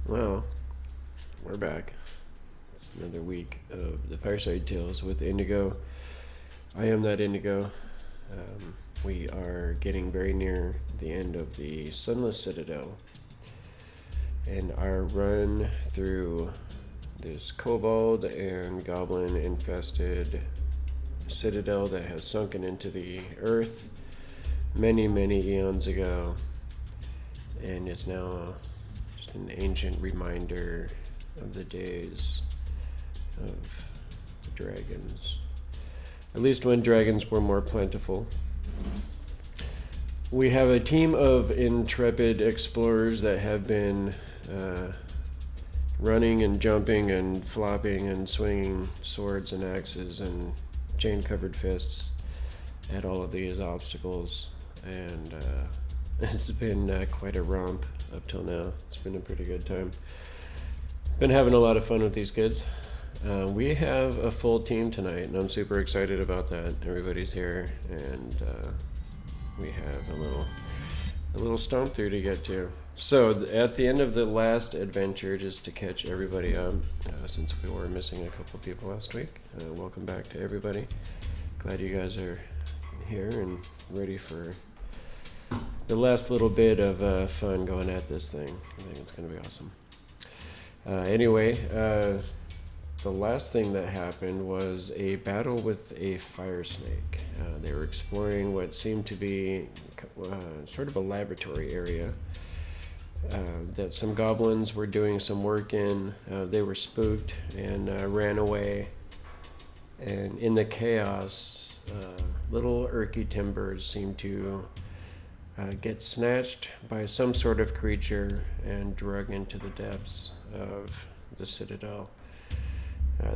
Well, we're back. It's another week of the Fireside Tales with Indigo. I am that Indigo. We are getting very near the end of the Sunless Citadel. And our run through this kobold and goblin infested citadel that has sunken into the earth many, many eons ago, and is now just an ancient reminder of the days of dragons. At least when dragons were more plentiful. We have a team of intrepid explorers that have been running and jumping and flopping and swinging swords and axes and chain-covered fists at all of these obstacles, and it's been quite a romp up till now. It's been a pretty good time. Been having a lot of fun with these kids. We have a full team tonight, and I'm super excited about that. Everybody's here, and we have a little stomp through to get to. So at the end of the last adventure, just to catch everybody up, since we were missing a couple people last week, welcome back to everybody. Glad you guys are here and ready for the last little bit of fun going at this thing. I think it's going to be awesome. Anyway, the last thing that happened was a battle with a fire snake. They were exploring what seemed to be sort of a laboratory area that some goblins were doing some work in. They were spooked and ran away. And in the chaos, little Urky timbers seemed to get snatched by some sort of creature and drug into the depths of the citadel.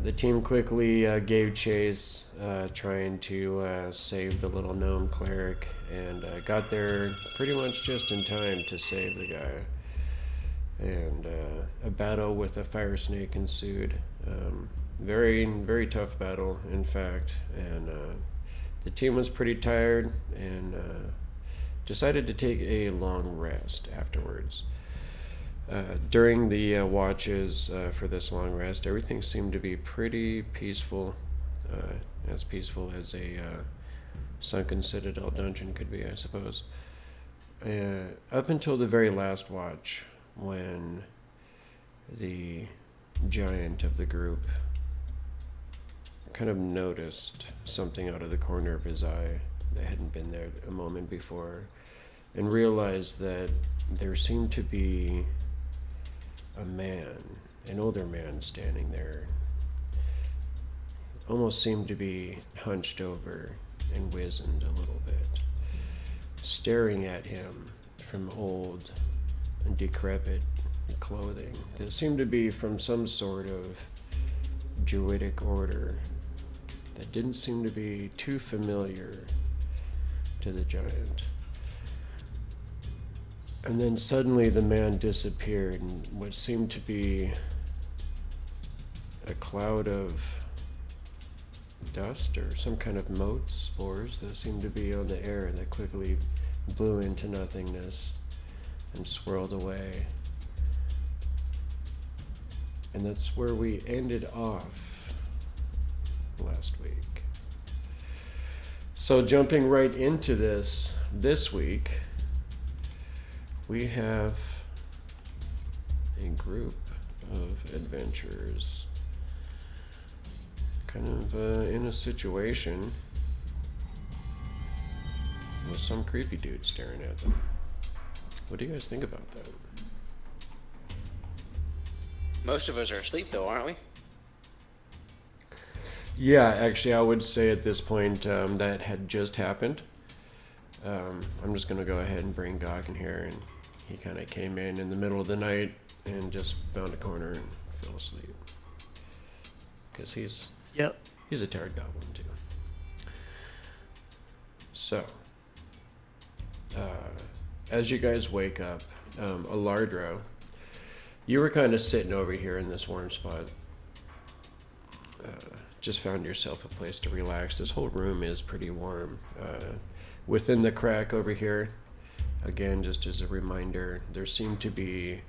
The team quickly gave chase, trying to save the little gnome cleric, and got there pretty much just in time to save the guy. And a battle with a fire snake ensued. Very, very tough battle, in fact. And the team was pretty tired and decided to take a long rest afterwards. During the watches for this long rest, everything seemed to be pretty peaceful as a sunken citadel dungeon could be, I suppose. Up until the very last watch, when the giant of the group kind of noticed something out of the corner of his eye that hadn't been there a moment before, and realized that there seemed to be a man, an older man, standing there. Almost seemed to be hunched over and wizened a little bit, staring at him from old and decrepit clothing that seemed to be from some sort of druidic order that didn't seem to be too familiar to the giant. And then suddenly the man disappeared, and what seemed to be a cloud of dust or some kind of mote spores that seemed to be on the air that quickly blew into nothingness and swirled away. And that's where we ended off last week. So jumping right into this week, we have a group of adventurers kind of in a situation with some creepy dude staring at them. What do you guys think about that? Most of us are asleep, though, aren't we? Yeah, actually, I would say at this point that had just happened. I'm just going to go ahead and bring Gok in here, and he kind of came in the middle of the night and just found a corner and fell asleep. Because he's a tired goblin, too. So, as you guys wake up, Alardro, you were kind of sitting over here in this warm spot. Just found yourself a place to relax. This whole room is pretty warm. Within the crack over here, again, just as a reminder, there seemed to be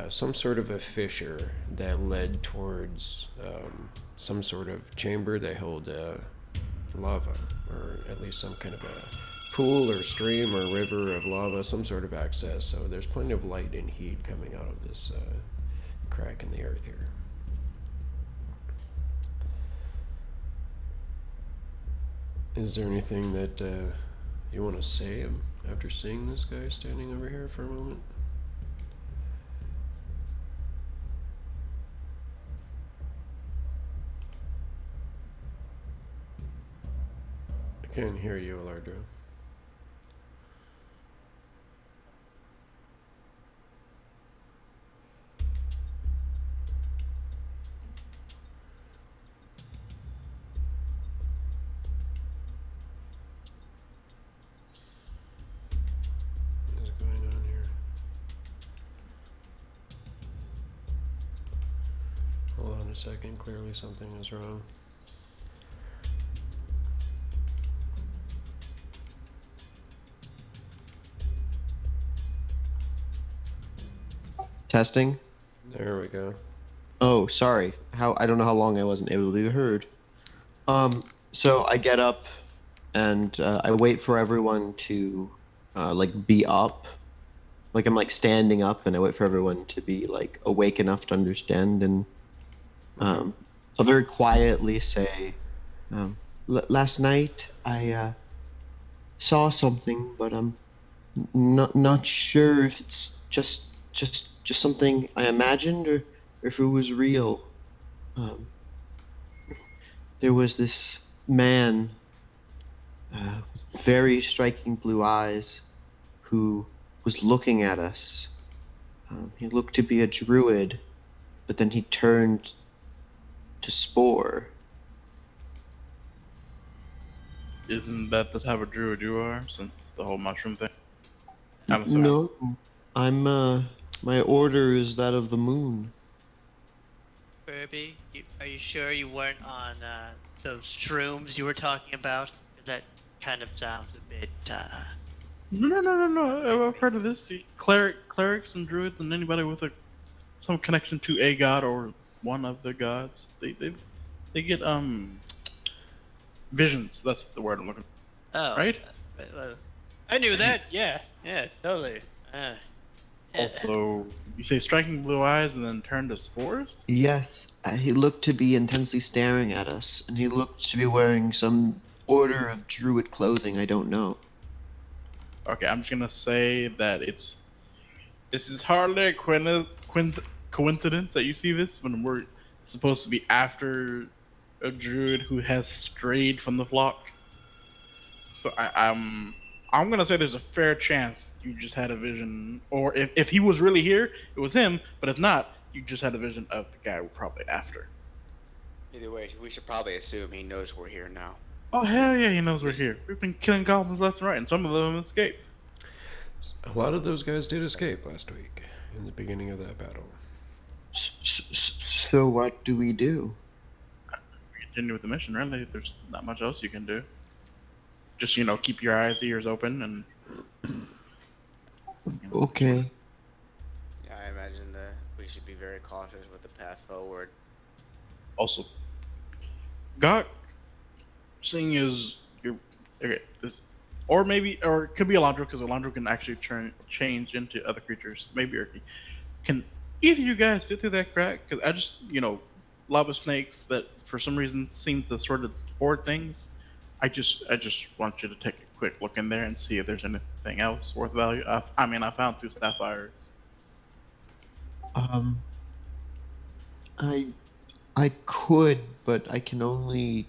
some sort of a fissure that led towards some sort of chamber that held lava, or at least some kind of a pool or stream or river of lava, some sort of access. So there's plenty of light and heat coming out of this crack in the earth here. Is there anything that you want to say after seeing this guy standing over here for a moment? I can't hear you, Alardro. What is going on here? Hold on a second, clearly something is wrong. Testing. There we go. Oh, sorry. I don't know how long I wasn't able to be heard. So I get up and I wait for everyone to like be up. Like I'm like standing up and I wait for everyone to be like awake enough to understand, and I'll very quietly say, last night I saw something, but I'm not sure if it's just something I imagined, or if it was real. Um, there was this man with very striking blue eyes who was looking at us. He looked to be a druid, but then he turned to spore. Isn't that the type of druid you are, since the whole mushroom thing? I'm assuming. No, I'm my order is that of the moon. Kirby, are you sure you weren't on those shrooms you were talking about? 'Cause that kind of sounds a bit. No. I've heard of this. Clerics and druids and anybody with some connection to a god or one of the gods, they get visions. That's the word I'm looking for. Oh, Right? I knew that. Yeah, totally. Also, you say striking blue eyes and then turn to spores? Yes, he looked to be intensely staring at us, and he looked to be wearing some order of druid clothing. I don't know. Okay, I'm just gonna say that this is hardly a coincidence that you see this when we're supposed to be after a druid who has strayed from the flock. So I'm gonna say there's a fair chance you just had a vision, or if he was really here, it was him. But if not, you just had a vision of the guy we're probably after. Either way, we should probably assume he knows we're here now. Oh hell yeah, he knows we're here. We've been killing goblins left and right, and some of them escaped. A lot of those guys did escape last week in the beginning of that battle. So what do we do? We continue with the mission. Really, there's not much else you can do. Just keep your eyes, ears open, and Okay. Yeah, I imagine that we should be very cautious with the path forward. also, Gok, seeing as you're okay, or it could be Alardro, because Alardro can actually change into other creatures. Maybe Erky. Can either of you guys fit through that crack? Because I just lava snakes that for some reason seem to sort of hoard things. I just want you to take a quick look in there and see if there's anything else worth value. I found 2 sapphires. I could, but I can only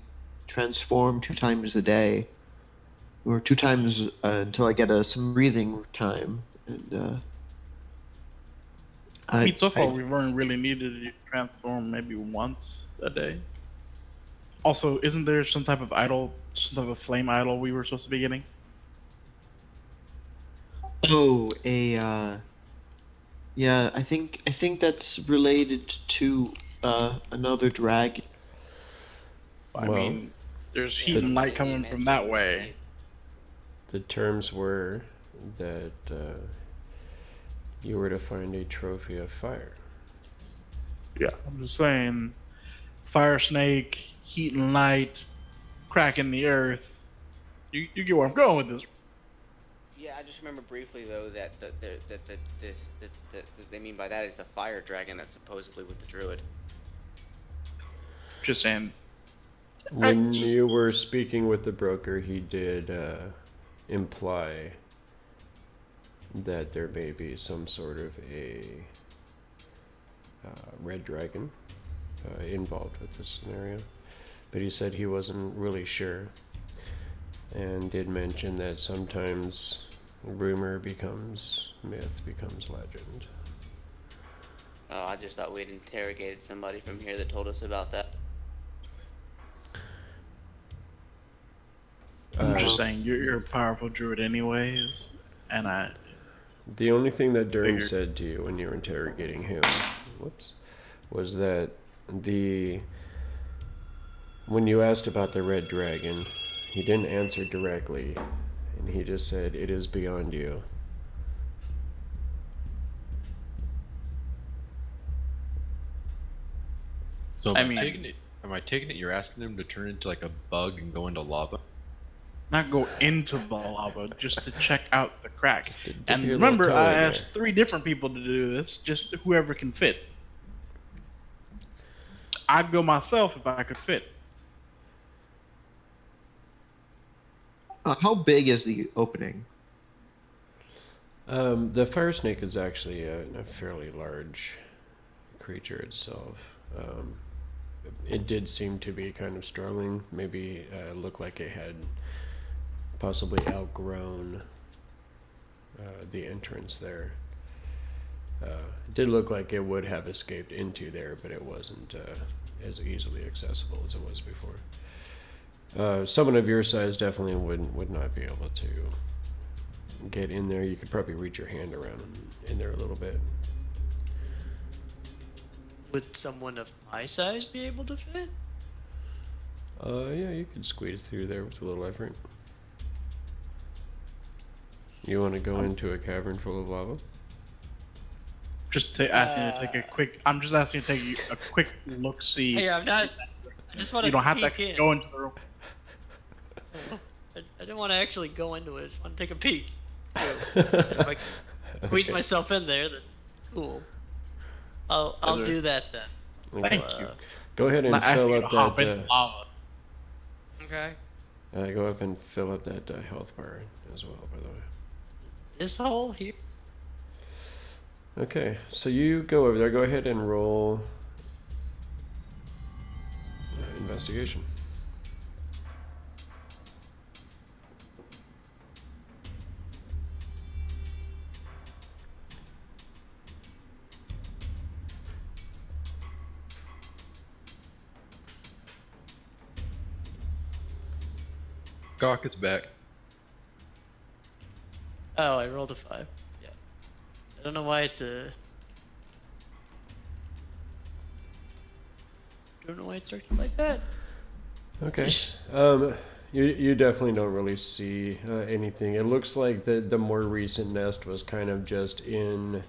transform 2 times a day, or 2 times until I get some breathing time. And I mean, so far we've only really needed to transform maybe once a day. Also, isn't there some type of idol, some type of flame idol we were supposed to be getting? Oh, yeah, I think that's related to another dragon. I Well, mean, there's heat and light coming from that way. The terms were that you were to find a trophy of fire. Yeah, I'm just saying, fire snake, heat and light, crack in the earth. You get where I'm going with this. Yeah, I just remember briefly though that they mean by that is the fire dragon that's supposedly with the druid. Just saying. When you were speaking with the broker, he did imply that there may be some sort of a red dragon involved with this scenario, but he said he wasn't really sure, and did mention that sometimes rumor becomes myth, becomes legend. Oh, I just thought we'd interrogated somebody from here that told us about that. I'm just saying, you're a powerful druid anyways, and The only thing that Dern Figured. said to you when you were interrogating him, was that when you asked about the red dragon, he didn't answer directly, and he just said, "It is beyond you." So I am I mean- taking it? Am I taking it? You're asking him to turn into like a bug and go into lava? not go into the lava just to check out the crack. Just to dip And your little remember, toe I in asked 3 different people to do this, just whoever can fit. I'd go myself if I could fit. How big is the opening? The fire snake is actually a fairly large creature itself. It did seem to be kind of struggling. Maybe looked like it had possibly outgrown the entrance there. It did look like it would have escaped into there, but it wasn't as easily accessible as it was before. Someone of your size definitely would not be able to get in there. You could probably reach your hand around in there a little bit. Would someone of my size be able to fit? Yeah, you could squeeze through there with a little effort. You want to go into a cavern full of lava? Just asking you to take a quick. I'm just asking you to take a quick look. See. Hey, I'm not. I just want to. You don't have to peek in. go into the room. I didn't want to actually go into it. I just want to take a peek. If I can squeeze Okay. myself in there, then cool. I'll Is there- do that then. Okay. Thank you. Go ahead and Not asking fill you to up hop that. into lava. Okay. Go up and fill up that health bar as well, by the way. This hole here. Okay, so you go over there. Go ahead and roll investigation. Gok is back. Oh, I rolled a 5. Yeah. I don't know why it's a. Don't know why it's structured like that. Okay. You definitely don't really see anything. It looks like the more recent nest was kind of just in,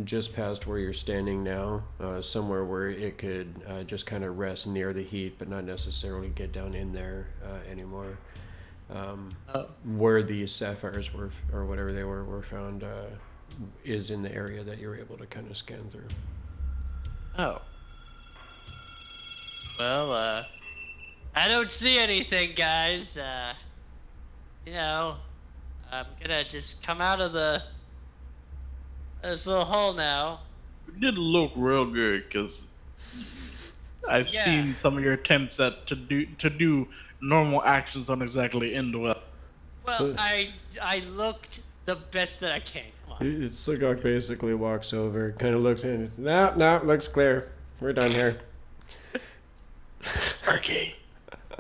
just past where you're standing now, somewhere where it could just kind of rest near the heat, but not necessarily get down in there anymore. Oh. Where the sapphires were, or whatever they were found, is in the area that you're able to kind of scan through. Oh. Well, I don't see anything, guys. You know, I'm gonna just come out of this little hole now. It did look real good because I've Yeah. seen some of your attempts to do normal actions don't exactly end well. Well, So- I looked the best that I can. Come on. Sugok basically walks over, kind of looks in. No, looks clear. We're done here. Erky.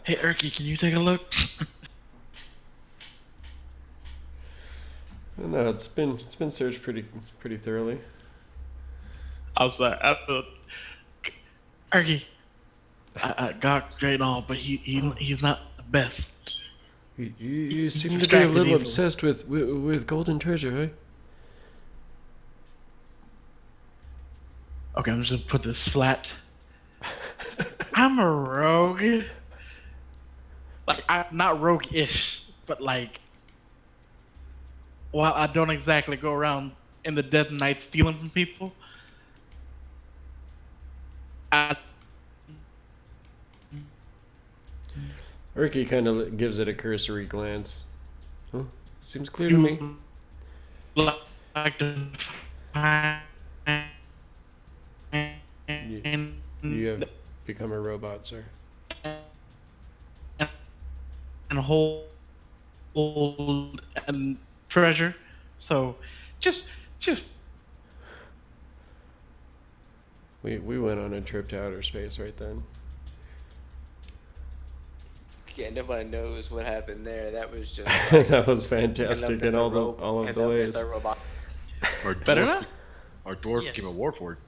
Hey, Erky, can you take a look? No, it's been searched pretty thoroughly. I was like, Erky. I got great and all, but he's not the best. You seem to be a distracted little easily. obsessed with golden treasure, huh? Okay, I'm just gonna put this flat. I'm a rogue. Like, I'm not rogue-ish, but like, while I don't exactly go around in the dead of night stealing from people, I Ricky kind of gives it a cursory glance. Huh? Seems clear to me. do like to find You have become a robot, sir. and hold and treasure. So, just We went on a trip to outer space right then. Yeah, nobody knows what happened there. That was just like, That was hello, fantastic in Mr. all of the Hello, ways. Mr. Robot. Our better dwarf, not. our dwarf became a Yes. warforged.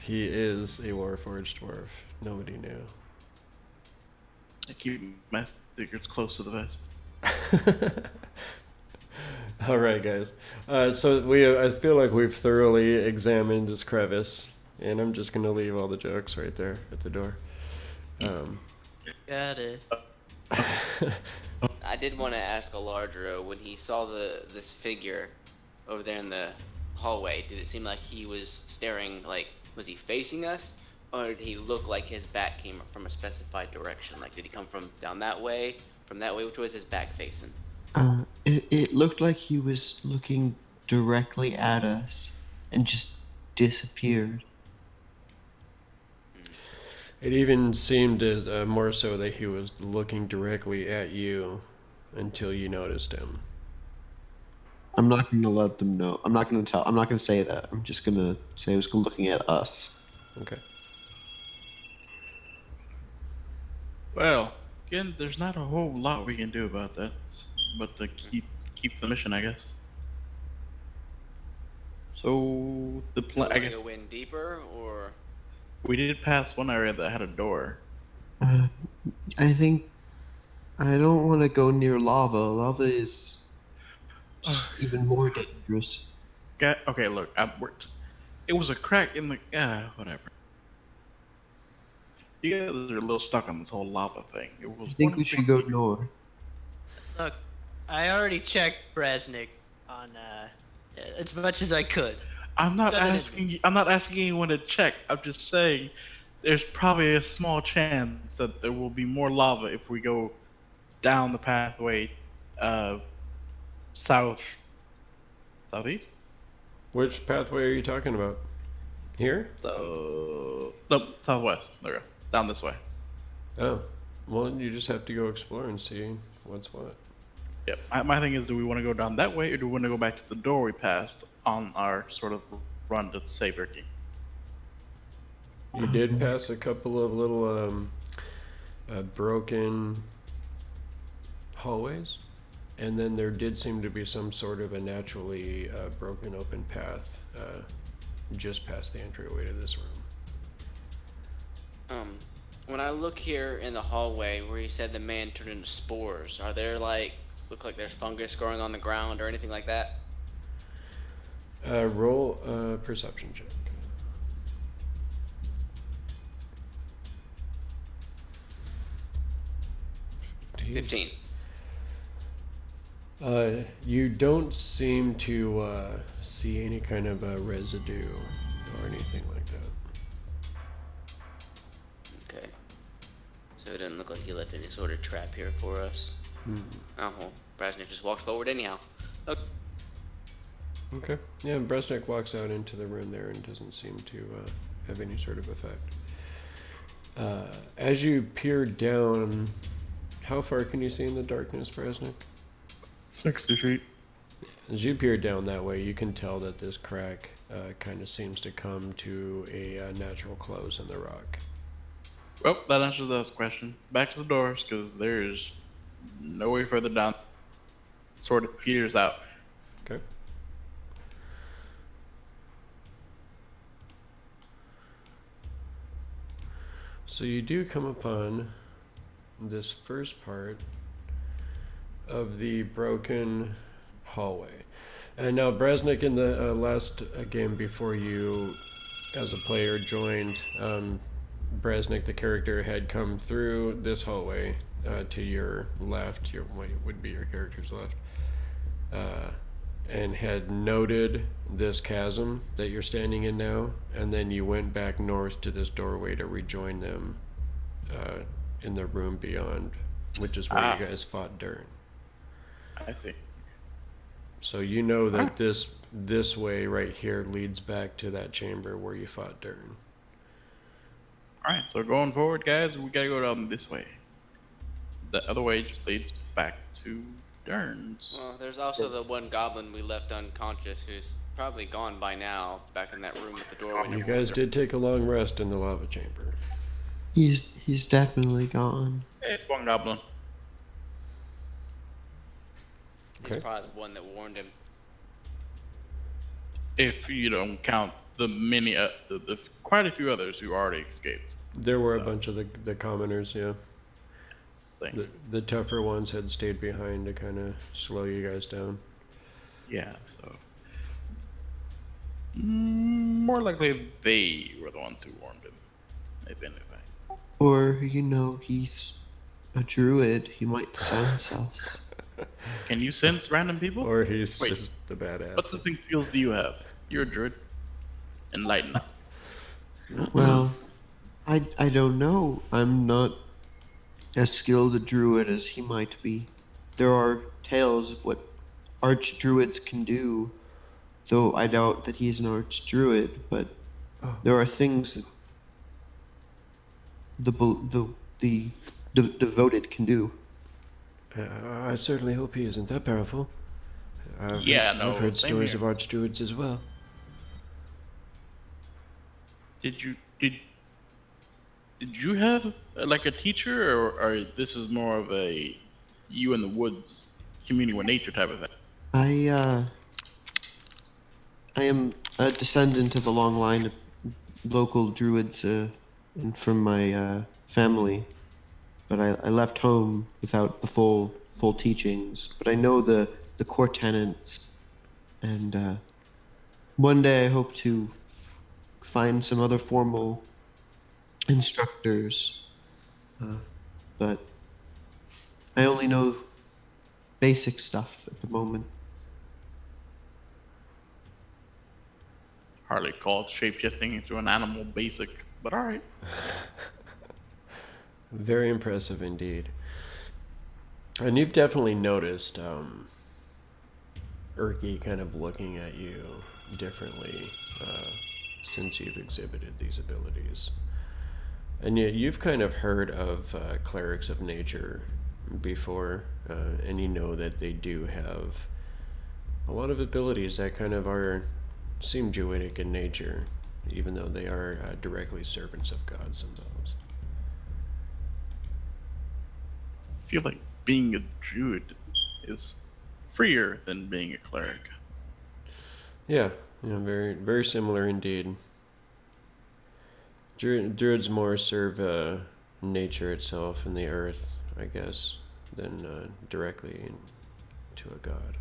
He is a Warforged dwarf. Nobody knew. I keep my secrets close to the vest. All right, guys. So I feel like we've thoroughly examined this crevice, and I'm just gonna leave all the jokes right there at the door. Got it. I did want to ask Alardro when he saw this figure over there in the hallway. Did it seem like he was staring? Like, was he facing us, or did he look like his back came from a specified direction? Like, did he come from down that way, from that way? Which way was his back facing? It looked like he was looking directly at us and just disappeared. It even seemed as more so that he was looking directly at you until you noticed him. I'm not going to let them know. I'm not going to say that. I'm just going to say he was looking at us. Okay. Well, again, there's not a whole lot we can do about that, but to keep the mission, I guess. So the Do you plan, I want to guess, go in deeper, or we did pass one area that had a door. I think I don't want to go near lava. Lava is even more dangerous. Okay, look, it was a crack in the whatever. You guys are a little stuck on this whole lava thing. It was I think one we should thing- go north. Look, I already checked Brasnic on as much as I could. I'm not Done it asking. I'm not asking anyone to check. I'm just saying, there's probably a small chance that there will be more lava if we go down the pathway, southeast. Which pathway are you talking about? Here? No, southwest. There we go. Down this way. Oh. Well, you just have to go explore and see what's what. Yep. My thing is, do we want to go down that way, or do we want to go back to the door we passed on our sort of run to Saberkey? You did pass a couple of little broken hallways, and then there did seem to be some sort of a naturally broken open path just past the entryway to this room. when I look here in the hallway where you said the man turned into spores, are there look like there's fungus growing on the ground or anything like that? Roll a perception check. Fifteen. 15. You don't seem to see any kind of residue or anything like that. Okay. So it doesn't look like he left any sort of trap here for us. Oh, well, Brasnic just walked forward anyhow. Okay. Okay. Yeah, Brasnic walks out into the room there and doesn't seem to have any sort of effect. As you peer down, how far can you see in the darkness, Brasnic? 60 feet. As you peer down that way, you can tell that this crack kind of seems to come to a natural close in the rock. Well, that answers that question. Back to the doors, because there is no way further down. Sort of peters out. Okay. So you do come upon this first part of the broken hallway. And now Brasnic, in the last game before you as a player joined, Brasnic, the character, had come through this hallway to your left, what would be your character's left, and had noted this chasm that you're standing in now, and then you went back north to this doorway to rejoin them in the room beyond, which is where you guys fought during. I see. So you know that this way right here leads back to that chamber where you fought during. All right, so going forward, guys, we gotta go down this way. The other way just leads back to Dern's. Well, there's also the one goblin we left unconscious who's probably gone by now, back in that room with the door. You guys did take a long rest in the lava chamber. He's definitely gone. Hey, it's one goblin. He's probably the one that warned him. If you don't count the many, the quite a few others who already escaped. There were a bunch of the commoners, yeah. Thing. The tougher ones had stayed behind to kind of slow you guys down. Yeah, so more likely they were the ones who warned him, if anything. Or, he's a druid. He might sense us. Can you sense random people? Or he's Wait, just the badass. what distinct skills do you have? You're a druid. Enlighten. Well, I don't know. I'm not as skilled a druid as he might be. There are tales of what archdruids can do, though I doubt that he's an archdruid, but there are things that the devoted can do. I certainly hope he isn't that powerful. I've heard same stories here. of archdruids as well. Did you have like a teacher, or this is more of a you in the woods communing with nature type of thing? I am a descendant of a long line of local druids and from my family, but I left home without the full teachings. But I know the core tenets, and one day I hope to find some other formal instructors, but I only know basic stuff at the moment. Hardly called shapeshifting into an animal basic, but alright. Very impressive indeed. And you've definitely noticed Urki kind of looking at you differently since you've exhibited these abilities. And yet you've kind of heard of clerics of nature before, and you know that they do have a lot of abilities that kind of seem druidic in nature, even though they are directly servants of gods themselves. I feel like being a druid is freer than being a cleric. Yeah, very very similar indeed. Druids more serve nature itself and the earth, I guess, than directly to a god.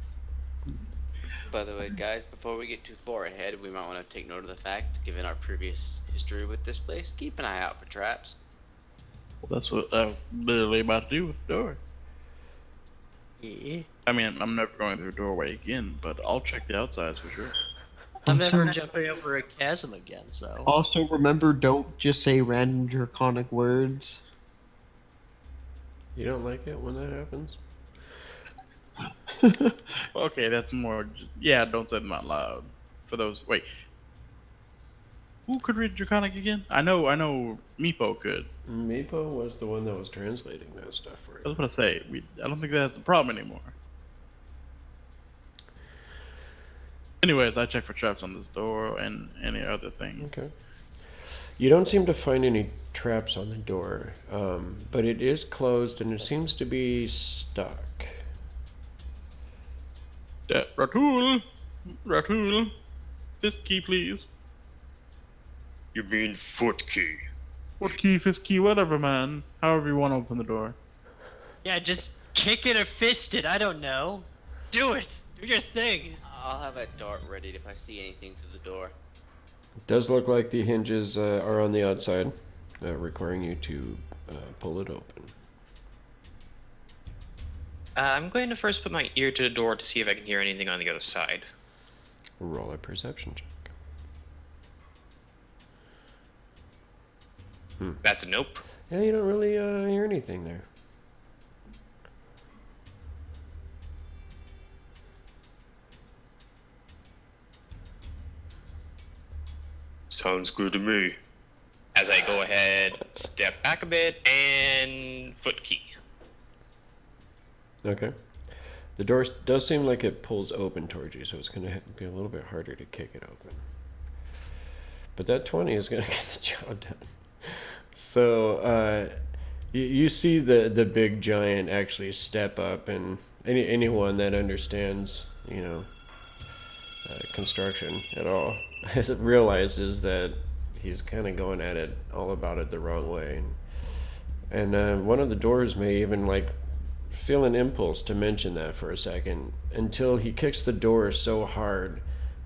By the way, guys, before we get too far ahead, we might want to take note of the fact, given our previous history with this place, keep an eye out for traps. Well, that's what I'm literally about to do with the door. Yeah. I mean, I'm never going through a doorway again, but I'll check the outsides for sure. I'm Also- never jumping over a chasm again, so. Also, remember, don't just say random draconic words. You don't like it when that happens? Okay, that's more. Yeah, don't say them out loud. For those, wait. Who could read Draconic again? I know Meepo could. Meepo was the one that was translating that stuff for I you. was gonna say, I don't think that's a problem anymore. Anyways, I checked for traps on this door and any other thing. Okay. You don't seem to find any traps on the door, but it is closed and it seems to be stuck. Ratul, this key, please. You mean foot key? What key, fist key, whatever, man. However you want to open the door. Yeah, just kick it or fist it, I don't know. Do it! Do your thing! I'll have a dart ready if I see anything through the door. It does look like the hinges are on the outside, requiring you to pull it open. I'm going to first put my ear to the door to see if I can hear anything on the other side. Roll a perception check. That's a nope. Yeah, you don't really hear anything there. Sounds good to me. As I go ahead, step back a bit, and foot key. Okay. The door does seem like it pulls open towards you, so it's going to be a little bit harder to kick it open. But that 20 is going to get the job done. So you see the big giant actually step up, and anyone that understands, construction at all realizes that he's kind of going at it all about it the wrong way. And one of the doors may even feel an impulse to mention that for a second, until he kicks the door so hard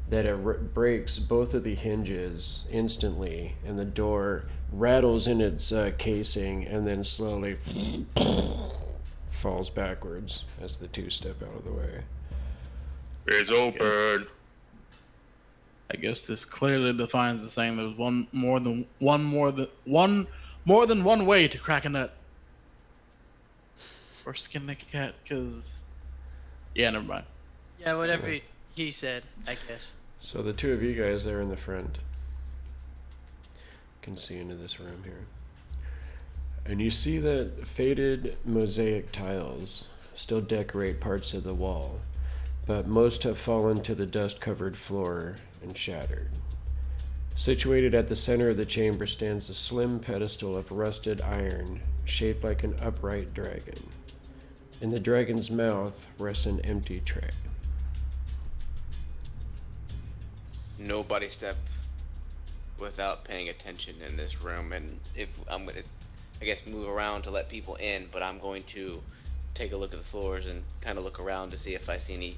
that it breaks both of the hinges instantly, and the door rattles in its casing and then slowly falls backwards as the two step out of the way. It's open. I guess this clearly defines the saying there's more than one way to crack a nut. Or skin a cat, because... Yeah, never mind. Yeah, whatever he said, I guess. So the two of you guys there in the front can see into this room here. And you see that faded mosaic tiles still decorate parts of the wall, but most have fallen to the dust-covered floor and shattered. Situated at the center of the chamber stands a slim pedestal of rusted iron, shaped like an upright dragon. In the dragon's mouth rests an empty tray. Nobody step without paying attention in this room, and if I'm gonna, I guess, move around to let people in, but I'm going to take a look at the floors and kind of look around to see if I see any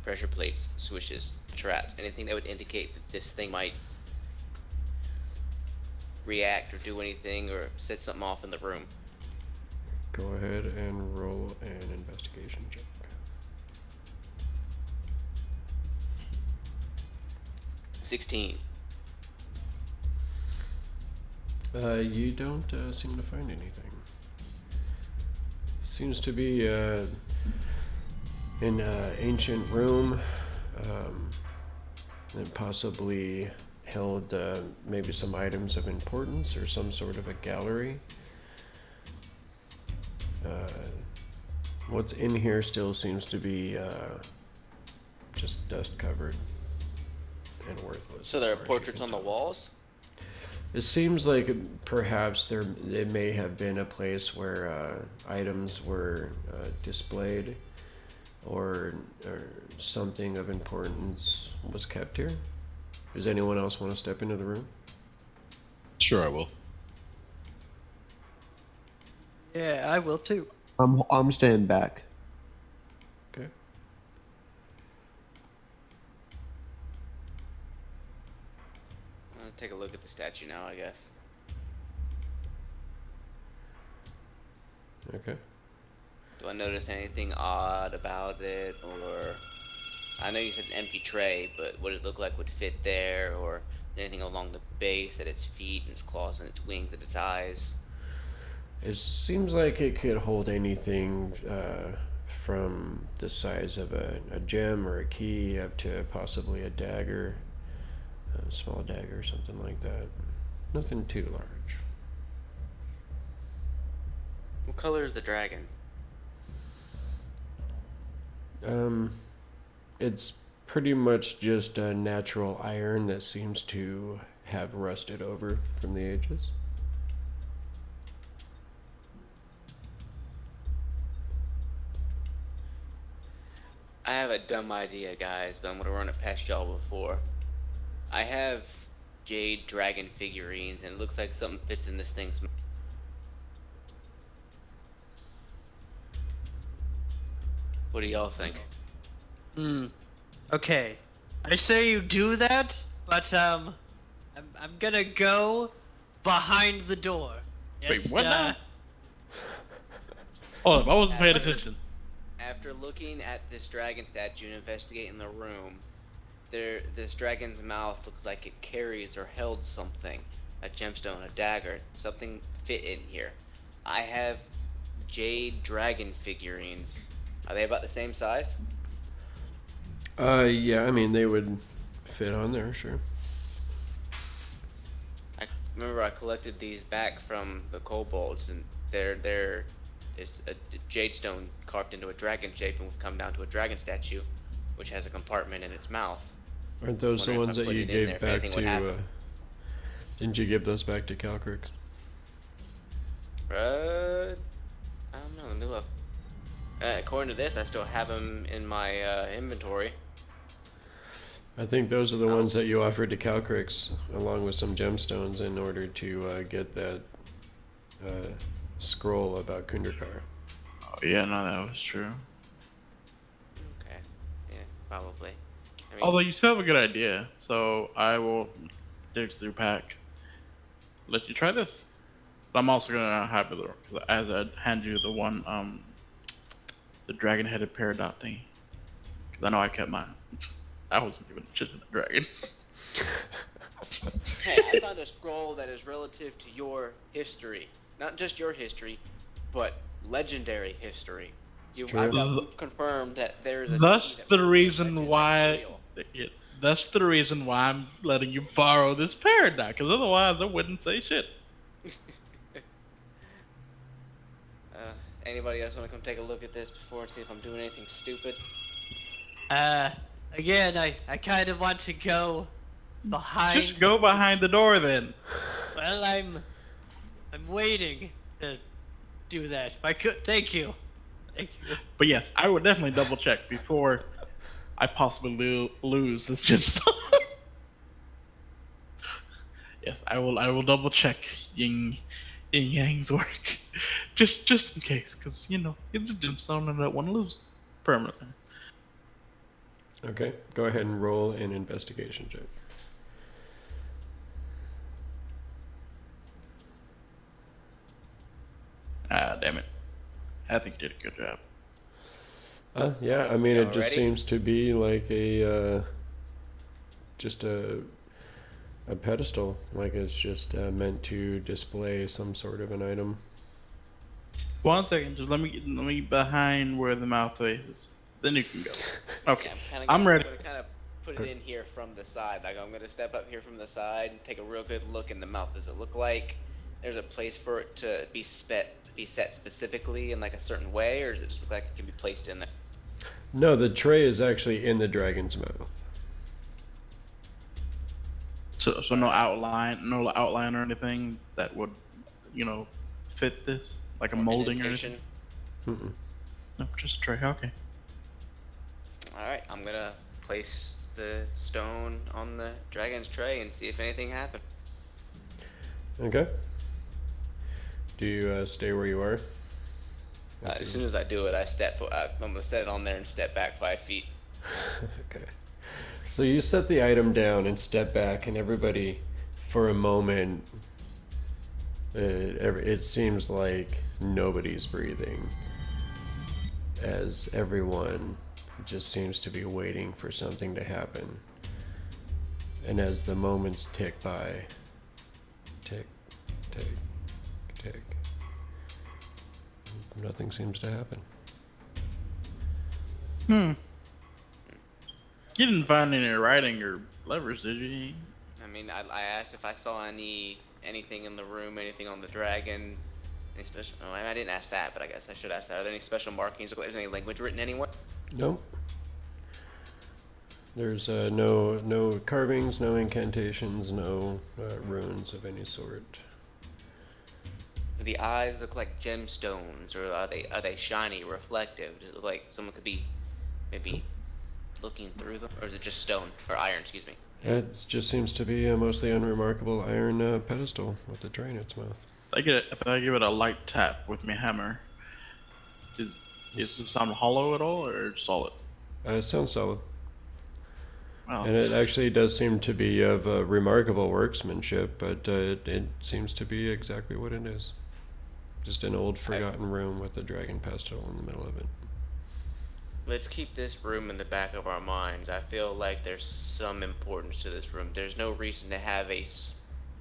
pressure plates, swishes, traps, anything that would indicate that this thing might react or do anything or set something off in the room. Go ahead and roll an investigation check. $16. You don't seem to find anything. Seems to be an ancient room that possibly held maybe some items of importance or some sort of a gallery. What's in here still seems to be just dust covered and worthless. So there are as far as you portraits can on the tell. walls? It seems like perhaps it may have been a place where items were displayed or something of importance was kept here. Does anyone else want to step into the room? Sure, I will. Yeah, I will too. I'm staying back. Okay. I'll take a look at the statue now, I guess. Okay. Do I notice anything odd about it, or I know you said an empty tray, but what it look like would fit there, or anything along the base at its feet and its claws and its wings and its eyes? It seems like it could hold anything from the size of a gem or a key up to possibly a dagger, a small dagger, something like that. Nothing too large. What color is the dragon? It's pretty much just a natural iron that seems to have rusted over from the ages. I have a dumb idea, guys, but I'm gonna run it past y'all before. I have jade dragon figurines, and it looks like something fits in this thing's mouth. What do y'all think? Okay. I say you do that, but I'm gonna go behind the door. Wait, what now? Hold up, I wasn't paying attention. After looking at this dragon statue and investigating the room, this dragon's mouth looks like it carries or held something. A gemstone, a dagger, something fit in here. I have jade dragon figurines. Are they about the same size? Yeah, I mean, they would fit on there, sure. I remember I collected these back from the kobolds, and they're is a jade stone carved into a dragon shape, and we've come down to a dragon statue, which has a compartment in its mouth. Aren't those the Wondering ones if I that put you it in gave there, if back anything would to, happen. didn't you give those back to Calcrix? I don't know. Let me look. According to this, I still have them in my inventory. I think those are the ones that you offered to Calcrix, along with some gemstones, in order to get that scroll about Kundarkar. Oh yeah, no, that was true. Okay. Yeah, probably. I mean, Although you still have a good idea, so I will dig through pack. Let you try this. But I'm also gonna have it as I hand you the one, the dragon-headed peridot thing, because I know I kept mine. I wasn't even shit to the dragon. hey, I found a scroll that is relative to your history. Not just your history, but legendary history. I've got confirmed that there is a. That's the reason why. That's the reason why I'm letting you borrow this peridot, because otherwise I wouldn't say shit. Anybody else want to come take a look at this before and see if I'm doing anything stupid? Again, I kind of want to go behind. Just go behind the door then. Well, I'm waiting to do that. If I could, thank you. Thank you. But yes, I would definitely double check before I possibly lose this gemstone. Yes, I will double check Yin Yang's work, just in case, because you know it's a gemstone and I don't want to lose permanently. Okay, go ahead and roll an investigation check. Ah, damn it. I think you did a good job. Yeah, I mean, it just Already? seems to be like a just a pedestal, like it's just meant to display some sort of an item. 1 second, just let me behind where the mouth faces. Then you can go. Okay, I'm ready. I'm gonna kind of put it in here from the side. Like I'm gonna step up here from the side and take a real good look in the mouth. Does it look like there's a place for it to be set specifically in like a certain way, or does it just look like it can be placed in there? No, the tray is actually in the dragon's mouth. So no outline or anything that would, fit this, like a molding or anything. Mm-mm. No, just a tray. Okay. All right, I'm gonna place the stone on the dragon's tray and see if anything happened. Okay. Do you stay where you are? As soon as I do it, I'm gonna set it on there and step back 5 feet. Okay. So you set the item down and step back, and everybody, for a moment, it seems like nobody's breathing, as everyone just seems to be waiting for something to happen. And as the moments tick by, tick, tick, tick, nothing seems to happen. You didn't find any writing or levers, did you? I mean, I asked if I saw anything in the room, anything on the dragon, any special. Oh, I didn't ask that, but I guess I should ask that. Are there any special markings? Look like there's any language written anywhere? Nope. There's no carvings, no incantations, no runes of any sort. Do the eyes look like gemstones, or are they shiny, reflective? Does it look like someone could be maybe looking through them, or is it just stone or iron? Excuse me. It just seems to be a mostly unremarkable iron pedestal with a tray in its mouth. If I give it a light tap with my hammer, is the sound hollow at all or solid? It sounds solid. Well, And it actually does seem to be of remarkable workmanship, but it seems to be exactly what it is. Just an old forgotten room with a dragon pestle in the middle of it. Let's keep this room in the back of our minds. I feel like there's some importance to this room. There's no reason to have a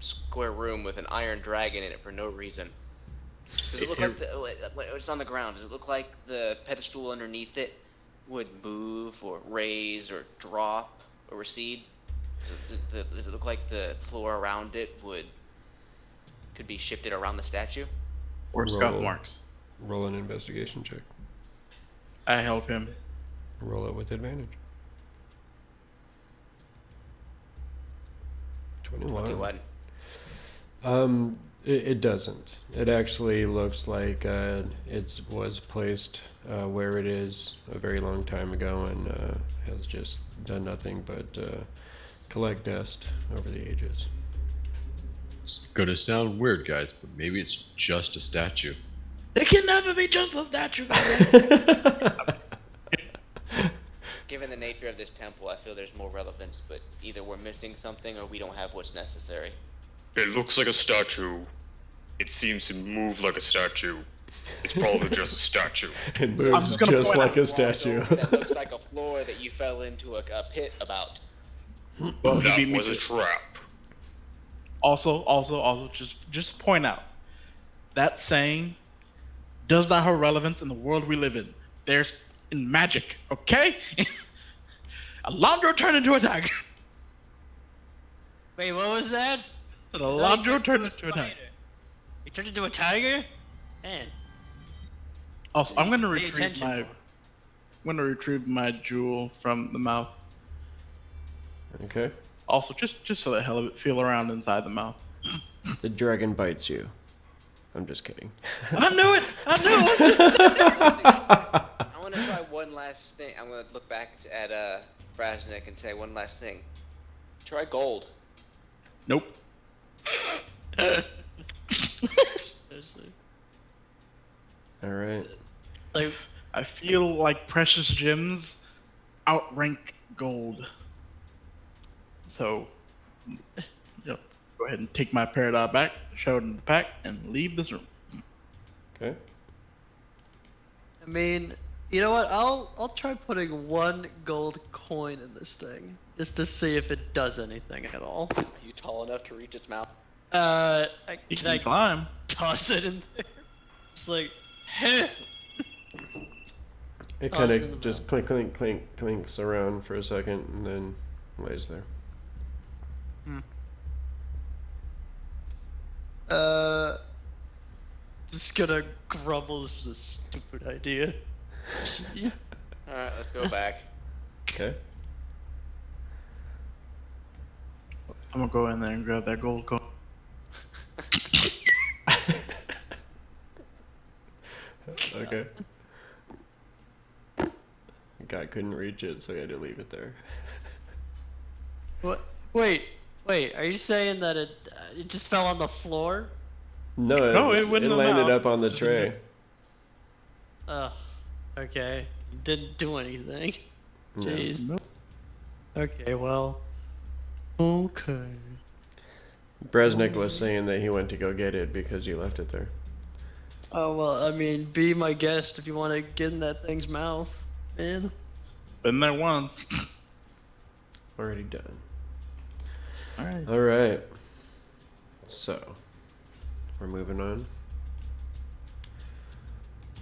square room with an iron dragon in it for no reason. Does it look like it's on the ground? Does it look like the pedestal underneath it would move or raise or drop or recede? Does it look like the floor around it could be shifted around the statue? or scuff marks. Roll an investigation check. I help him. Roll it with advantage. 21. It doesn't. It actually looks like it was placed where it is a very long time ago and has just done nothing but collect dust over the ages. It's gonna sound weird, guys, but maybe it's just a statue. It can never be just a statue, guys. Given the nature of this temple, I feel there's more relevance, but either we're missing something or we don't have what's necessary. It looks like a statue. It seems to move like a statue. It's probably just a statue. It moves just like a statue. That looks like a floor that you fell into a pit about. Well, he That beat me was to a it. trap. Also, just point out that saying does not have relevance in the world we live in. There's in magic, okay? Alardro turned into a tiger. Wait, what was that? Alardro turned into a tiger. He turned into a tiger? Man. Also, I'm gonna Pay attention. retrieve my jewel from the mouth. Okay. Also, just for the hell of it, feel around inside the mouth. The dragon bites you. I'm just kidding. I knew it. I want to try one last thing. I'm going to look back at Brasnic and say one last thing. Try gold. Nope. Seriously. All right. Like, I feel like precious gems outrank gold. So, yep. Go ahead and take my paradigm back, show it in the pack, and leave this room. Okay. I mean, you know what? I'll try putting one gold coin in this thing just to see if it does anything at all. Are you tall enough to reach its mouth? You Can I climb. toss it in there? Just like, heh. It Toss kind it in the of just clinks around for a second and then lays there. Just gonna grumble. This was a stupid idea. Alright, let's go back. Okay. I'm gonna go in there and grab that gold coin. Okay. The guy couldn't reach it, so he had to leave it there. What? Wait. Are you saying that it just fell on the floor? No, it it wouldn't have landed now. up on the Just tray. Oh, okay. Didn't do anything. No. Jeez. Nope. Okay, well. Okay. Brasnic was saying that he went to go get it because you left it there. Oh, well, I mean, be my guest if you want to get in that thing's mouth, man. Been there once. Already done. Alright. All right. So, we're moving on.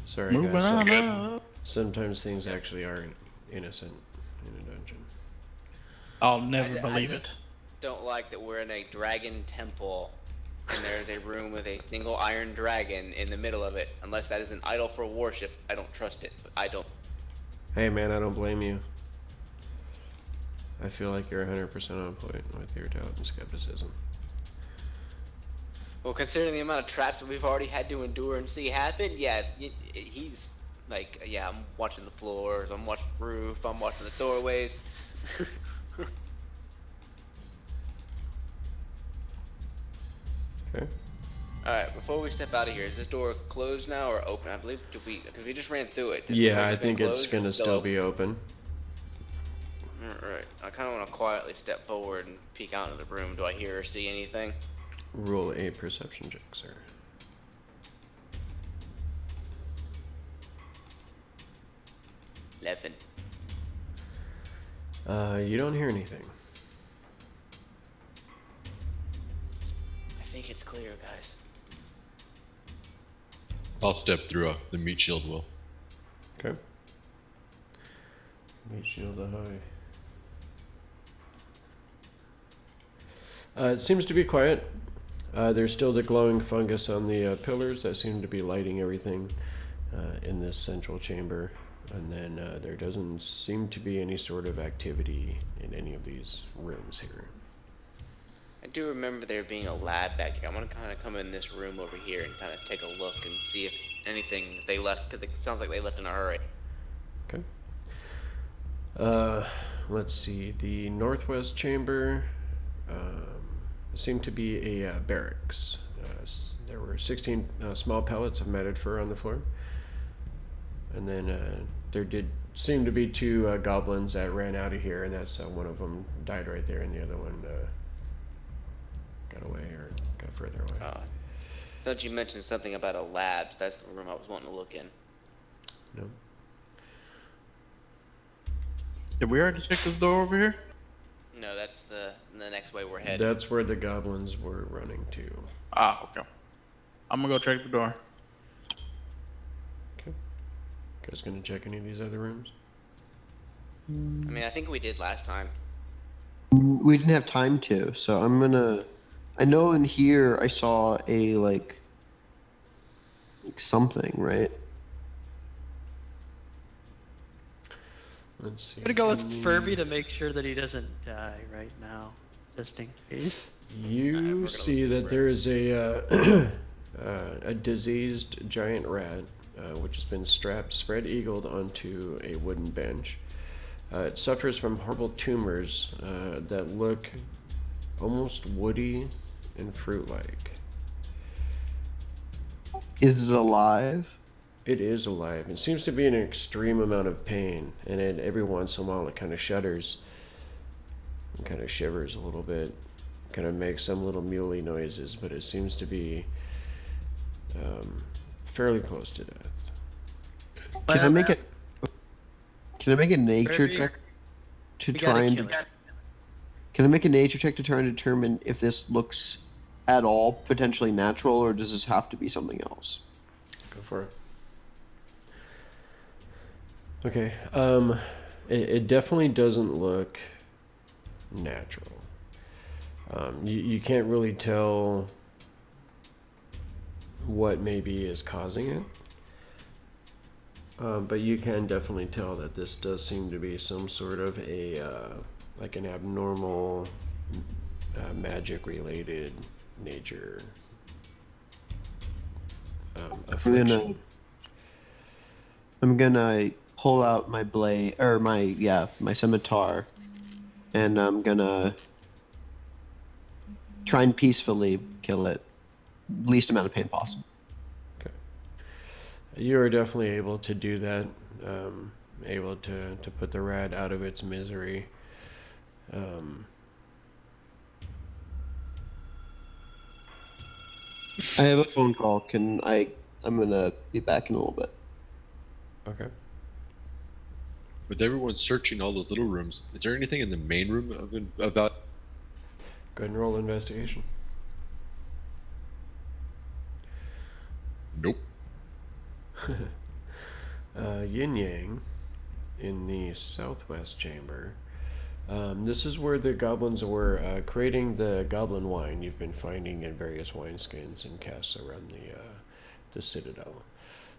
Sorry, Moving guys. on Good. up. Sometimes things actually are innocent in a dungeon. I'll never I believe just it. don't like that we're in a dragon temple and there's a room with a single iron dragon in the middle of it. Unless that is an idol for worship, I don't trust it. But I don't. Hey, man, I don't blame you. I feel like you're 100% on point with your doubt and skepticism. Well, considering the amount of traps that we've already had to endure and see happen, yeah, he's like, yeah, I'm watching the floors, I'm watching the roof, I'm watching the doorways. Okay. Alright, before we step out of here, is this door closed now or open? I believe, because we just ran through it. Does it look Yeah, like I it's been think it's closed or gonna is it still be open. Alright, I kind of want to quietly step forward and peek out into the room. Do I hear or see anything? Roll a perception check, sir. 11. You don't hear anything. I think it's clear, guys. I'll step through the meat shield will. Okay. Meat shield ahoy. It seems to be quiet. There's still the glowing fungus on the pillars that seem to be lighting everything in this central chamber. And then there doesn't seem to be any sort of activity in any of these rooms here. I do remember there being a lab back here. I want to kind of come in this room over here and kind of take a look and see if anything they left, because it sounds like they left in a hurry. Okay. Let's see. The northwest chamber seemed to be a barracks. There were 16 small pellets of matted fur on the floor. And then there did seem to be 2 goblins that ran out of here, and that's one of them died right there, and the other one got away or got further away. Since you mentioned something about a lab, that's the room I was wanting to look in. No. Did we already check this door over here? No, that's the next way we're headed. That's where the goblins were running to. Ah, okay. I'm gonna go check the door. Okay. You guys gonna check any of these other rooms? I mean, I think we did last time. We didn't have time to, so I'm gonna. I know in here I saw a like something, right? Let's see. I'm gonna go with Furby to make sure that he doesn't die right now, just in case. You see that there is a a diseased giant rat, which has been spread eagled onto a wooden bench. It suffers from horrible tumors that look almost woody and fruit-like. Is it alive? It is alive. It seems to be in an extreme amount of pain, and every once in a while it kind of shudders and kind of shivers a little bit, kind of makes some little muley noises, but it seems to be fairly close to death. Can I make it? Can I make a nature Furby, check to we try gotta and? kill it. Can I make a nature check to try and determine if this looks at all potentially natural, or does this have to be something else? Go for it. Okay. It definitely doesn't look natural. You can't really tell what maybe is causing it. But you can definitely tell that this does seem to be some sort of a like an abnormal magic related nature affliction. I'm gonna pull out my blade or my scimitar, and I'm gonna try and peacefully kill it, least amount of pain possible. You are definitely able to do that, able to put the rat out of its misery. I have a phone call. I'm gonna be back in a little bit. Okay. With everyone searching all those little rooms, is there anything in the main room about? Go ahead and roll investigation. Nope. Yin Yang in the southwest chamber. This is where the goblins were creating the goblin wine you've been finding in various wineskins and casks around the citadel.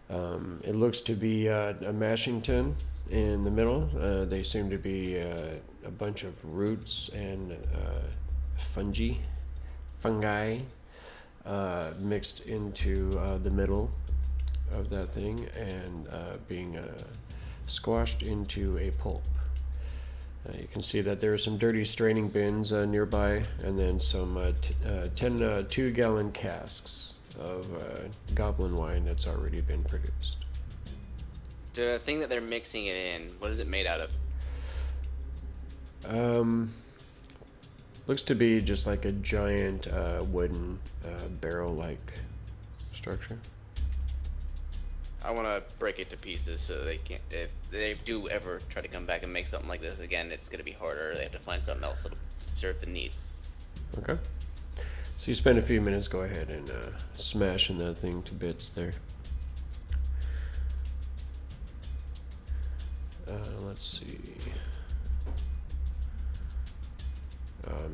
It looks to be a mashing tun in the middle. They seem to be a bunch of roots and fungi mixed into the middle of that thing and being squashed into a pulp. You can see that there are some dirty straining bins nearby, and then some 10 2-gallon casks of goblin wine that's already been produced. The thing that they're mixing it in, what is it made out of? Looks to be just like a giant wooden barrel-like structure. I want to break it to pieces so they can't. If they do ever try to come back and make something like this again, it's gonna be harder. They have to find something else that'll serve the need. Okay. So you spend a few minutes, go ahead and smashing that thing to bits there. Let's see.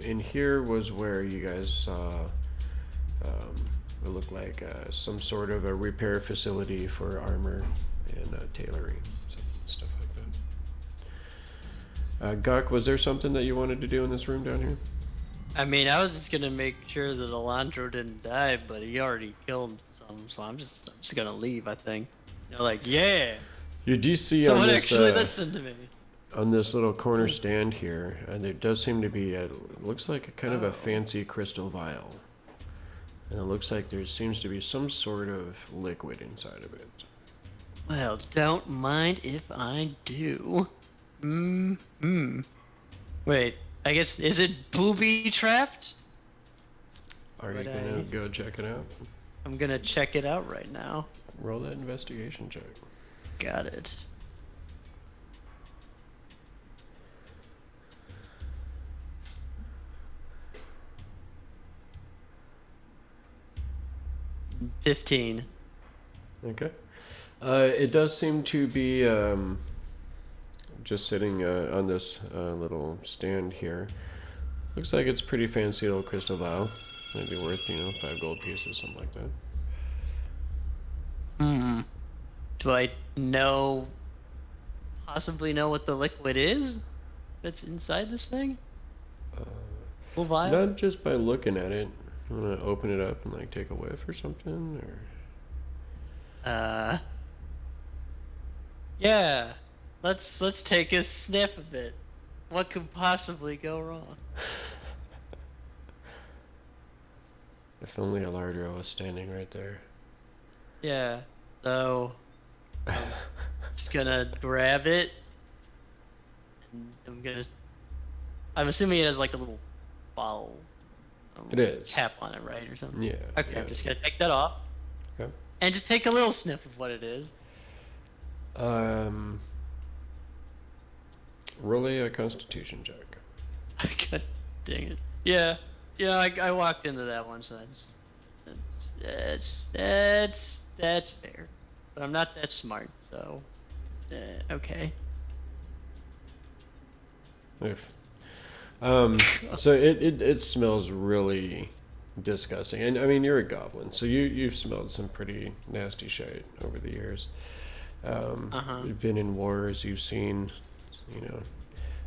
In here was where you guys saw it looked like some sort of a repair facility for armor and tailoring, stuff like that. Gok, was there something that you wanted to do in this room down here? I mean, I was just gonna make sure that Alandro didn't die, but he already killed some, so I'm just gonna leave. I think. You know, like, yeah. You do see Someone on this, actually listened to me. on this little corner stand here, and there does seem to be looks like a kind of a fancy crystal vial. And it looks like there seems to be some sort of liquid inside of it. Well, don't mind if I do. Wait, I guess, is it booby trapped? Are you Would gonna I- go check it out? I'm gonna check it out right now. Roll that investigation check. Got it. $15. Okay. It does seem to be just sitting on this little stand here. Looks like it's pretty fancy little crystal vial. Maybe worth, 5 gold pieces, something like that. Do I possibly know what the liquid is that's inside this thing? Full vial? Not just by looking at it. You want to open it up and like take a whiff or something, or? Yeah. Let's take a sniff of it. What could possibly go wrong? If only Alardro was standing right there. Yeah. So I'm just gonna grab it. And I'm assuming it has like a little bottle. It is. Cap on it, right, or something? Yeah. Okay, yeah. I'm just gonna take that off. Okay. And just take a little sniff of what it is. Roll a Constitution check. God dang it. Yeah. I walked into that one, so that's fair. But I'm not that smart, so okay. Oof. So it smells really disgusting, and I mean you're a goblin, so you've smelled some pretty nasty shit over the years. You've been in wars, you've seen,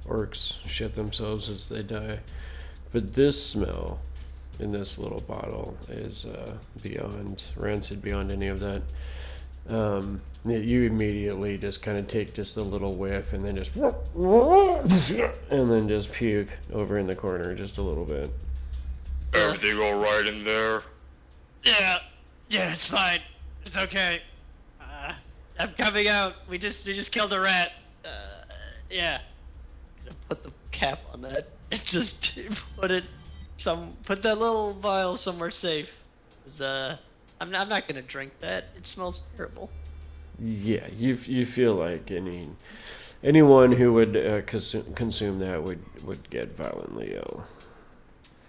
orcs shit themselves as they die, but this smell in this little bottle is beyond rancid, beyond any of that. You immediately just kind of take just a little whiff and then just puke over in the corner just a little bit. Everything all right in there? Yeah, it's fine. It's okay. I'm coming out. We just killed a rat. Yeah. Gonna put the cap on that and just put that little vial somewhere safe. 'Cause, I'm not gonna drink that. It smells terrible. Yeah, you feel like anyone who would consume that would get violently ill.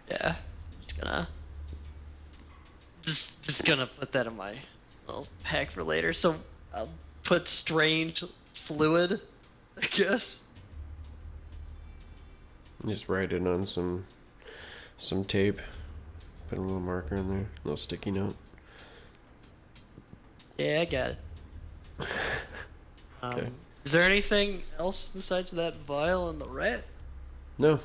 Yeah. Just gonna put that in my little pack for later. So I'll put strange fluid, I guess. Just write it on some tape. Put a little marker in there, a little sticky note. Yeah, I got it. Okay. Is there anything else besides that vial and the rat? No.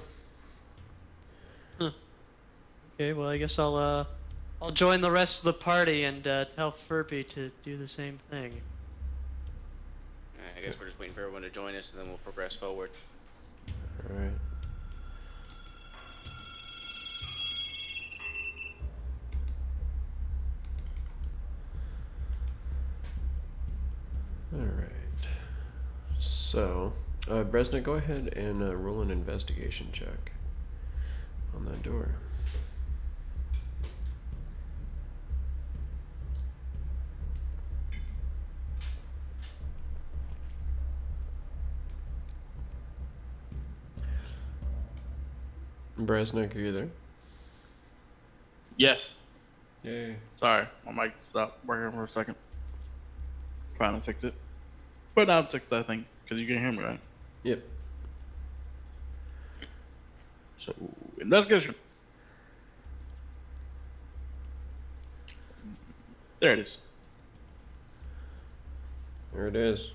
Okay, well I guess I'll join the rest of the party and tell Furby to do the same thing. I guess we're just waiting for everyone to join us, and then we'll progress forward. All right. All right. So, Brasnic, go ahead and roll an investigation check on that door. Brasnic, are you there? Yes. Yay. Sorry, my mic stopped working for a second. Trying to fix it. But now it's fixed, I think, because you can hear me, right? Yep. So, investigation. There it is. There it is.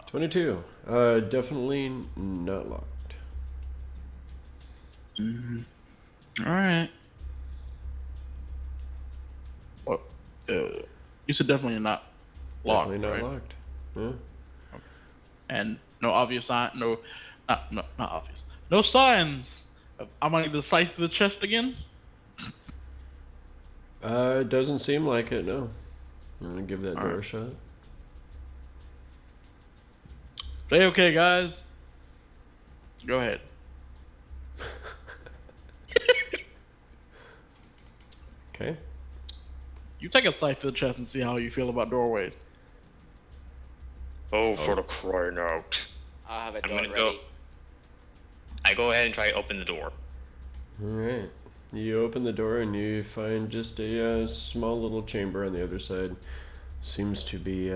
22. Definitely not locked. Alright. Well, you said definitely not locked, Definitely not right? locked. Yeah. And no obvious sign, not obvious. No signs of among the sight of the chest again? It doesn't seem like it, no. I'm gonna give that door a Alright. shot. Say okay, guys. Go ahead. Okay. You take a sight to the chest and see how you feel about doorways. Oh, for the crying out. I'll have a I'm door gonna ready. go. I go ahead and try to open the door. Alright. You open the door and you find just a small little chamber on the other side. Seems to be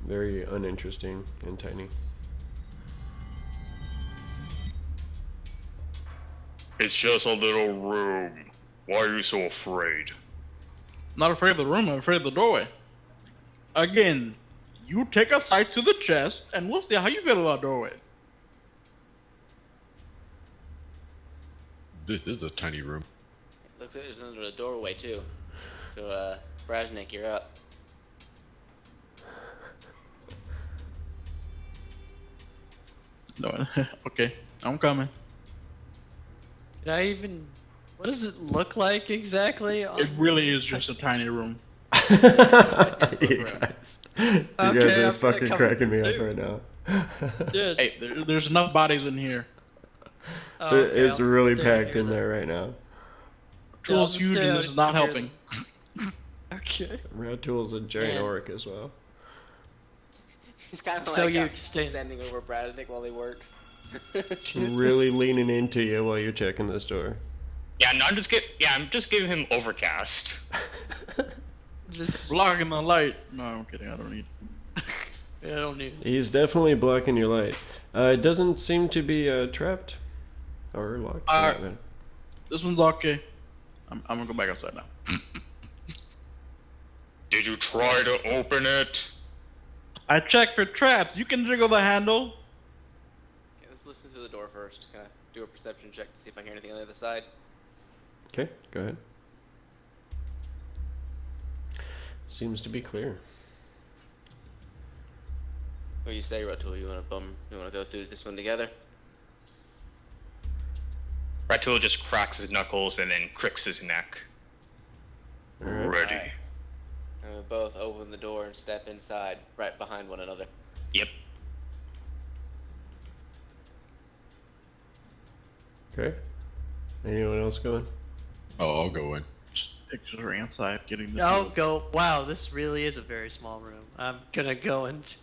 very uninteresting and tiny. It's just a little room. Why are you so afraid? I'm not afraid of the room, I'm afraid of the doorway. Again, you take a sight to the chest and we'll see how you feel about doorways. This is a tiny room. Looks like there's another doorway too. So, Brasnic, you're up. No, okay, I'm coming. Did I even? What does it look like exactly? It really is just a tiny room. You guys Okay, are I'm gonna fucking come cracking me up too. right now. Yeah. Hey, there's enough bodies in here. Oh, okay, It's I'll really stay packed here in then. there right now. Tool's just huge stay and out this is not here helping. Okay. Rat Tool's a giant Man. orc as well. He's kind of So like you're staying. standing over Brasnic while he works. Really leaning into you while you're checking this door. Yeah, no, I'm just giving him overcast. Just. Blocking the light. No, I'm kidding. I don't need. Yeah, I don't need. He's definitely blocking your light. It doesn't seem to be trapped or locked. for Alright. that matter. This one's okay. I'm gonna go back outside now. Did you try to open it? I checked for traps. You can jiggle the handle. Okay, let's listen to the door first. Kind of do a perception check to see if I hear anything on the other side. Okay, go ahead. Seems to be clear. What do you say, Ratul? You wanna go through this one together? Ratul just cracks his knuckles and then cricks his neck. Alright. Ready. Alright. And we both open the door and step inside, right behind one another. Yep. Okay. Anyone else going? Oh, I'll go in. Pictures are inside. Getting the. I'll tool. go. Wow, this really is a very small room. I'm gonna go into.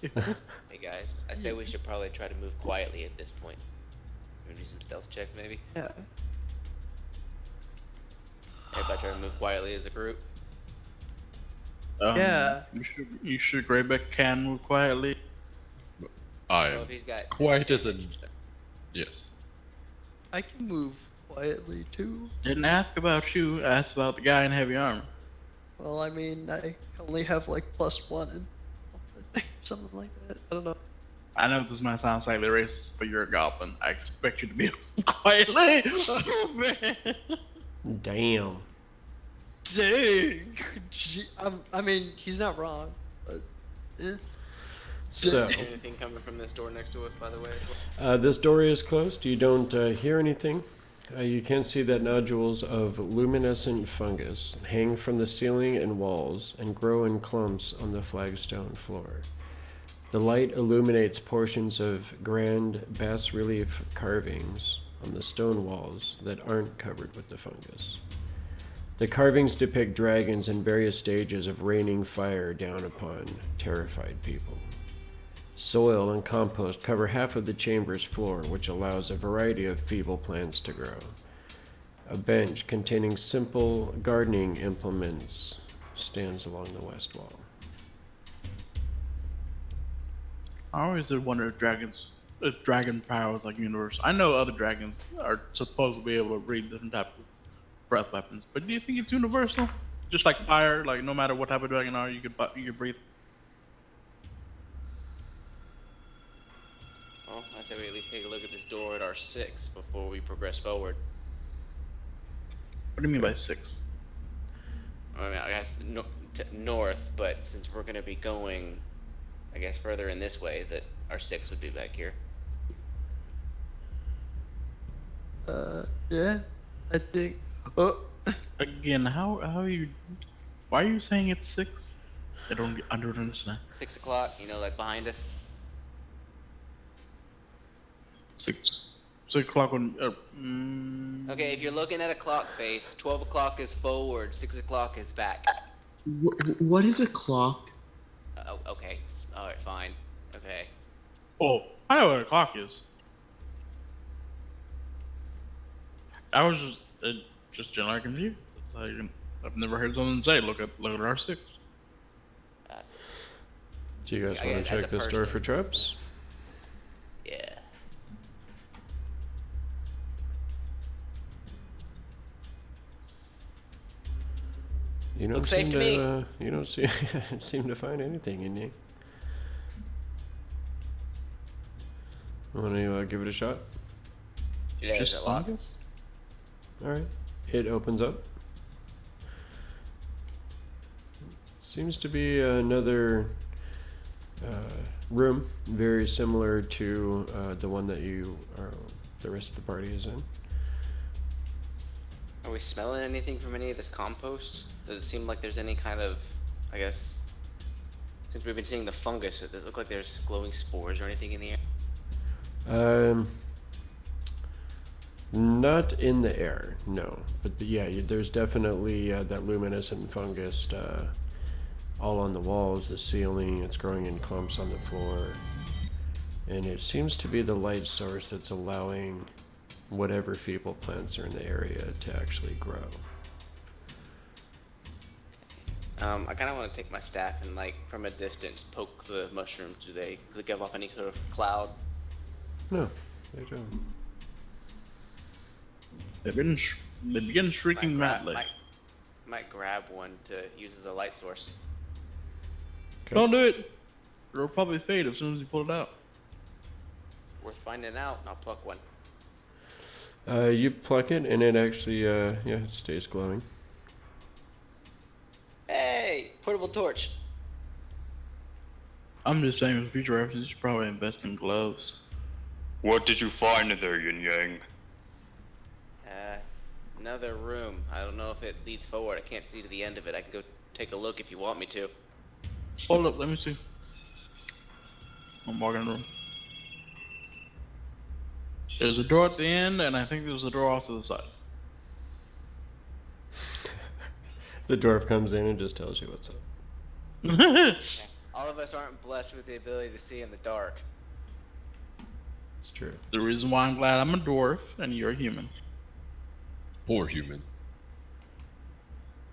Hey guys, I say we should probably try to move quietly at this point. Maybe do some stealth checks, maybe. Yeah. Everybody try to move quietly as a group. Yeah. You sure Grybek can move quietly? I Well, am if he's got quiet as a. disadvantage, Yes. I can move quietly too. Didn't ask about you. I asked about the guy in heavy armor. Well, I mean, I only have like +1 and something like that. I don't know. I know this might sound slightly racist, but you're a goblin. I expect you to be quietly. Oh man. Damn. Dang. I mean, he's not wrong, but. So, anything coming from this door next to us, by the way? this door is closed. You don't hear anything. You can see that nodules of luminescent fungus hang from the ceiling and walls and grow in clumps on the flagstone floor. The light illuminates portions of grand bas-relief carvings on the stone walls that aren't covered with the fungus. The carvings depict dragons in various stages of raining fire down upon terrified people. Soil and compost cover half of the chamber's floor, which allows a variety of feeble plants to grow. A bench containing simple gardening implements stands along the west wall. I always did wonder if dragon power was like universal. I know other dragons are supposed to be able to breathe different types of breath weapons, but do you think it's universal? Just like fire, like no matter what type of dragon are, you could breathe. Well, I say we at least take a look at this door at our 6 before we progress forward. What do you mean by 6? I mean, I guess north, but since we're gonna be going, I guess further in this way, that our 6 would be back here. Yeah, I think. Oh, Again, how are you? Why are you saying it's 6? I don't understand. 6 o'clock, you know, like behind us. 6 o'clock on. Okay, if you're looking at a clock face, 12 o'clock is forward, 6 o'clock is back. What is a clock? Oh, okay. Alright, fine. Okay. Oh, I know what a clock is. I was just generally confused. I've never heard someone say, "Look at our 6." Do you guys I want guess to as check a this door person. for traps? Yeah. You don't Looks safe seem to me. you don't seem to find anything in you. Want to give it a shot? Yeah, is it locked? fungus? All right. It opens up. Seems to be another room, very similar to the one that the rest of the party is in. Are we smelling anything from any of this compost? Does it seem like there's any kind of, I guess, since we've been seeing the fungus, does it look like there's glowing spores or anything in the air? Not in the air, no. But there's definitely that luminescent fungus all on the walls, the ceiling. It's growing in clumps on the floor, and it seems to be the light source that's allowing whatever feeble plants are in the area to actually grow. I kind of want to take my staff and, like, from a distance, poke the mushrooms. Do they give off any sort of cloud? No, they don't. They begin shrieking madly. Might grab one to use as a light source. Okay. Don't do it. It'll probably fade as soon as you pull it out. Worth finding out. I'll pluck one. You pluck it, and it actually, it stays glowing. Hey, portable torch. I'm just saying, with future reference, you should probably invest in gloves. What did you find in there, Yin Yang? Another room. I don't know if it leads forward. I can't see to the end of it. I can go take a look if you want me to. Hold up, let me see. I'm walking in the room. There's a door at the end, and I think there's a door off to the side. The dwarf comes in and just tells you what's up. All of us aren't blessed with the ability to see in the dark. It's true. The reason why I'm glad I'm a dwarf and you're a human. Poor human.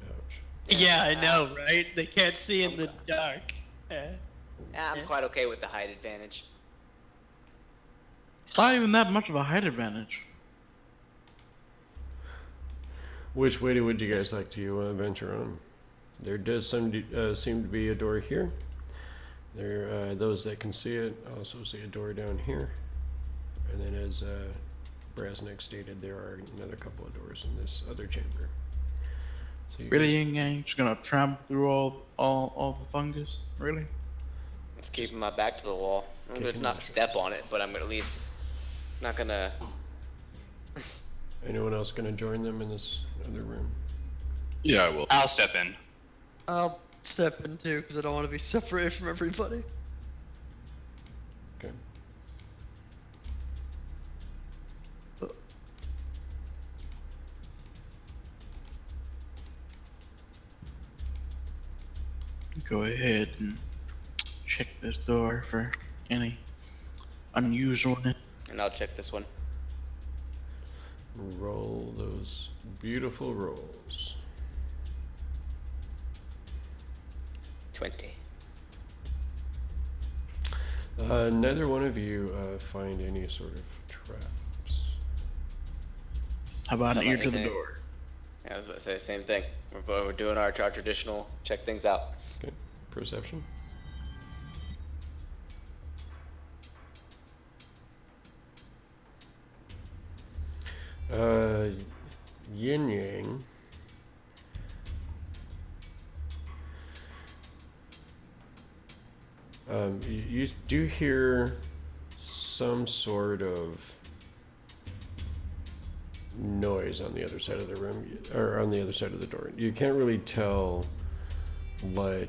Ouch. yeah, I know, right? They can't see in the dark. Yeah, I'm quite okay with the height advantage. It's not even that much of a height advantage. Which way would you guys like to venture on? There does seem to be a door here. There, those that can see it also see a door down here. And then as Brasnic stated, there are another couple of doors in this other chamber. So you Really, guys- Yin Yang? Just gonna tramp through all the fungus? Really? I'm keeping my back to the wall. I'm gonna Kicking not the step on it, but I'm at least not gonna. Anyone else going to join them in this other room? Yeah, I will. I'll step in. I'll step in too, because I don't want to be separated from everybody. go ahead and check this door for any unusualness. And I'll check this one. Roll those beautiful rolls. 20. Neither one of you find any sort of traps. How about an How ear about to the anything? door? Yeah, I was about to say the same thing. We're doing our traditional check things out. Okay, perception. Yin Yang. You do hear some sort of noise on the other side of the room, or on the other side of the door. You can't really tell what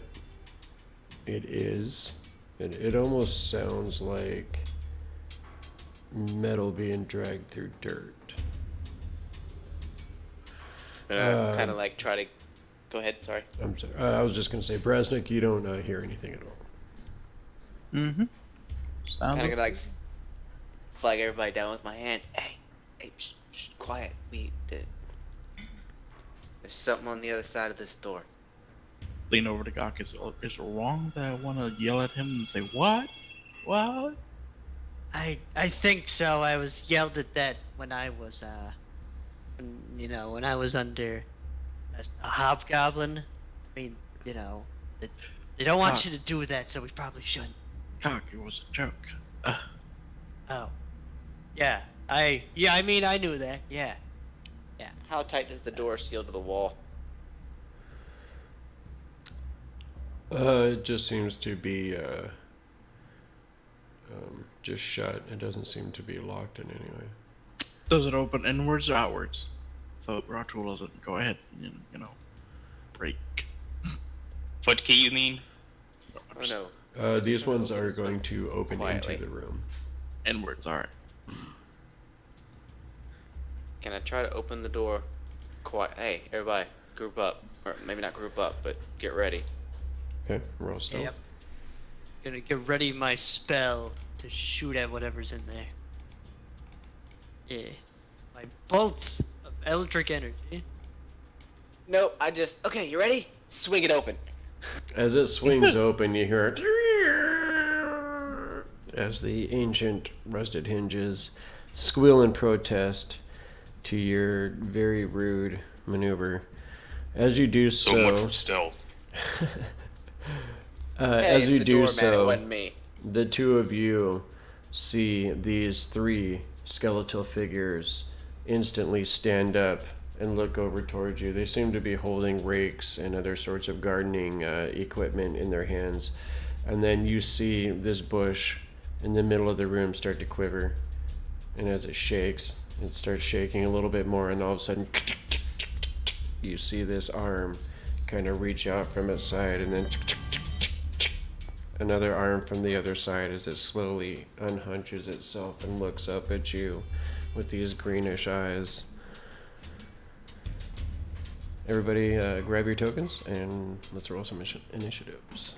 it is. It almost sounds like metal being dragged through dirt. Kind of like try to. Go ahead. Sorry. I'm sorry. I was just going to say, Brasnic, you don't hear anything at all. Mm-hmm. Kind of gonna like flag everybody down with my hand. Hey, quiet. There's something on the other side of this door. Lean over to Gok. Is it wrong that I want to yell at him and say, what? What? I think so. I was yelled at that when I was when I was under a hobgoblin. I mean, they don't want you to do that, so we probably shouldn't. Gok, it was a joke. Oh, yeah. I mean, I knew that. Yeah. How tight does the door seal to the wall? It just seems to be just shut. It doesn't seem to be locked in any way. Does it open inwards or outwards? So the raw tool doesn't go ahead and, break. Foot key, you mean? Oh no. These ones are going to open Quietly. into the room. Inwards, alright. Can I try to open the door? Quiet. Hey, everybody, group up. Or maybe not group up, but get ready. Okay, roll stealth. Yep. Gonna get ready my spell to shoot at whatever's in there. Yeah. My bolts of electric energy. No, okay, you ready? Swing it open. As it swings open, you hear it as the ancient rusted hinges squeal in protest to your very rude maneuver. As you do So so, much for stealth. Hey, as it's you the do doorman, it so, wasn't me. the two of you see these three skeletal figures instantly stand up and look over towards you. They seem to be holding rakes and other sorts of gardening equipment in their hands. And then you see this bush in the middle of the room start to quiver. And as it shakes, it starts shaking a little bit more, and all of a sudden you see this arm kind of reach out from its side, and then another arm from the other side as it slowly unhunches itself and looks up at you with these greenish eyes. Everybody grab your tokens and let's roll some initiatives.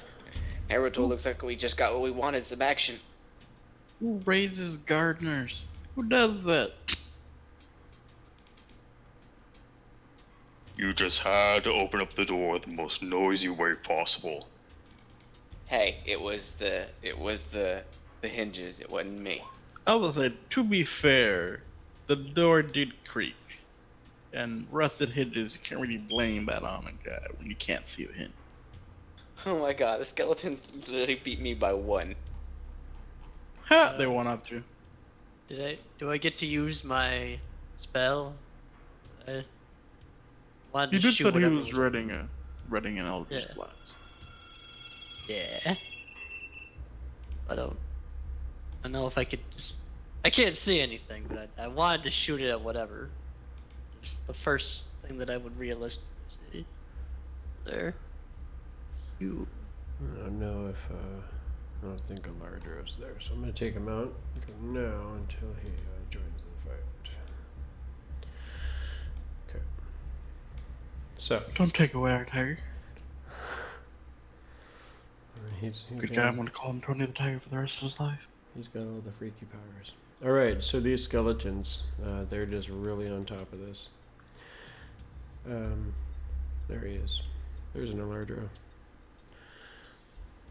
Naruto looks like we just got what we wanted, some action. Who raises gardeners? Who does that? You just had to open up the door the most noisy way possible. Hey, it was the hinges, it wasn't me. I will say, to be fair, the door did creak. And rusted hinges, you can't really blame that on a guy when you can't see the hinge. Oh my god, the skeleton literally beat me by 1. Ha! They won up to. Do I get to use my spell? I wanted You to did shoot said he whatever was reading an Eldritch Yeah. Blast. Yeah. I don't know if I could just. I can't see anything, but I wanted to shoot it at whatever. It's the first thing that I would realistically see. There. You. I don't know if I don't think Alardro's there, so I'm gonna take him out from now until he joins the fight. Okay. So Don't take away our tiger. he's Good got, guy. I'm gonna call him Tony the Tiger for the rest of his life. He's got all the freaky powers. All right, so these skeletons, they're just really on top of this. There he is. There's an Alardro.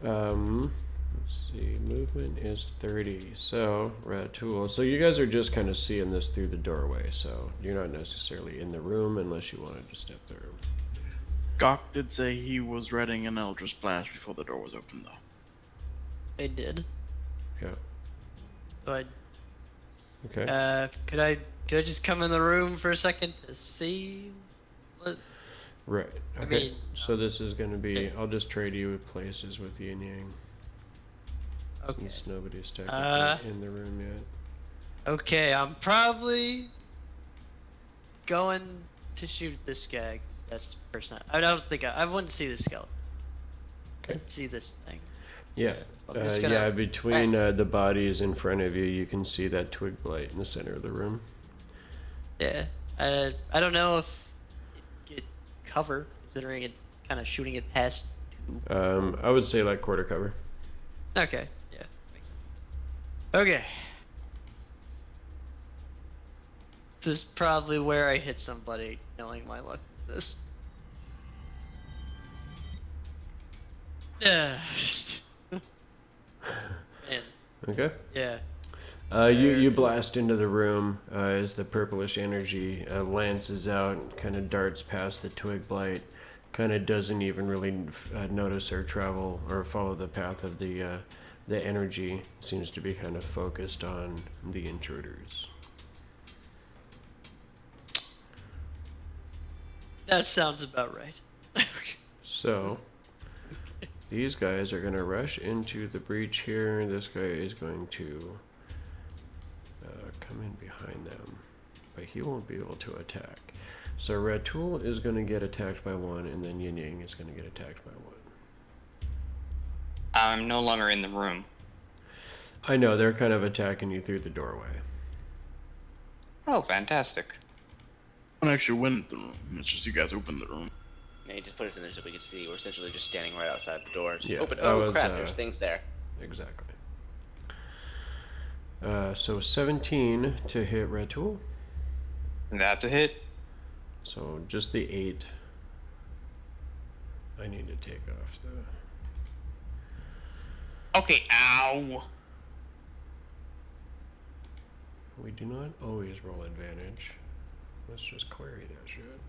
Let's see. Movement is 30. So, Ratul. So you guys are just kind of seeing this through the doorway. So you're not necessarily in the room unless you wanted to step through. Gok did say he was reading an Eldritch Blast before the door was open, though. I did. Yeah. But Okay. could I just come in the room for a second to see what? Right. I Okay. mean, So this is going to be. I'll just trade you places with Yin Yang. Okay. Since nobody's technically in the room yet. Okay, I'm probably going to shoot this guy. 'Cause that's the person I don't think I wouldn't see the skeleton. Okay. I'd see this thing. Yeah. I'm just gonna- Yeah, between the bodies in front of you, you can see that twig blight in the center of the room. Yeah. I don't know if it get cover, considering it kind of shooting it past. I would say like quarter cover. Okay. Yeah. Makes sense. Okay. This is probably where I hit somebody, knowing my luck with this. Yeah. Man. Okay. Yeah. You blast into the room as the purplish energy lances out and kind of darts past the twig blight. Kind of doesn't even really notice or travel or follow the path of the energy. Seems to be kind of focused on the intruders. That sounds about right. So these guys are going to rush into the breach here. This guy is going to come in behind them, but he won't be able to attack. So Ratul is going to get attacked by one, and then Yin Yang is going to get attacked by one. I'm no longer in the room. I know, they're kind of attacking you through the doorway. Oh, fantastic. I actually went in the room. It's just you guys opened the room. Yeah, he just put us in there so we could see. We're essentially just standing right outside the door. Just Yeah, open. that Oh was, crap! There's things there. Exactly. So 17 to hit Ratul. That's a hit. So just the 8. I need to take off the... Okay, ow. We do not always roll advantage. Let's just query that shit.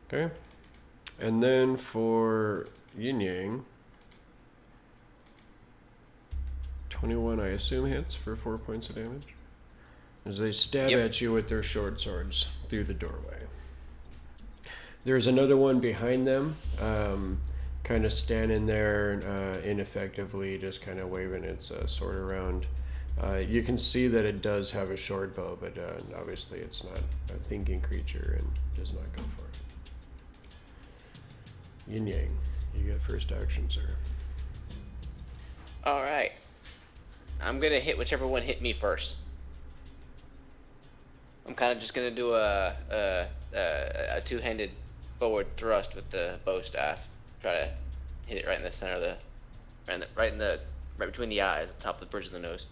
Okay. And then for Yin Yang, 21 I assume hits for 4 points of damage. As they stab Yep. at you with their short swords through the doorway. There's another one behind them, kind of standing there ineffectively, just kind of waving its sword around. You can see that it does have a short bow, but obviously it's not a thinking creature and does not go for it. Yin Yang, you get first action, sir. All right. I'm gonna hit whichever one hit me first. I'm kind of just gonna do a two-handed forward thrust with the bow staff. Try to hit it right in the center of the, right between the eyes, the top of the bridge of the nose,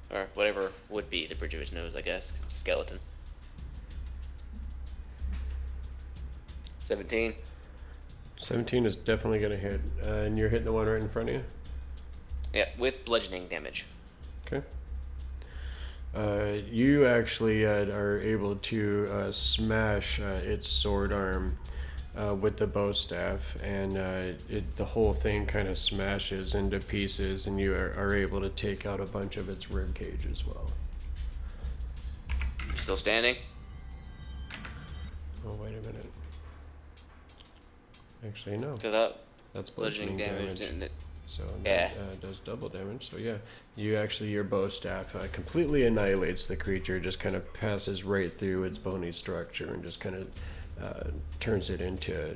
or whatever would be the bridge of his nose, I guess. 'Cause it's a skeleton. 17. 17 is definitely going to hit, and you're hitting the one right in front of you? Yeah, with bludgeoning damage. Okay. You actually are able to smash its sword arm with the bow staff, and the whole thing kind of smashes into pieces, and you are able to take out a bunch of its rib cage as well. Still standing? Oh, wait a minute. Actually, no. Because That's bludgeoning damage, damage. didn't it? So Yeah. that does double damage. So yeah, your bow staff completely annihilates the creature. Just kind of passes right through its bony structure and just kind of turns it into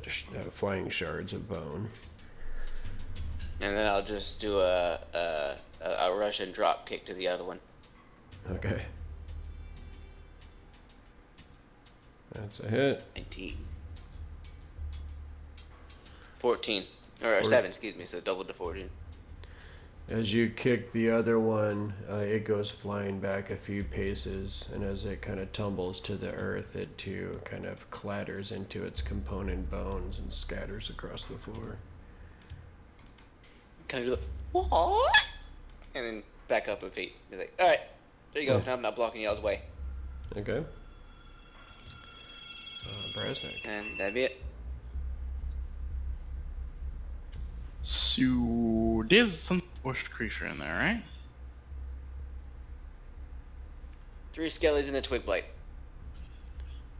flying shards of bone. And then I'll just do a Russian drop kick to the other one. Okay. That's a hit. 19. 14 or 7, excuse me. So double to 14. As you kick the other one, it goes flying back a few paces, and as it kind of tumbles to the earth, it too kind of clatters into its component bones and scatters across the floor. Kind of do the what? And then back up a feet. Be like, all right, there you go. Yeah. Now I'm not blocking y'all's way. Okay. Brasnic. And that'd be it. So there's some bushed creature in there, right? 3 skellies and a twig blight.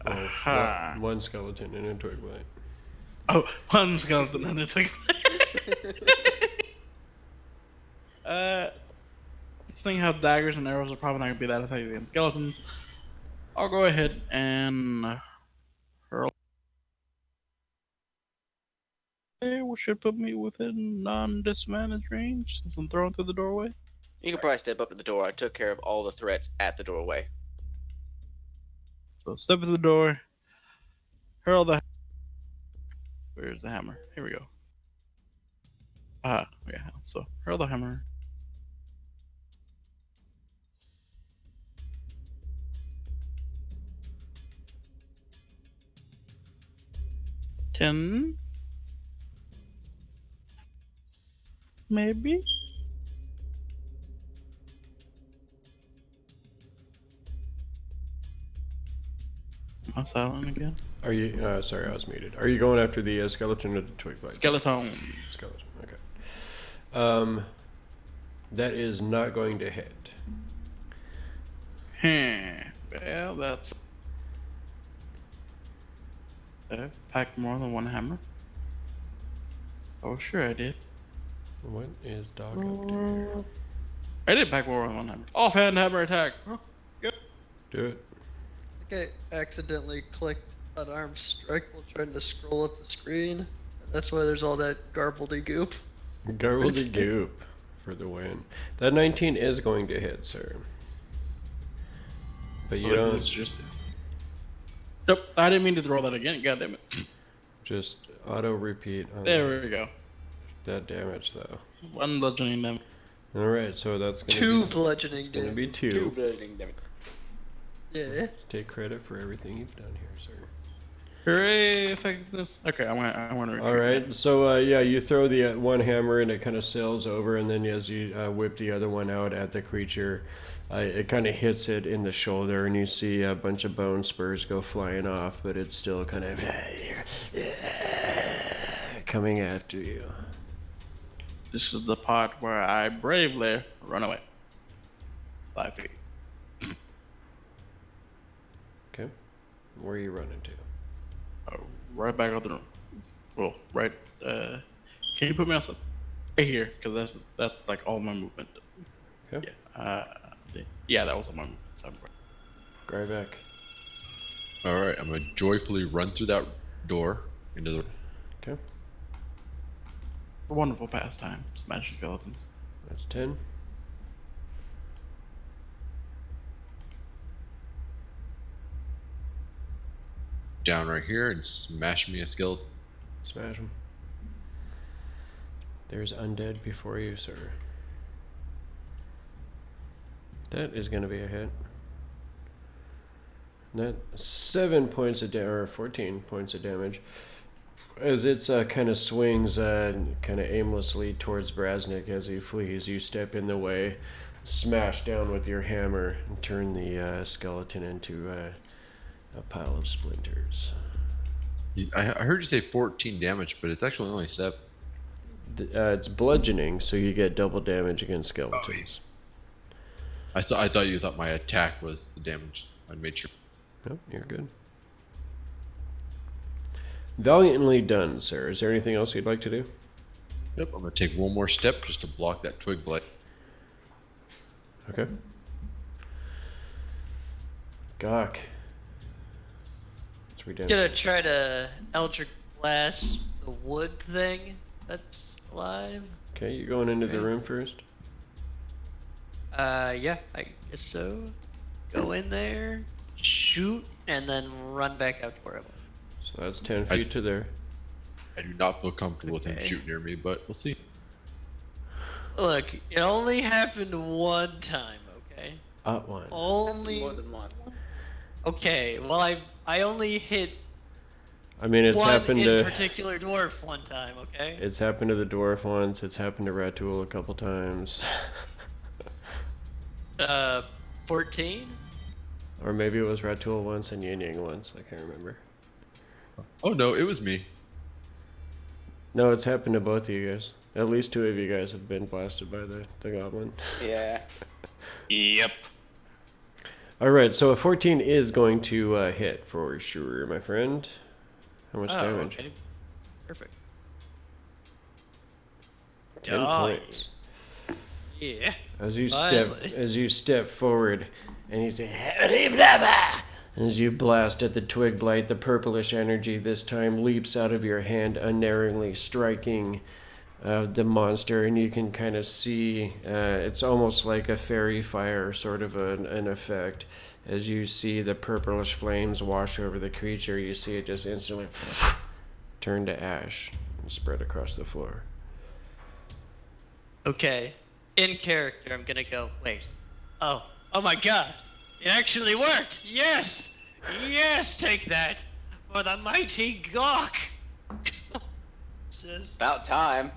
Well, Aha. one skeleton and a twig blight. Oh, one skeleton and a twig. This thing have daggers and arrows are probably not gonna be that effective against skeletons. I'll go ahead and hurl. Which should put me within non-disadvantage range since I'm thrown through the doorway. You can probably step up at the door. I took care of all the threats at the doorway. So step to the door, hurl the. Where's the hammer? Here we go. Yeah. So hurl the hammer. Ten. Maybe. Am I silent again? Are you? Sorry, I was muted. Are you going after the skeleton or the twig blight? Skeleton. Skeleton. Okay. That is not going to hit. Well, that's. I've packed more than one hammer. Oh, sure I did. What is dog up to here? I did pack more than one hammer. Offhand hammer attack. Oh, good. Do it. I think I accidentally clicked unarmed strike while trying to scroll up the screen. That's why there's all that goop. Garbledy goop for the win. That 19 is going to hit, sir. But you don't. It's just. Nope, I didn't mean to throw that again. God damn it. Just auto repeat on There we go. that damage, though. One bludgeoning damage. All right, so that's gonna Two be, bludgeoning it's gonna damage. be 2. 2 bludgeoning damage. Yeah. Take credit for everything you've done here, sir. Hooray, effectiveness. Okay, I want to. All right, so yeah, you throw the one hammer and it kind of sails over, and then as you whip the other one out at the creature, it kind of hits it in the shoulder, and you see a bunch of bone spurs go flying off, but it's still kind of coming after you. This is the part where I bravely run away. 5 feet. Okay, where are you running to? Right back out the room. Well, right. Can you put me on something? Right here, because that's like all my movement. Okay. Yeah, that was all my movement. Sorry. Grybek. All right, I'm gonna joyfully run through that door into the. Okay, A wonderful pastime, smashing skeletons. that's 10. Down right here and smash me a skeleton. Smash him. There's undead before you, sir. That is going to be a hit. That 7 points of damage, or 14 points of damage, as it kind of swings kind of aimlessly towards Brasnic as he flees. You step in the way, smash down with your hammer, and turn the skeleton into a pile of splinters. I heard you say 14 damage, but it's actually only 7. It's bludgeoning, so you get double damage against skeletons. I thought you thought my attack was the damage. I made sure. Nope, you're good. Valiantly done, sir. Is there anything else you'd like to do? Yep, I'm gonna take one more step just to block that twig blight. Okay. Gok. It's redemption. Gonna try to Eldritch Blast the wood thing that's alive. Okay, you going into the Okay. room first? Yeah, I guess so. Go in there, shoot, and then run back out to where I was. So that's 10 feet to there. I do not feel comfortable with him Okay. shooting near me, but we'll see. Look, it only happened one time, okay? One. Only More than one. Okay, well I only hit I mean, it's one happened in to particular dwarf one time, okay? it's happened to the dwarf once. It's happened to Ratul a couple times, 14? or maybe it was Ratul once and Yin Yang once. I can't remember. Oh no, it was me. No, it's happened to both of you guys. At least 2 of you guys have been blasted by the goblin. Yeah. Yep. All right, so a 14 is going to hit for sure, my friend. How much damage? Okay. Perfect. 10 Die. points. Yeah. As you Finally. step forward, and you say, as you blast at the twig blight, the purplish energy this time leaps out of your hand, unerringly striking the monster, and you can kind of see it's almost like a fairy fire sort of an effect. As you see the purplish flames wash over the creature, you see it just instantly turn to ash and spread across the floor. Okay. In character, I'm gonna go, wait. Oh my god. It actually worked! Yes! Yes, take that! For the mighty Gok! Just, About time.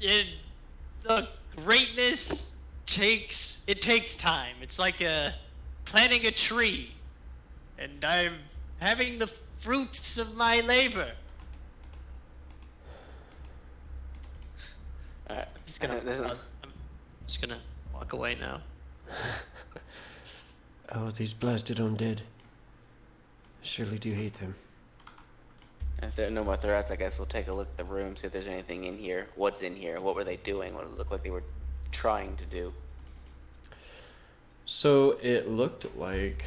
the greatness takes time. It's like planting a tree. And I'm having the fruits of my labor. Alright. I'm just gonna walk away now. Oh, these blasted undead. I surely do hate them. If there are no more threats, I guess we'll take a look at the room, see if there's anything in here. What's in here? What were they doing? What did it look like they were trying to do? So it looked like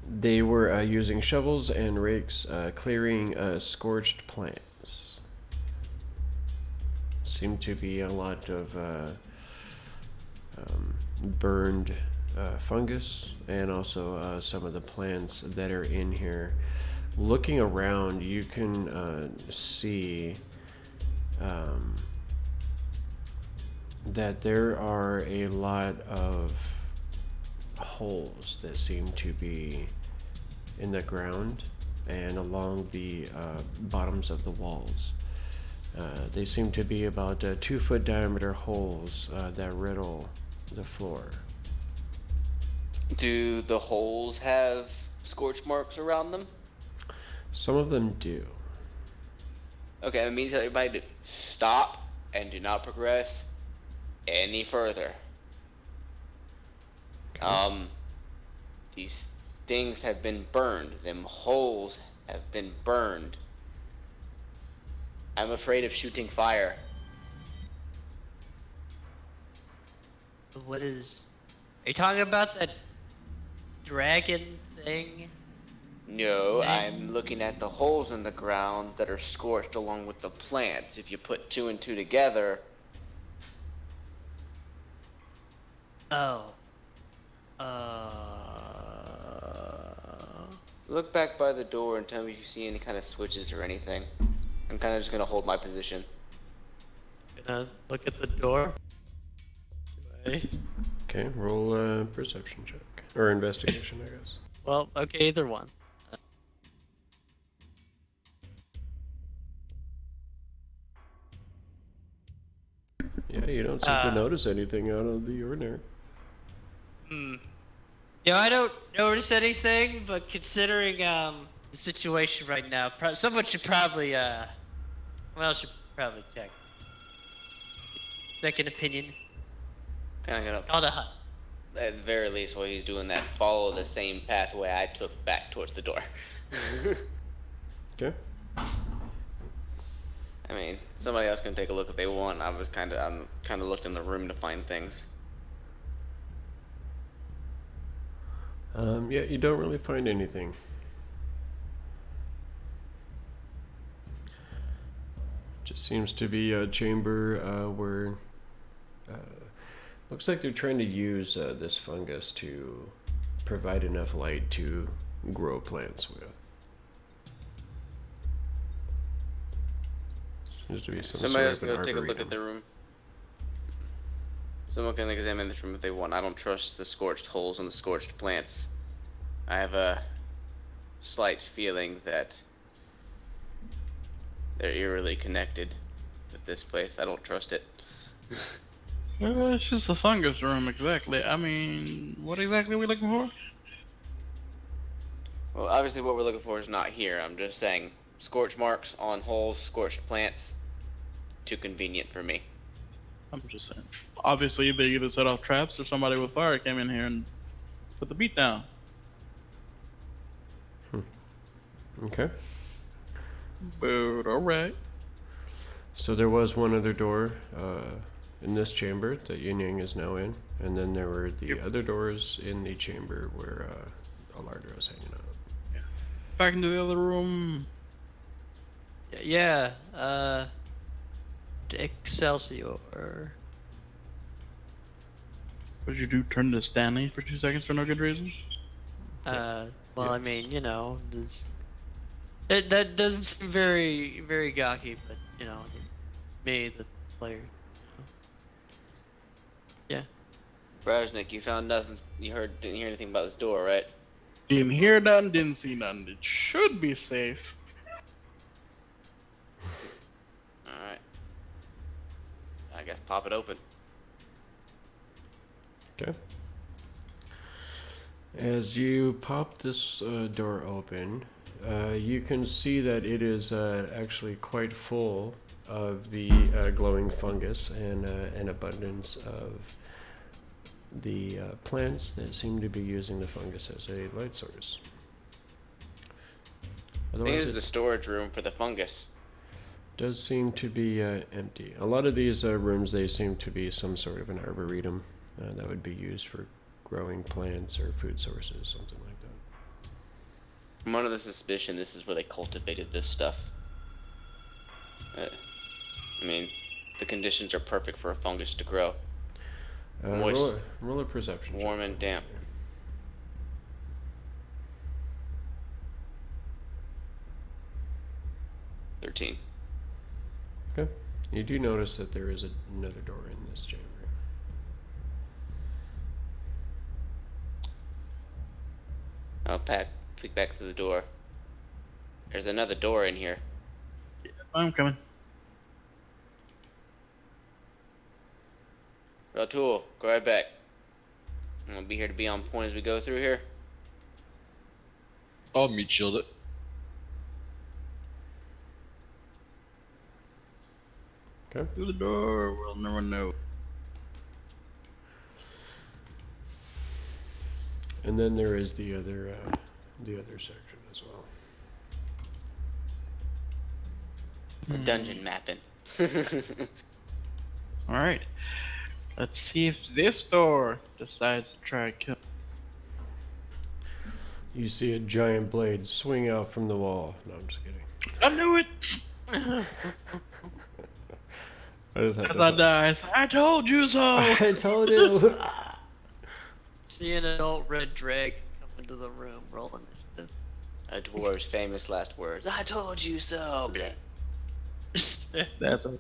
they were using shovels and rakes, clearing scorched plants. Seemed to be a lot of burned fungus, and also some of the plants that are in here. Looking around, you can see that there are a lot of holes that seem to be in the ground and along the bottoms of the walls. They seem to be about 2-foot diameter holes that riddle the floor. Do the holes have scorch marks around them? Some of them do. Okay, I mean, tell everybody to stop and do not progress any further. These things have been burned. Them holes have been burned. I'm afraid of shooting fire. What is... Are you talking about that dragon thing? No, I'm looking at the holes in the ground that are scorched along with the plants. If you put 2 and 2 together, Oh. look back by the door and tell me if you see any kind of switches or anything. I'm kind of just gonna hold my position. Gonna look at the door. Do I? Okay, roll a perception check. Or investigation, I guess. Well, okay, either one. Yeah, you don't seem to notice anything out of the ordinary. Yeah, I don't notice anything, but considering the situation right now, someone should probably should probably check. Second opinion. Kind of Called a hunt. at the very least, while he's doing that, follow the same pathway I took back towards the door. Okay. I mean, somebody else can take a look if they want. I'm kind of looked in the room to find things. Yeah, you don't really find anything. Just seems to be a chamber where looks like they're trying to use this fungus to provide enough light to grow plants with. Seems to be some Somebody else sort can of go an take a look at arboretum. the room. Someone can examine this room if they want. I don't trust the scorched holes and the scorched plants. I have a slight feeling that they're eerily connected with this place. I don't trust it. Well, it's just a fungus room, exactly. I mean, what exactly are we looking for? Well, obviously what we're looking for is not here. I'm just saying scorch marks on holes, scorched plants. Too convenient for me. I'm just saying. Obviously, they either set off traps or somebody with fire came in here and put the beat down. Okay. But alright. So there was one other door in this chamber that Yin Yang is now in, and then there were the other doors in the chamber where Alardro is hanging out. Back into the other room. Yeah, Excelsior. What did you do? Turn to Stanley for 2 seconds for no good reason? Well, I mean, that doesn't seem very, very gawky, but, me, the player. Yeah. Brasnic, you found nothing. Didn't hear anything about this door, right? Didn't hear nothing, didn't see nothing. It should be safe. Alright. I guess pop it open. Okay. As you pop this door open, you can see that it is actually quite full of the glowing fungus and an abundance of the plants that seem to be using the fungus as a light source. I think this is the storage room for the fungus. Does seem to be empty. A lot of these rooms, they seem to be some sort of an arboretum that would be used for growing plants or food sources, something like that. I'm under the suspicion this is where they cultivated this stuff. I mean, the conditions are perfect for a fungus to grow. Moist, roll a perception check. warm, and damp. $13. Okay. You do notice that there is another door in this chamber. I'll peek back through the door. There's another door in here. I'm coming. Ratul, Grybek. I'm gonna be here to be on point as we go through here. I'll meat shield it. Okay. Through the door, we'll never know. And then there is the other section as well. Dungeon mapping. Alright. Let's see if this door decides to try to kill. You see a giant blade swing out from the wall. No, I'm just kidding. I knew it! I just had As I die, I told you so! I told you. See an adult red dragon come into the room, roll initiative. A dwarf's famous last words. I told you so. Bleh.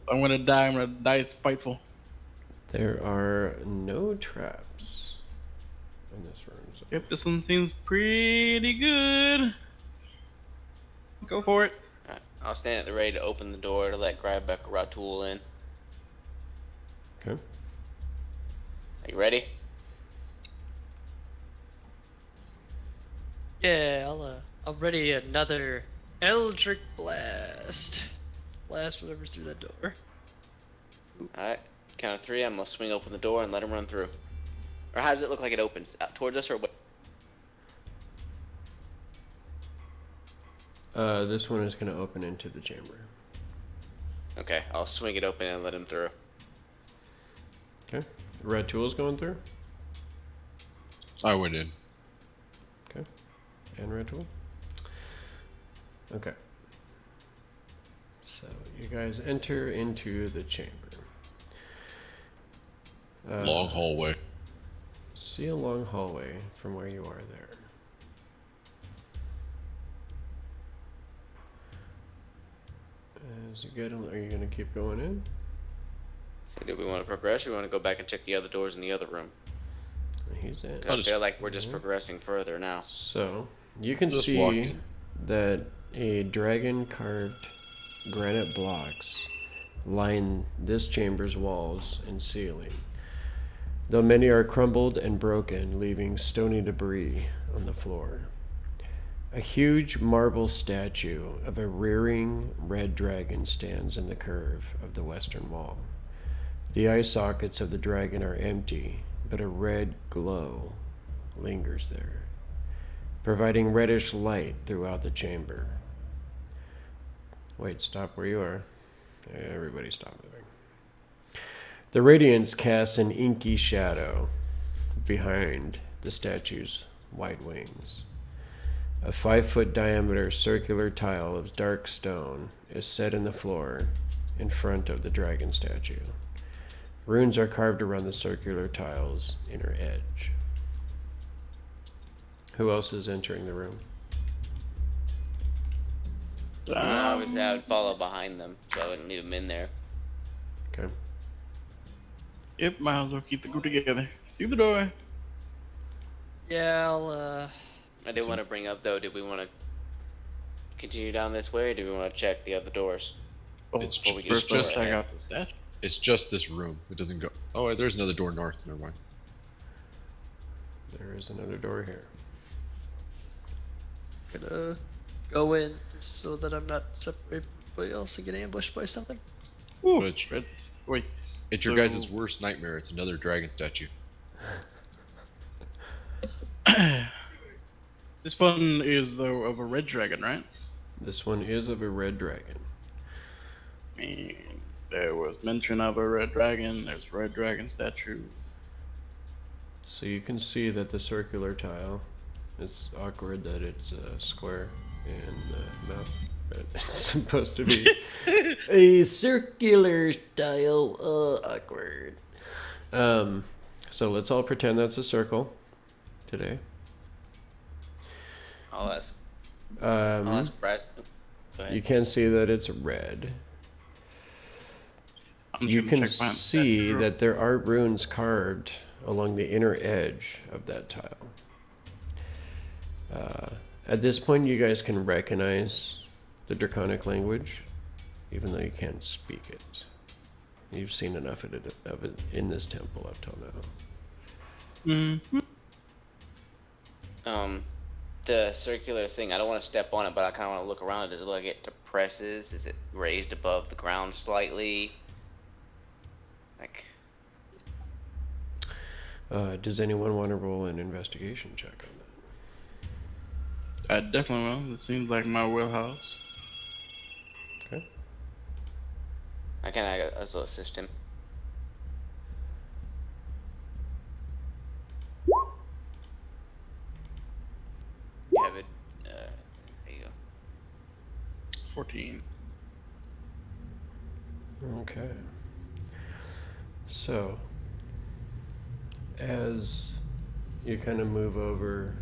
I'm gonna die, I'm gonna die spiteful. There are no traps in this room. So. Yep, this one seems pretty good. Go for it. Alright, I'll stand at the ready to open the door to let Grybek or Ratul in. Okay. Are you ready? Yeah, I'll ready another Eldritch Blast. Blast whatever's through that door. Alright, count of 3, I'm gonna swing open the door and let him run through. Or how does it look like it opens? Out towards us or what? This one is going to open into the chamber. Okay, I'll swing it open and let him through. Okay. Red tool's going through. I went in. Okay. And red tool. Okay. So you guys enter into the chamber. Long hallway. See a long hallway from where you are there. you good? Are you gonna keep going in? So do we want to progress, or we want to go back and check the other doors in the other room? He's in. 'Cause I feel like we're just progressing further now. So you can Just walk see in. that a dragon carved granite blocks line this chamber's walls and ceiling, though many are crumbled and broken, leaving stony debris on the floor. A huge marble statue of a rearing red dragon stands in the curve of the western wall. The eye sockets of the dragon are empty, but a red glow lingers there, providing reddish light throughout the chamber. Wait, stop where you are. Everybody stop moving. The radiance casts an inky shadow behind the statue's white wings. A 5-foot diameter circular tile of dark stone is set in the floor in front of the dragon statue. Runes are carved around the circular tile's inner edge. Who else is entering the room? Obviously, I would follow behind them, so I wouldn't leave them in there. Okay. Yep, might as well keep the group together. Through the door. Yeah, I'll I did want to bring up, though, did we want to continue down this way, or do we want to check the other doors? It's before we get First, let's started? check out the statue. It's just this room. It doesn't go. Oh, there's another door north. Never mind. There is another door here. gonna go in just so that I'm not separated from everybody else and get ambushed by something. Ooh, Which- wait. It's your So- guys' worst nightmare. It's another dragon statue. This one is, though, of a red dragon, right? This one is of a red dragon. And there was mention of a red dragon. There's a red dragon statue. So you can see that the circular tile, it's awkward that it's square in the map. But it's supposed to be a circular tile. Awkward. So let's all pretend that's a circle today. I'll ask Um, Bryce. Go ahead. you can see that it's red. I'm You just can gonna check behind the see statue. that there are runes carved along the inner edge of that tile. At this point, you guys can recognize the Draconic language, even though you can't speak it. You've seen enough of it in this temple up till now. Mhm. The circular thing, I don't want to step on it, but I kind of want to look around it. Does it look like it depresses? Is it raised above the ground slightly? Like, Does anyone want to roll an investigation check on that? I definitely will. It seems like my wheelhouse. Okay. I can also assist him. You have it. There you go. 14. Okay. So, as you kind of move over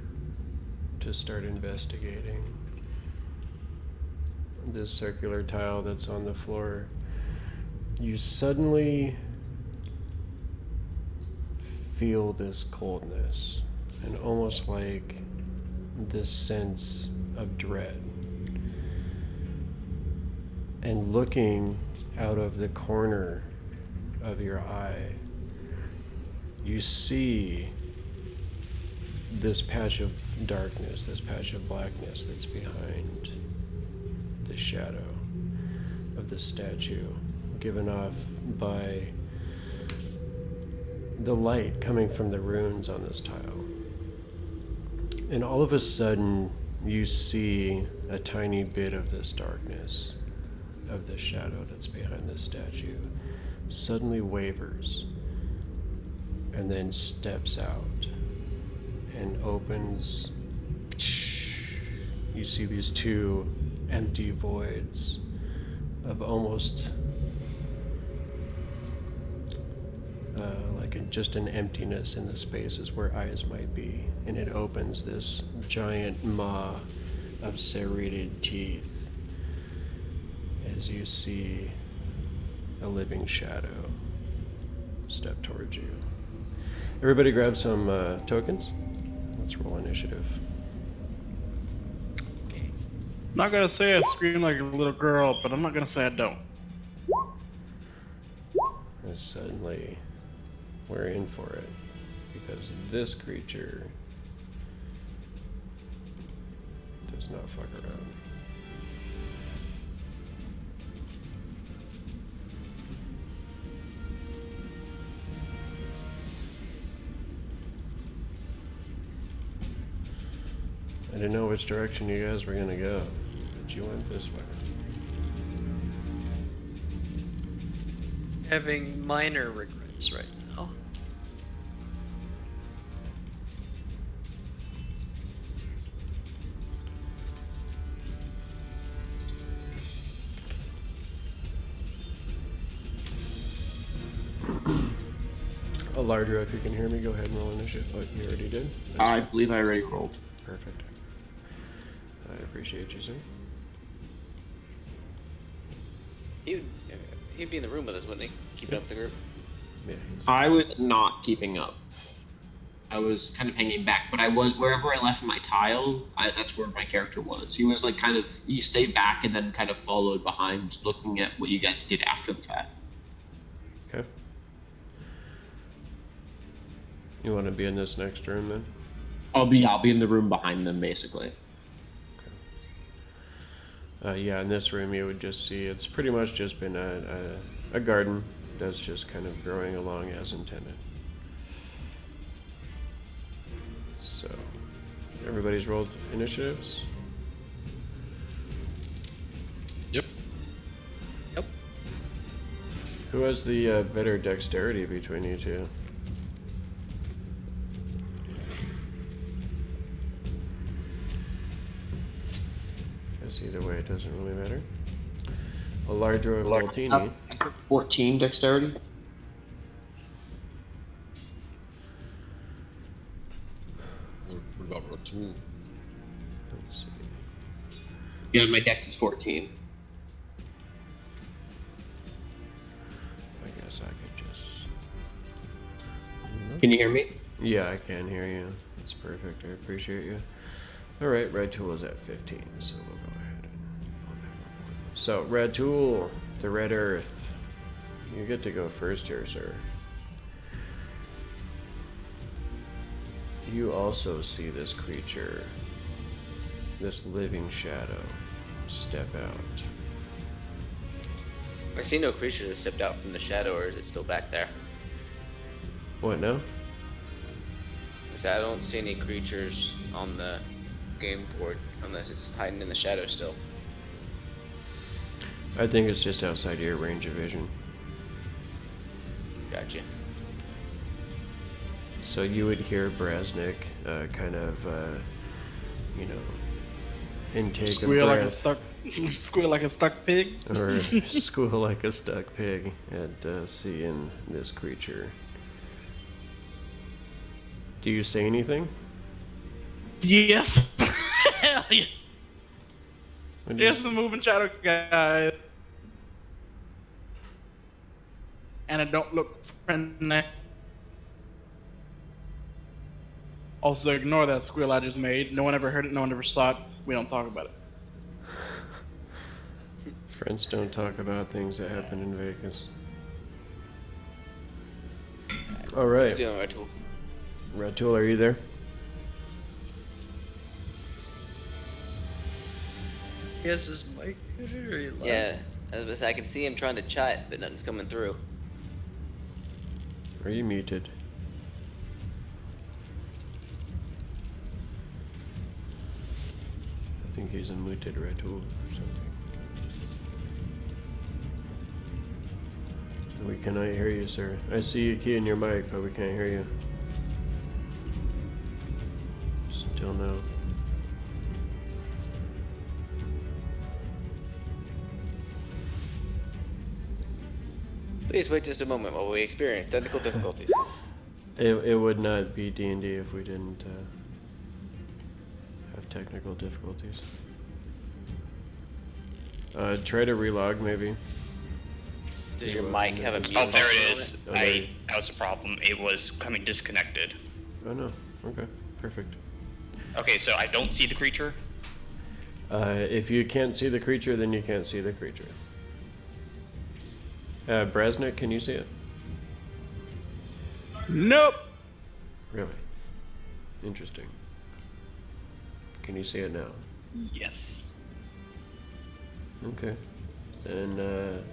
to start investigating this circular tile that's on the floor, you suddenly feel this coldness and almost like this sense of dread. And looking out of the corner of your eye, you see this patch of darkness, this patch of blackness that's behind the shadow of the statue, given off by the light coming from the runes on this tile. And all of a sudden, you see a tiny bit of this darkness, of this shadow that's behind this statue, suddenly wavers and then steps out and opens. You see these two empty voids of almost just an emptiness in the spaces where eyes might be, and it opens this giant maw of serrated teeth as you see a living shadow step towards you. Everybody grab some tokens. Let's roll initiative. Not gonna say I scream like a little girl, but I'm not gonna say I don't. And suddenly, we're in for it. Because this creature does not fuck around. I didn't know which direction you guys were gonna go, but you went this way. Having minor regrets right now. Alardro, if you can hear me, go ahead and roll initiative. Oh, you already did? I believe I already rolled. Perfect. I appreciate you, sir. He'd be in the room with us, wouldn't he? Keeping up with the group. Yeah, I was not keeping up. I was kind of hanging back, but I was wherever I left my tile. That's where my character was. He was like he stayed back and then kind of followed behind, looking at what you guys did after the fact. okay. You want to be in this next room then? I'll be in the room behind them, basically. Yeah, in this room you would just see it's pretty much just been a garden that's just kind of growing along as intended. So, everybody's rolled initiatives? Yep. Yep. Who has the better dexterity between you two? Guess either way, it doesn't really matter. Alardro and Maltini. 14 dexterity. What about Ratul? Let's see. Yeah, my dex is 14. I guess I could just. Can you hear me? Yeah, I can hear you. That's perfect. I appreciate you. All right, Red Tool is at 15, so we'll go ahead and. So, Red Tool, the Red Earth. You get to go first here, sir. You also see this creature, this living shadow, step out. I see no creature that stepped out from the shadow, or is it still back there? What now? Because I don't see any creatures on the game board unless it's hiding in the shadow still. I think it's just outside your range of vision. Gotcha. So you would hear Brasnic kind of, intake Squeal of like a breath. squeal like a stuck pig. Or squeal like a stuck pig at seeing this creature. Do you say anything? Yes. Hell yeah. What do you It's the moving shadow guy. And it don't look friendly. Also, ignore that squeal I just made. No one ever heard it. No one ever saw it. We don't talk about it. Friends don't talk about things that happen in Vegas. All Let's right, do it, Red Tool. Red Tool, are you there? He has his mic muted or he left? Yeah, I was gonna say, I can see him trying to chat, but nothing's coming through. Are you muted? I think he's unmuted, Red Tool, or something. We cannot hear you, sir. I see you keying your mic, but we can't hear you. Still no. Please wait just a moment while we experience technical difficulties. It would not be D&D if we didn't have technical difficulties. Try to relog maybe. Does your mic have a mute? Oh, there function it on is. Oh, there it That was the problem. It was coming disconnected. Oh no. Okay. Perfect. Okay, so I don't see the creature. If you can't see the creature, then you can't see the creature. Brasnic, can you see it? Nope. Really? Interesting. Can you see it now? Yes. Okay. Then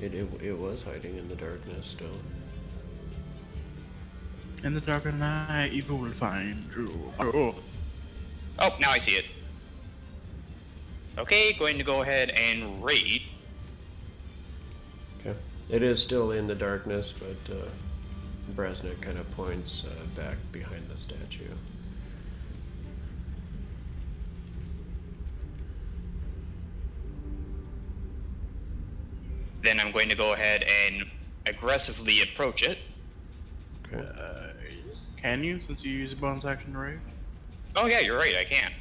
it was hiding in the darkness still. In the dark of night, evil will find you. Oh. Oh, now I see it. Okay, going to go ahead and raid. Okay. It is still in the darkness, but Brasnic kind of points back behind the statue. Then I'm going to go ahead and aggressively approach it. Okay. Can you, since you use a bonus action to raid? Oh yeah, you're right, I can.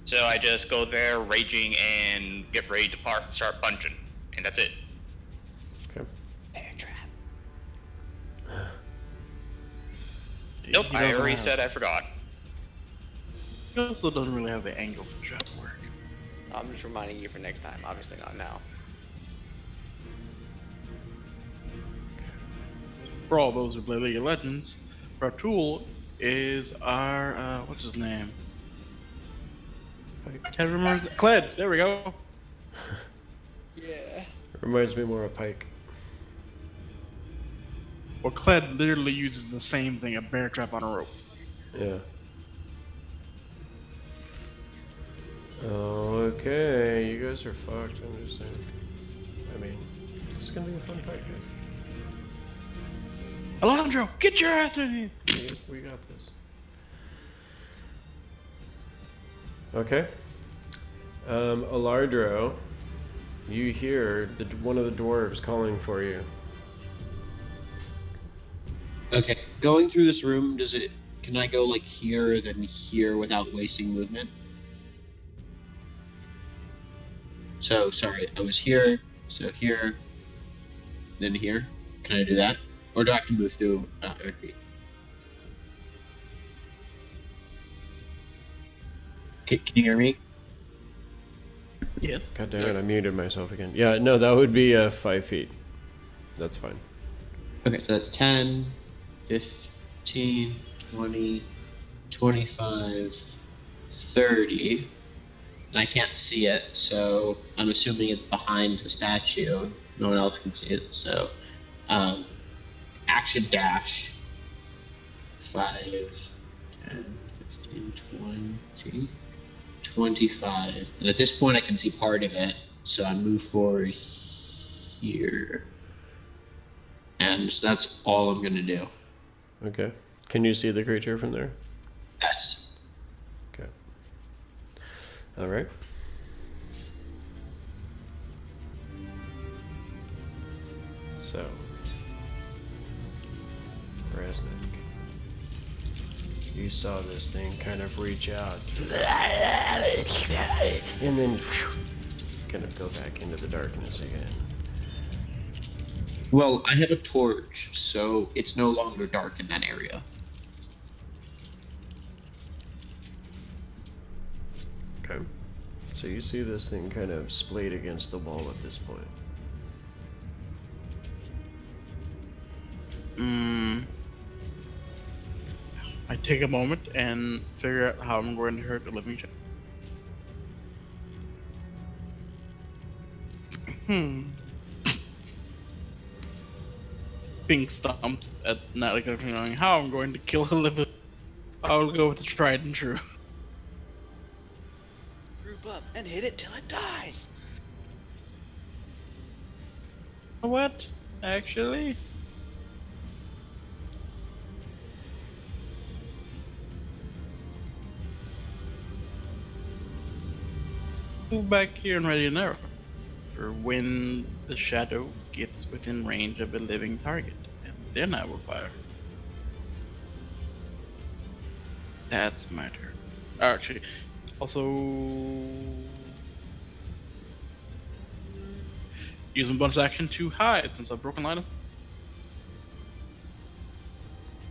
So I just go there, raging, and get ready to start punching. And that's it. Okay. Bear trap. Nope, He I doesn't already have- said I forgot. He also doesn't really have the angle for the trap to work. I'm just reminding you for next time. Obviously not now. For all those who play League of Legends, Ratul is our, what's his name? I can't remember. Kled, there we go. Yeah. Reminds me more of Pike. Well, Kled literally uses the same thing, a bear trap on a rope. Yeah. Okay, you guys are fucked. I'm just saying. I mean, it's gonna be a fun fight, guys. Alandro, get your ass in here! We got this. Okay. Alardro, you hear one of the dwarves calling for you. Okay, going through this room, can I go like here, then here without wasting movement? So, sorry, I was here, so here, then here. Can I do that? Or do I have to move through Erky? Can you hear me? Yes. God damn it, I muted myself again. Yeah, no, that would be 5 feet. That's fine. Okay, so that's 10, 15, 20, 25, 30. And I can't see it, so I'm assuming it's behind the statue. No one else can see it, so action dash 5, 10, 15, 20, 25. And at this point I can see part of it, so I move forward here. And that's all I'm gonna do. Okay. Can you see the creature from there? Yes. Okay. Alright. So, Brasnic, you saw this thing kind of reach out and then kind of go back into the darkness again. Well, I have a torch, so it's no longer dark in that area. Okay. So you see this thing kind of splayed against the wall at this point. I take a moment and figure out how I'm going to hurt the living child. Being stomped at not like knowing how I'm going to kill a living. I'll go with the tried and true. Group up and hit it till it dies. What? Actually? Move back here and ready an arrow for when the shadow gets within range of a living target, and then I will fire. That's my turn. Actually, Also, using bonus action to hide since I've broken line of.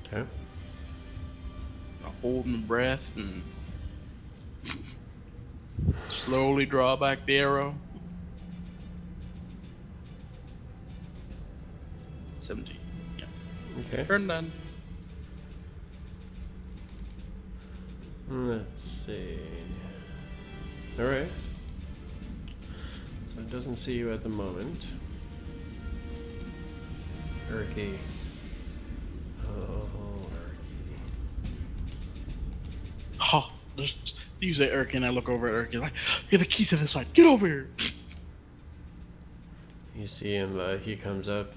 Okay. I'm holding my breath and slowly draw back the arrow. 17. Yeah. Okay. Turn done. Let's see. Alright. So it doesn't see you at the moment. Erky. Oh, Erky. Ha! Just you say Erky and I look over at Erky like, you're the key to this side. Get over here! You see him, he comes up.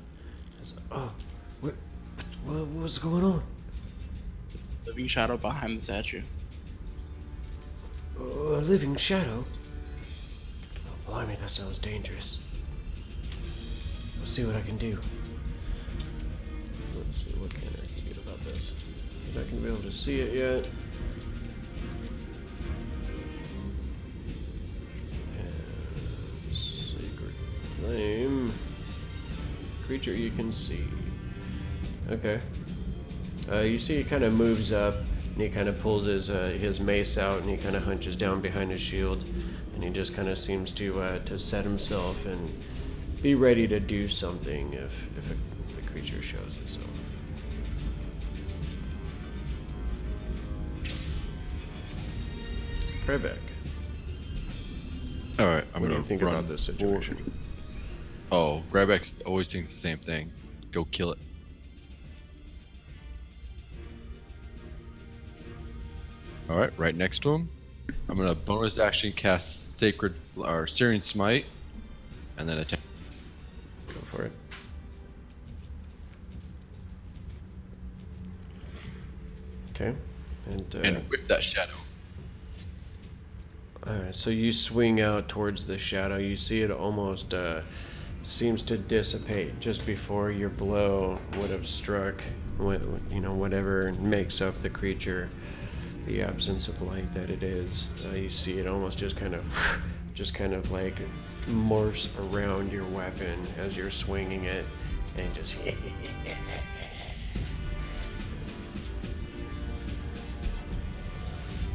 Says, oh, what's going on? Living shadow behind the statue. A living shadow? Oh, blimey, that sounds dangerous. Let's see what I can do. Let's see, what can I do about this? I'm not gonna be able to see it yet. And Sacred Flame. Creature you can see. Okay. You see he kind of moves up, and he kind of pulls his mace out, and he kind of hunches down behind his shield, and he just kind of seems to set himself and be ready to do something if the creature shows itself. Grybek, All right, I'm what do gonna you think run about this situation? Oh, Grybek always thinks the same thing. Go kill it. All right, right next to him. I'm gonna bonus action cast Sacred or Searing Smite, and then attack. Go for it. Okay, And whip that shadow. Alright, so you swing out towards the shadow. You see it almost seems to dissipate just before your blow would have struck, whatever makes up the creature, the absence of light that it is. You see it almost just kind of like morphs around your weapon as you're swinging it, and just.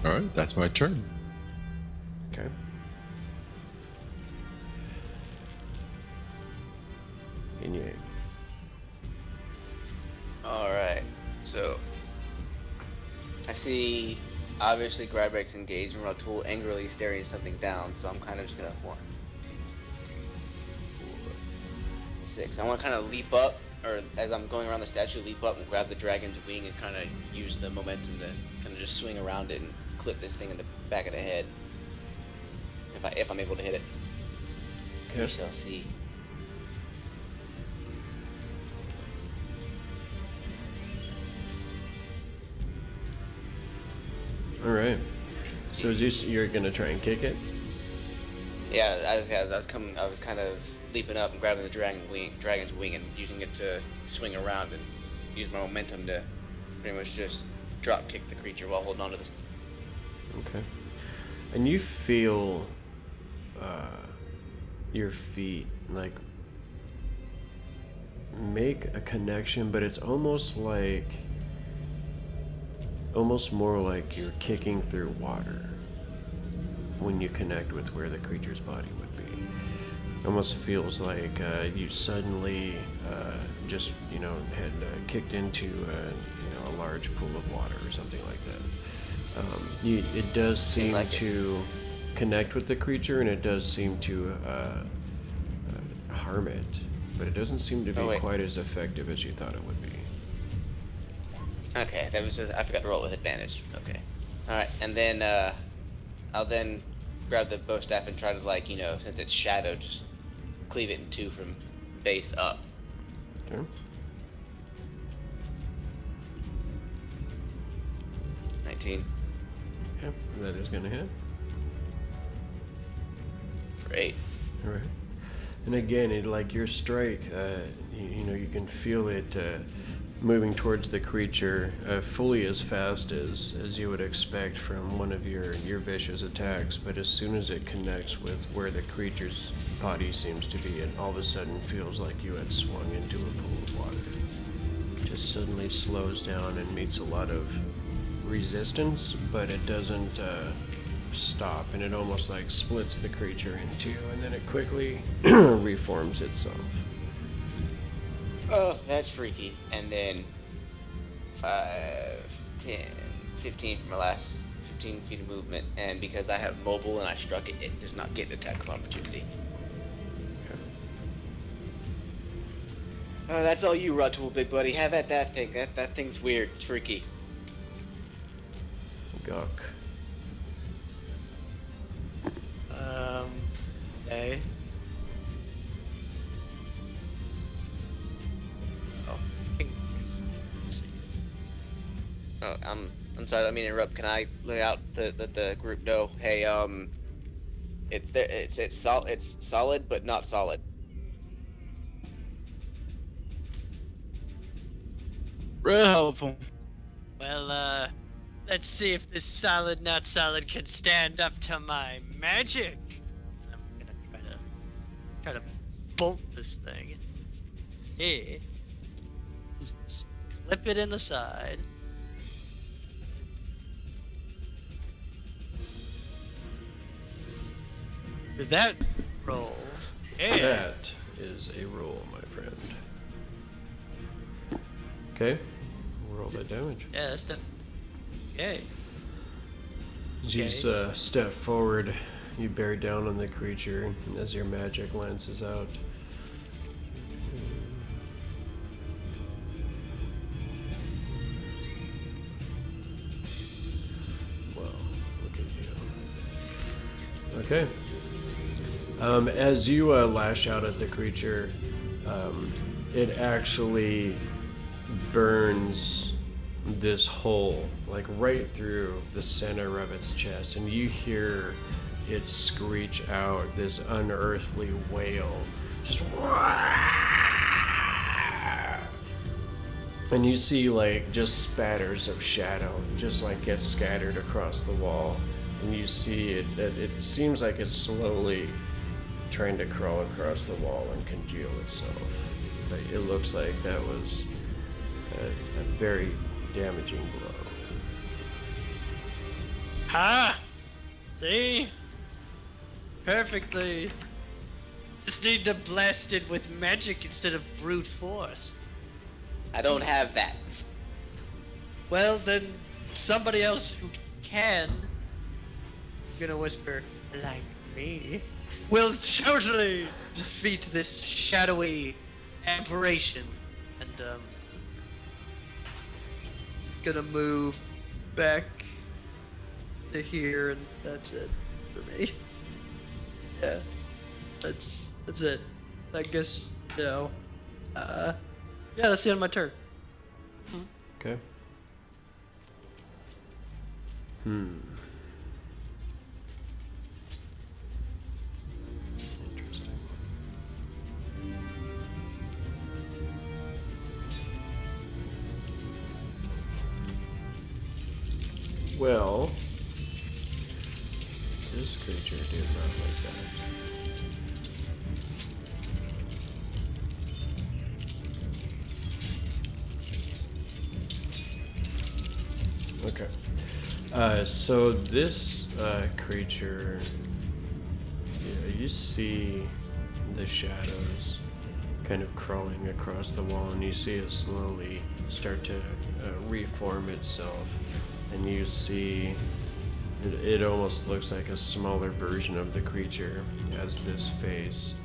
All right, that's my turn. Okay. Yin Yang. Alright, so I see obviously Grybek's engaged and Ratul angrily staring something down, so I'm kind of just gonna 1, 2, 3, 4, 6. I want to kind of leap up, or as I'm going around the statue, leap up and grab the dragon's wing and kind of use the momentum to kind of just swing around it and clip this thing in the back of the head. If I'm able to hit it. Okay. We shall see. All right. So you're gonna try and kick it? Yeah, I was kind of leaping up and grabbing the dragon's wing and using it to swing around and use my momentum to pretty much just drop kick the creature while holding on to this. Okay. And you feel your feet like make a connection, but it's almost more like you're kicking through water when you connect with where the creature's body would be. Almost feels like you suddenly just had kicked into a large pool of water or something like that. It does seem like to connect with the creature, and it does seem to harm it, but it doesn't seem to be quite as effective as you thought it would be. Okay, that was just, I forgot to roll with advantage. Okay. Alright, and then I'll then grab the bow staff and try to since it's shadow, just cleave it in two from base up. Okay. 19 Yep, that is gonna hit. for 8. All right. And again, it like your strike, you can feel it moving towards the creature, fully as fast as you would expect from one of your vicious attacks, but as soon as it connects with where the creature's body seems to be, it all of a sudden feels like you had swung into a pool of water. Just suddenly slows down and meets a lot of resistance, but it doesn't stop, and it almost like splits the creature in two, and then it quickly reforms itself. Oh, that's freaky. And then 5, 10, 15 for my last 15 feet of movement. And because I have mobile and I struck it, it does not get an attack of opportunity. Okay. That's all you, Rutul, big buddy. Have at that thing. That thing's weird. It's freaky. Gok. Okay. Oh, let's see. Oh, I'm sorry. I don't mean to interrupt. Can I lay out let the group know? Hey, it's there. It's solid, but not solid. Real helpful. Well, let's see if this solid, not solid can stand up to my magic. I'm gonna try to bolt this thing. Yeah. Just clip it in the side. With that roll, yeah. That is a roll, my friend. Okay, roll that damage. Yeah, that's done. Okay. As you step forward, you bear down on the creature as your magic lances out. Well, look at you. Okay. As you lash out at the creature, it actually burns this hole, like right through the center of its chest, and you hear it screech out this unearthly wail, just and you see like just spatters of shadow just like get scattered across the wall, and you see it seems like it's slowly trying to crawl across the wall and congeal itself, but it looks like that was a very damaging blow. Ha! See? Perfectly. Just need to blast it with magic instead of brute force. I don't have that. Well, then somebody else who can, I'm gonna whisper, like me, will totally defeat this shadowy aberration. And, Just gonna move back to here, and that's it for me. Yeah, that's it. I guess, you know, yeah, that's the end of my turn. Okay. Interesting. Well, this creature did not like that. Okay. So this creature, you see the shadows kind of crawling across the wall, and you see it slowly start to reform itself, and you see it almost looks like a smaller version of the creature as this face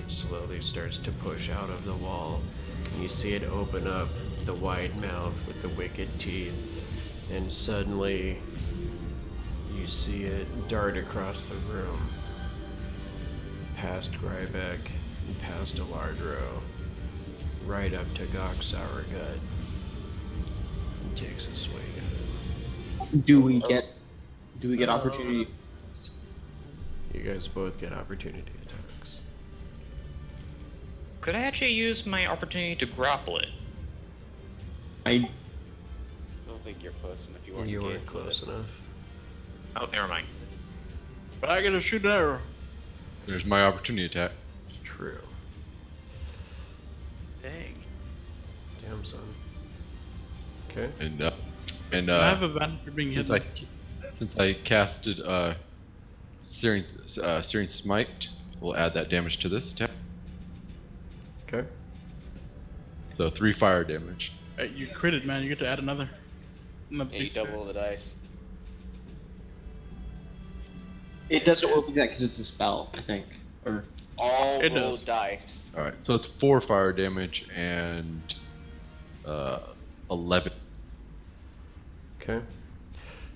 slowly starts to push out of the wall, and you see it open up the wide mouth with the wicked teeth. And suddenly, you see it dart across the room, past Grybek and past Alardro, right up to Gok Sour Gut, and takes a swing at it. Do we get opportunity? You guys both get opportunity attacks. Could I actually use my opportunity to grapple it? I don't think you're close enough. You weren't You weren't engaged with close it. enough. Oh, never mind. But I get to shoot an arrow. There's my opportunity attack. It's true. Dang. Damn, son. Okay. And I have advantage for being hidden. since I casted Searing Smite, we'll add that damage to this attack. Okay. So 3 fire damage. Hey, you critted, man. You get to add another. Yeah, you piece double the to dice. it doesn't work like that because it's a spell, I think. Or All It roll does. dice. All right, so it's 4 fire damage and 11. Okay.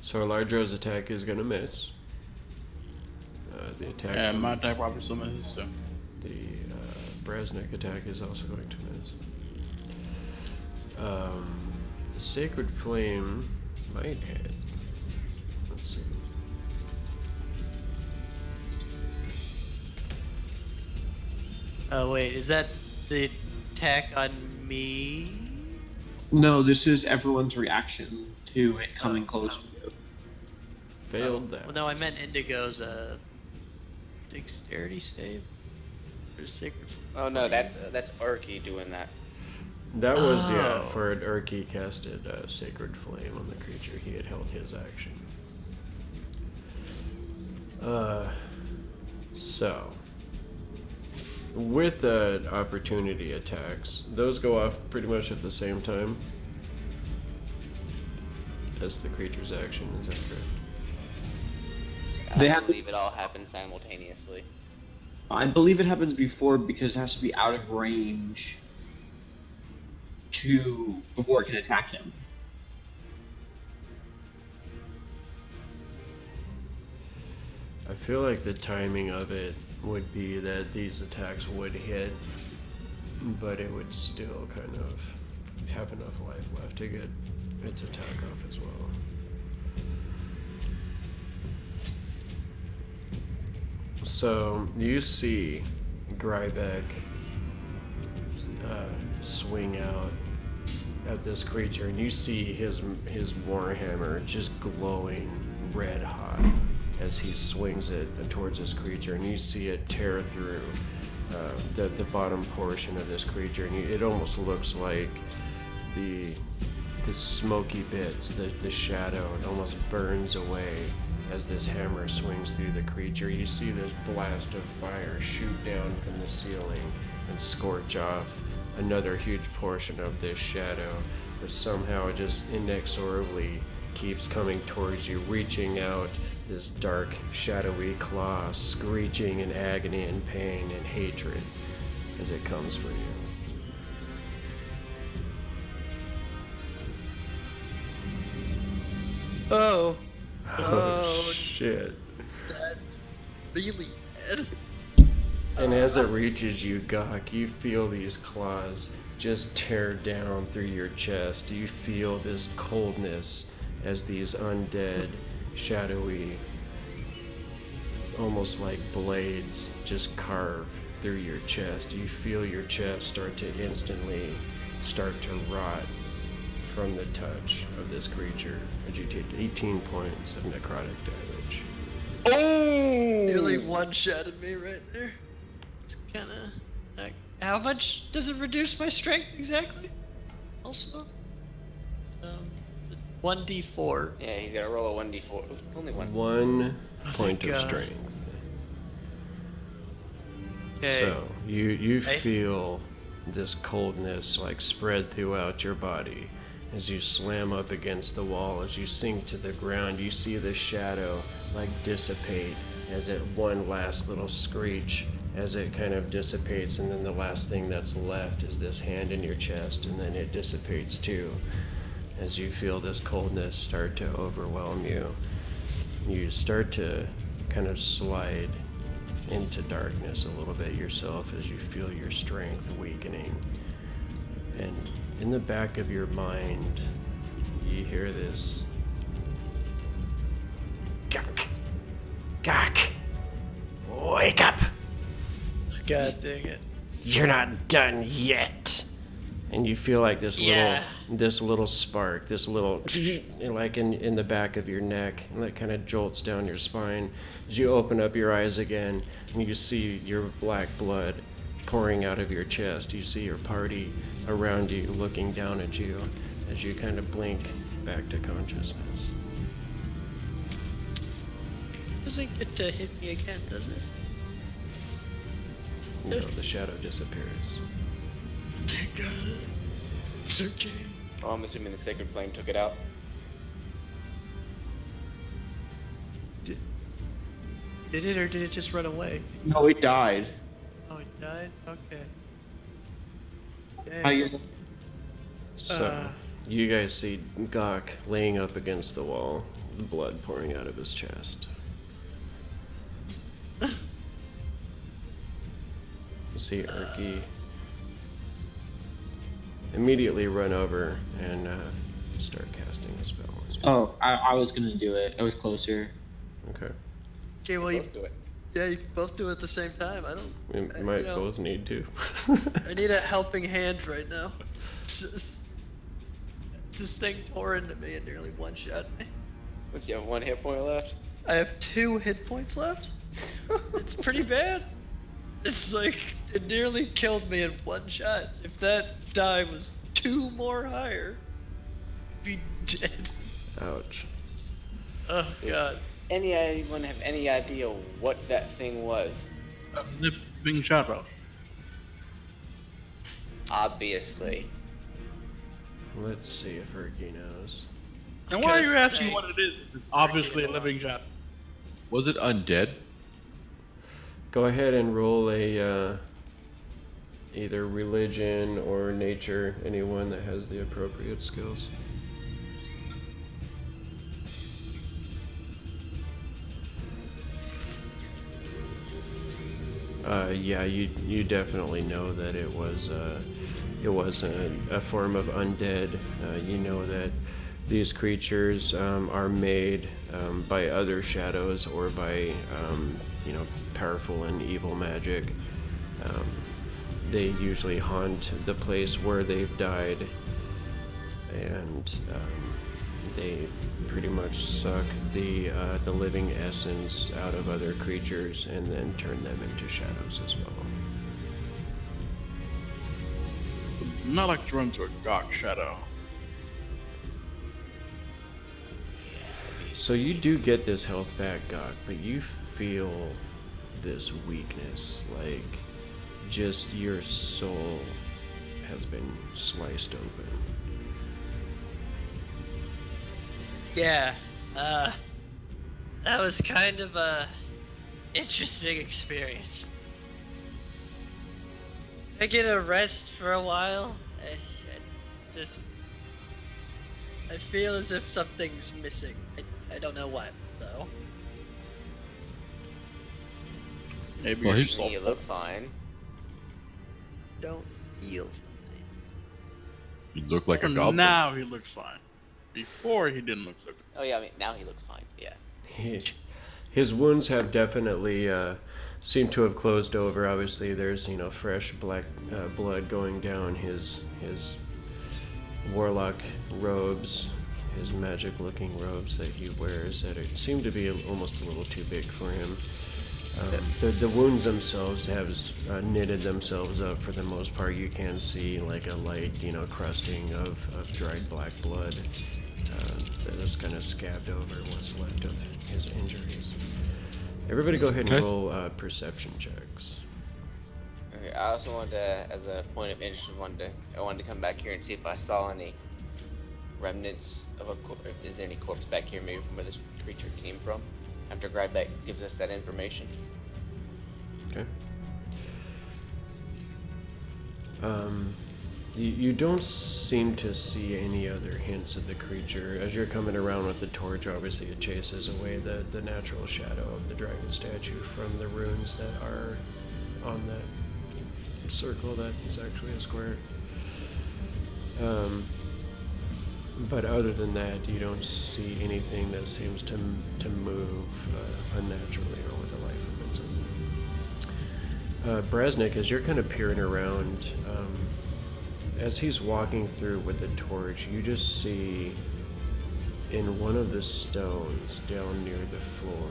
So Alardro's attack is gonna miss. The attack And from my attack probably still misses, so. the Brasnic attack is also going to miss. The Sacred Flame might hit. Let's see. Oh wait, is that the attack on me? no, this is everyone's reaction to it coming close to you. Failed that. Well, no, I meant Indigo's dexterity save. Or sacred. Oh no, that's Arky doing that. That was, yeah, Oh. for an Urki casted Sacred Flame on the creature. He had held his action. So, with the opportunity attacks, those go off pretty much at the same time as the creature's action. Is that correct? They I have- believe it all happened simultaneously. I believe it happens before because it has to be out of range before it can attack him. I feel like the timing of it would be that these attacks would hit, but it would still kind of have enough life left to get its attack off as well. So you see Grybek swing out at this creature, and you see his warhammer just glowing red hot as he swings it towards this creature, and you see it tear through the bottom portion of this creature, and it almost looks like the smoky bits, the shadow, it almost burns away as this hammer swings through the creature. You see this blast of fire shoot down from the ceiling and scorch off another huge portion of this shadow, but somehow it just inexorably keeps coming towards you, reaching out this dark, shadowy claw, screeching in agony and pain and hatred as it comes for you. Oh. Oh, Oh, shit. that's really bad. And as it reaches you, Gok, you feel these claws just tear down through your chest. You feel this coldness as these undead, shadowy, almost like blades just carve through your chest. You feel your chest start to instantly start to rot from the touch of this creature as you take 18 points of necrotic damage. Nearly one-shotted me right there. It's kind of. How much does it reduce my strength exactly? Also, 1d4. Yeah, he's gotta roll a 1d4. Only one. 1 point of God. strength. Okay. So you Hey. feel this coldness like spread throughout your body as you slam up against the wall. As you sink to the ground, you see the shadow like dissipate as it one last little screech as it kind of dissipates, and then the last thing that's left is this hand in your chest, and then it dissipates too as you feel this coldness start to overwhelm you. You start to kind of slide into darkness a little bit yourself as you feel your strength weakening. And in the back of your mind, you hear this Gok! Gok! Wake up! God dang it. You're not done yet! and you feel like Yeah. this little spark, this little like in the back of your neck, and that kind of jolts down your spine as you open up your eyes again, and you see your black blood pouring out of your chest. You see your party around you looking down at you as you kind of blink back to consciousness. Doesn't get to hit me again, does it? You know, the shadow disappears. Thank God. It's okay. Oh, I'm assuming the sacred flame took it out. Did it or did it just run away? No, it died. Oh, it died? Okay. How Dang. you? So, you guys see Gok laying up against the wall, the blood pouring out of his chest. You see Erky immediately run over and start casting a spell. Oh, I was gonna do it. I was closer. Okay. Okay, well, Let's do it. yeah, you can both do it at the same time. I don't. We might you know, both need to. I need a helping hand right now. It's just this thing tore into me and nearly one-shot me. What, you have 1 hit point left? I have 2 hit points left. It's pretty bad. It's like it nearly killed me in one shot. If that die was 2 more higher, I'd be dead. Ouch. Oh God. Anyone have any idea what that thing was? A living shadow. Obviously. Let's see if Erky knows. And why are you Okay, asking thank- what it is? It's obviously a living shadow. Was it undead? Go ahead and roll a either religion or nature, anyone that has the appropriate skills. Yeah, you definitely know that it was a form of undead. You know that these creatures are made by other shadows or by powerful and evil magic. They usually haunt the place where they've died, and they pretty much suck the living essence out of other creatures and then turn them into shadows as well. Not like to run to a Gok shadow. So you do get this health back, Gok, but you feel this weakness, like just your soul has been sliced open. Yeah, that was kind of a interesting experience. I get a rest for a while. I feel as if something's missing. I don't know what though. Maybe Well, you're he's- You look fine. Don't feel fine. You look like a fine. goblin. Now he looks fine. Before he didn't look so good. Oh yeah, I mean now he looks fine. Yeah. His wounds have definitely seemed to have closed over. Obviously, there's fresh black blood going down his warlock robes, his magic-looking robes that he wears that seem to be almost a little too big for him. The wounds themselves have knitted themselves up for the most part. You can see like a light, crusting of dried black blood that is kind of scabbed over what's left of his injuries. Everybody go ahead Can I and s- roll perception checks. Okay, I also wanted to, as a point of interest, I wanted to come back here and see if I saw any remnants of is there any corpse back here, maybe from where this creature came from? After Grybek gives us that information. Okay. You don't seem to see any other hints of the creature. As you're coming around with the torch, obviously it chases away the natural shadow of the dragon statue from the runes that are on that circle that is actually a square. But other than that, you don't see anything that seems to move unnaturally or with a life of its own. Brasnic, as you're kind of peering around, as he's walking through with the torch, you just see in one of the stones down near the floor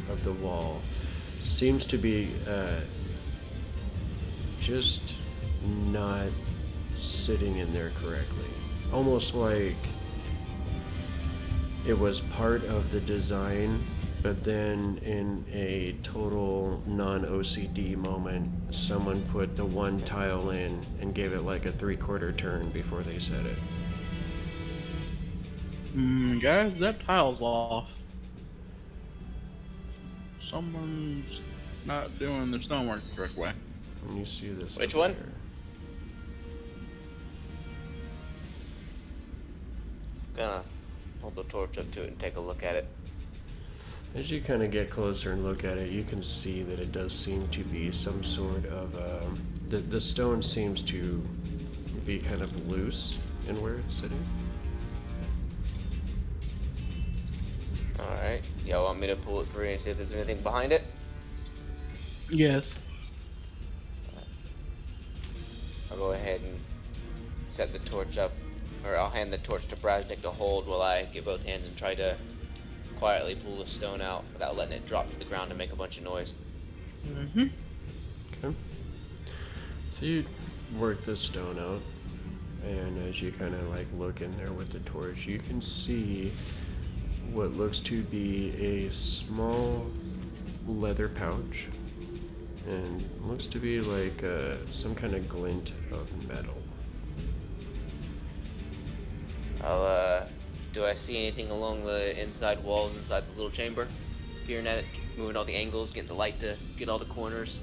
of the wall seems to be just not sitting in there correctly. Almost like it was part of the design, but then in a total non-OCD moment, someone put the one tile in and gave it like a 3/4 turn before they set it. Guys, that tile's off. Someone's not doing the stonework the correct way. And you see this. Which over one? there. Gonna hold the torch up to it and take a look at it. As you kind of get closer and look at it, you can see that it does seem to be some sort of the stone seems to be kind of loose in where it's sitting. Alright, y'all want me to pull it free and see if there's anything behind it? Yes. I'll go ahead and set the torch up, or I'll hand the torch to Brasnic to hold while I get both hands and try to quietly pull the stone out without letting it drop to the ground and make a bunch of noise. Mm-hmm. Okay. So you work the stone out, and as you kind of like look in there with the torch, you can see what looks to be a small leather pouch, and looks to be like some kind of glint of metal. Do I see anything along the inside walls inside the little chamber? Peering at it, moving all the angles, getting the light to get all the corners.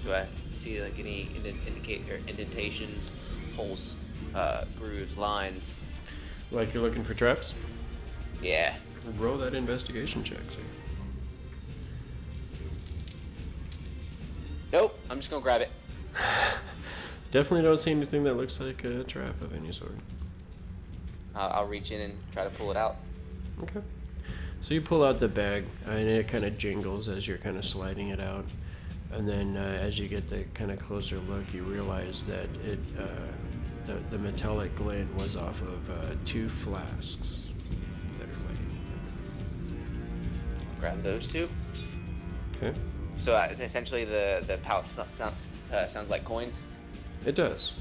Do I see like any indentations, holes, grooves, lines? Like you're looking for traps? Yeah. Roll that investigation check, sir. Nope, I'm just gonna grab it. Definitely don't see anything that looks like a trap of any sort. I'll reach in and try to pull it out. Okay. So you pull out the bag, and it kind of jingles as you're kind of sliding it out. And then as you get the kind of closer look, you realize that it the metallic glint was off of 2 flasks that are laying. Grab those two. Okay. So essentially the pouch sounds like coins. It does.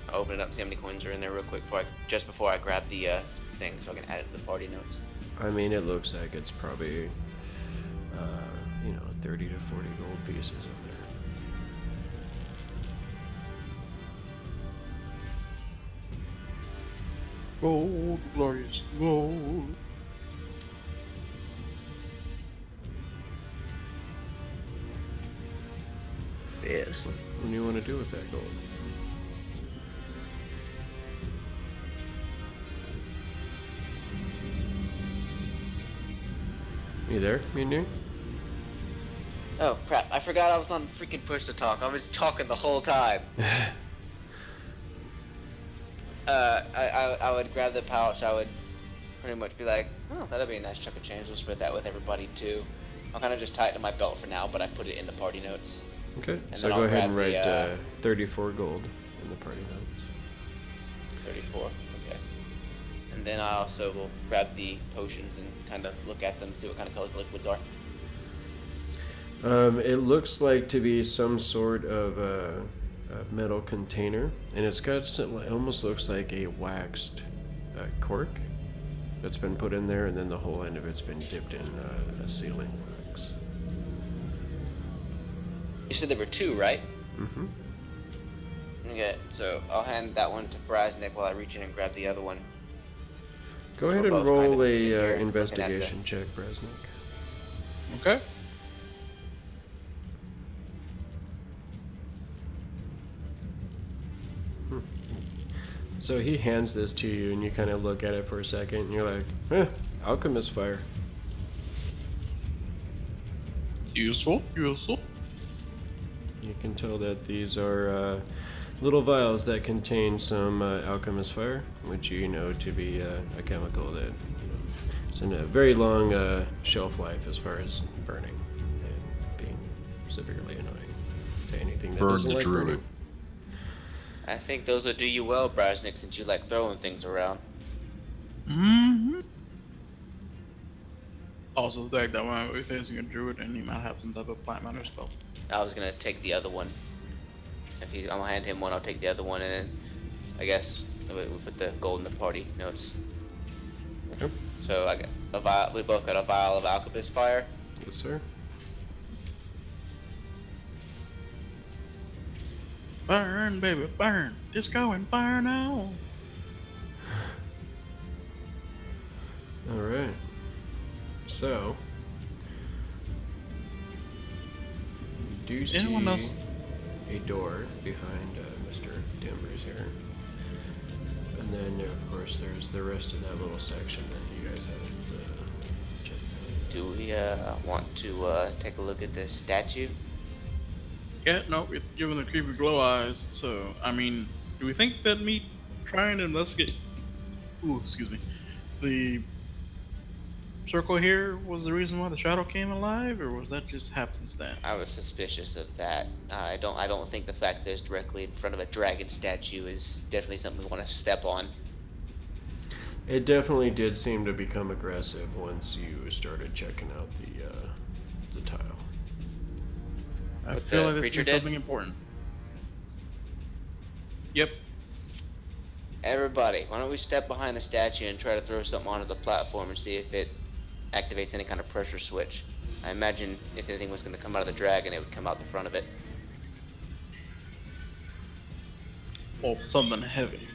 I'll open it up, see how many coins are in there real quick just before I grab the thing so I can add it to the party notes. I mean, it looks like it's probably, 30 to 40 gold pieces in there. Gold, glorious gold. Man. What do you want to do with that gold? You there, Yin Yang? Oh crap, I forgot I was on freaking push to talk. I was talking the whole time. I would grab the pouch, I would pretty much be like, oh, that'll be a nice chunk of change, we'll split that with everybody too. I'll kind of just tie it to my belt for now, but I put it in the party notes. Okay, And so then go I'll ahead and grab write the, 34 gold in the party notes. 34, okay. And then I also will grab the potions and kind of look at them, see what kind of color the liquids are. It looks like to be some sort of a metal container, and it's got some, it almost looks like a waxed cork that's been put in there, and then the whole end of it's been dipped in a sealing wax. You said there were 2, right? Mm-hmm. Okay, so I'll hand that one to Brasnic while I reach in and grab the other one. Go So ahead we're and both kind roll of sitting here a looking at investigation check, Brasnic. Okay. So he hands this to you, and you kind of look at it for a second, and you're like, alchemist fire. Useful, useful. You can tell that these are little vials that contain some alchemist fire, which you know to be a chemical that is in a very long shelf life as far as burning and being severely annoying to anything that Burn doesn't the like druid. burning. I think those would do you well, Brasnic, since you like throwing things around. Mm-hmm. Also, the fact that when we're facing a druid and he might have some type of plant matter spell. I was gonna take the other one. I'm gonna hand him one, I'll take the other one, and then I guess we put the gold in the party notes. Okay. So I got a vial. We both got a vial of alchemist fire. Yes, sir. Burn, baby, burn. Just go and burn out. All right. So, you do see Anyone else? a door behind Mr. Timbers here. And then, of course, there's the rest of that little section that you guys haven't checked out. Do we want to take a look at the statue? Yeah, no, it's giving the creepy glow eyes. So, I mean, do we think that me trying to investigate, the circle here was the reason why the shadow came alive, or was that just happenstance? I was suspicious of that. I don't think the fact that it's directly in front of a dragon statue is definitely something we want to step on. It definitely did seem to become aggressive once you started checking out the tile. I What feel the like creature it's did? something important. Yep. Everybody, why don't we step behind the statue and try to throw something onto the platform and see if it activates any kind of pressure switch. I imagine if anything was going to come out of the dragon, it would come out the front of it. Well, something heavy.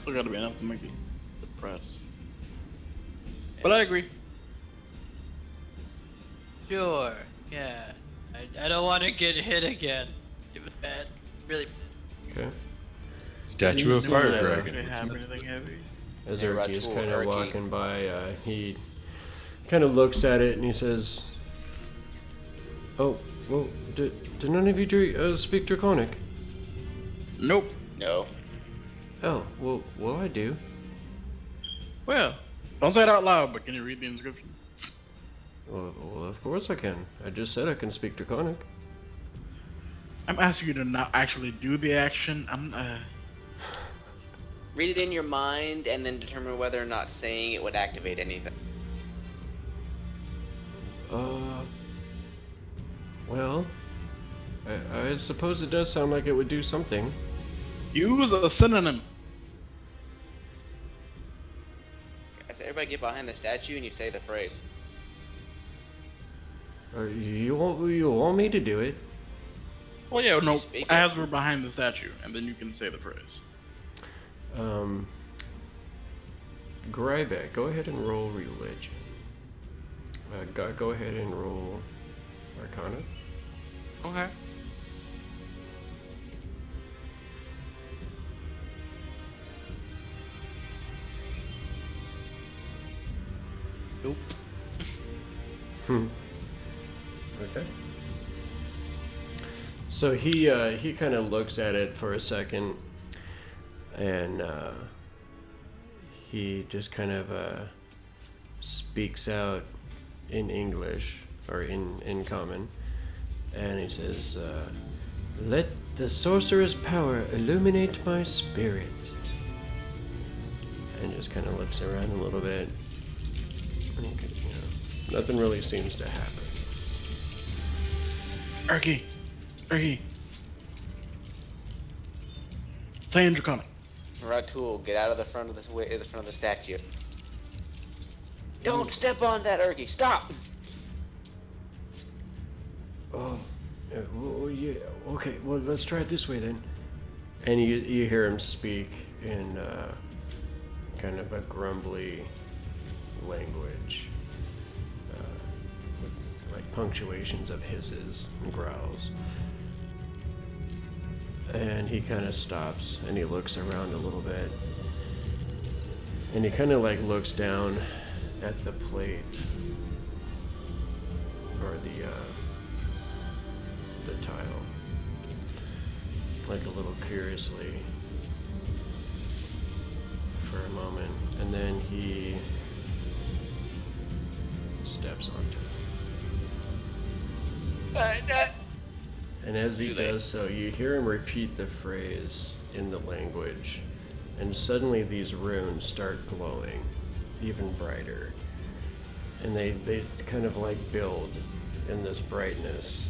Still gotta be enough to make it depressed. But I agree. Sure. Yeah. I don't want to get hit again. It was bad. Really bad. Okay. Statue of Fire They Dragon. have anything heavy. As Hey, Erky is Ratul, kind of Erky. walking by, he kind of looks at it and he says, "Oh, well, did none of you speak Draconic?" Nope. No. Oh, well, I do. Well, don't say it out loud, but can you read the inscription? Well, of course I can. I just said I can speak Draconic. I'm asking you to not actually do the action. Read it in your mind and then determine whether or not saying it would activate anything. Well, I suppose it does sound like it would do something. Use a synonym. I said, everybody get behind the statue and you say the phrase. You want me to do it? Well, yeah, no. Speak it. As we're behind the statue, and then you can say the phrase. Grybek, go ahead and roll religion. Go ahead and roll Arcana. Okay. Nope. Okay. So he kind of looks at it for a second, and he just kind of speaks out in English or in common, and he says, "Let the sorcerer's power illuminate my spirit," and just kind of looks around a little bit. And, nothing really seems to happen. Erky. Say in Draconic. Ratul, get out of the front of the statue. Don't step on that, Erky. Stop. Oh, yeah. Okay, well, let's try it this way then. And you hear him speak in kind of a grumbly language, with like punctuations of hisses and growls. And he kind of stops and he looks around a little bit. And he kind of like looks down at the plate or the tile, like a little curiously for a moment, and then he steps onto it. And as he Too late. does so, you hear him repeat the phrase in the language, and suddenly these runes start glowing even brighter. And they kind of like build in this brightness,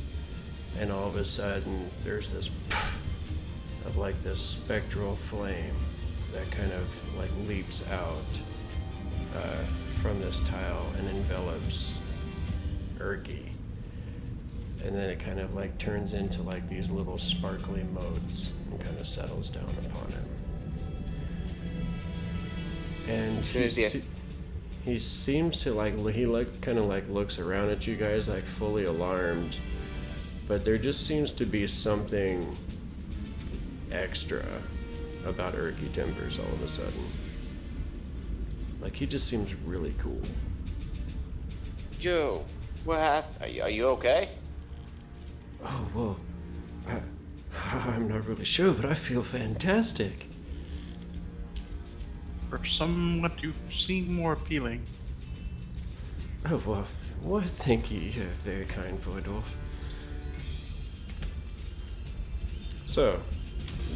and all of a sudden there's this of like this spectral flame that kind of like leaps out from this tile and envelops Erky. And then it kind of like turns into like these little sparkly motes and kind of settles down upon him. And he seems to like, kind of like looks around at you guys like fully alarmed, but there just seems to be something extra about Erky Timbers all of a sudden. Like, he just seems really cool. Yo, what happened? Are you okay? Oh, well, I'm not really sure, but I feel fantastic. For somewhat you seem more appealing. Oh, well, thank you. You're very kind, Voidorf. So,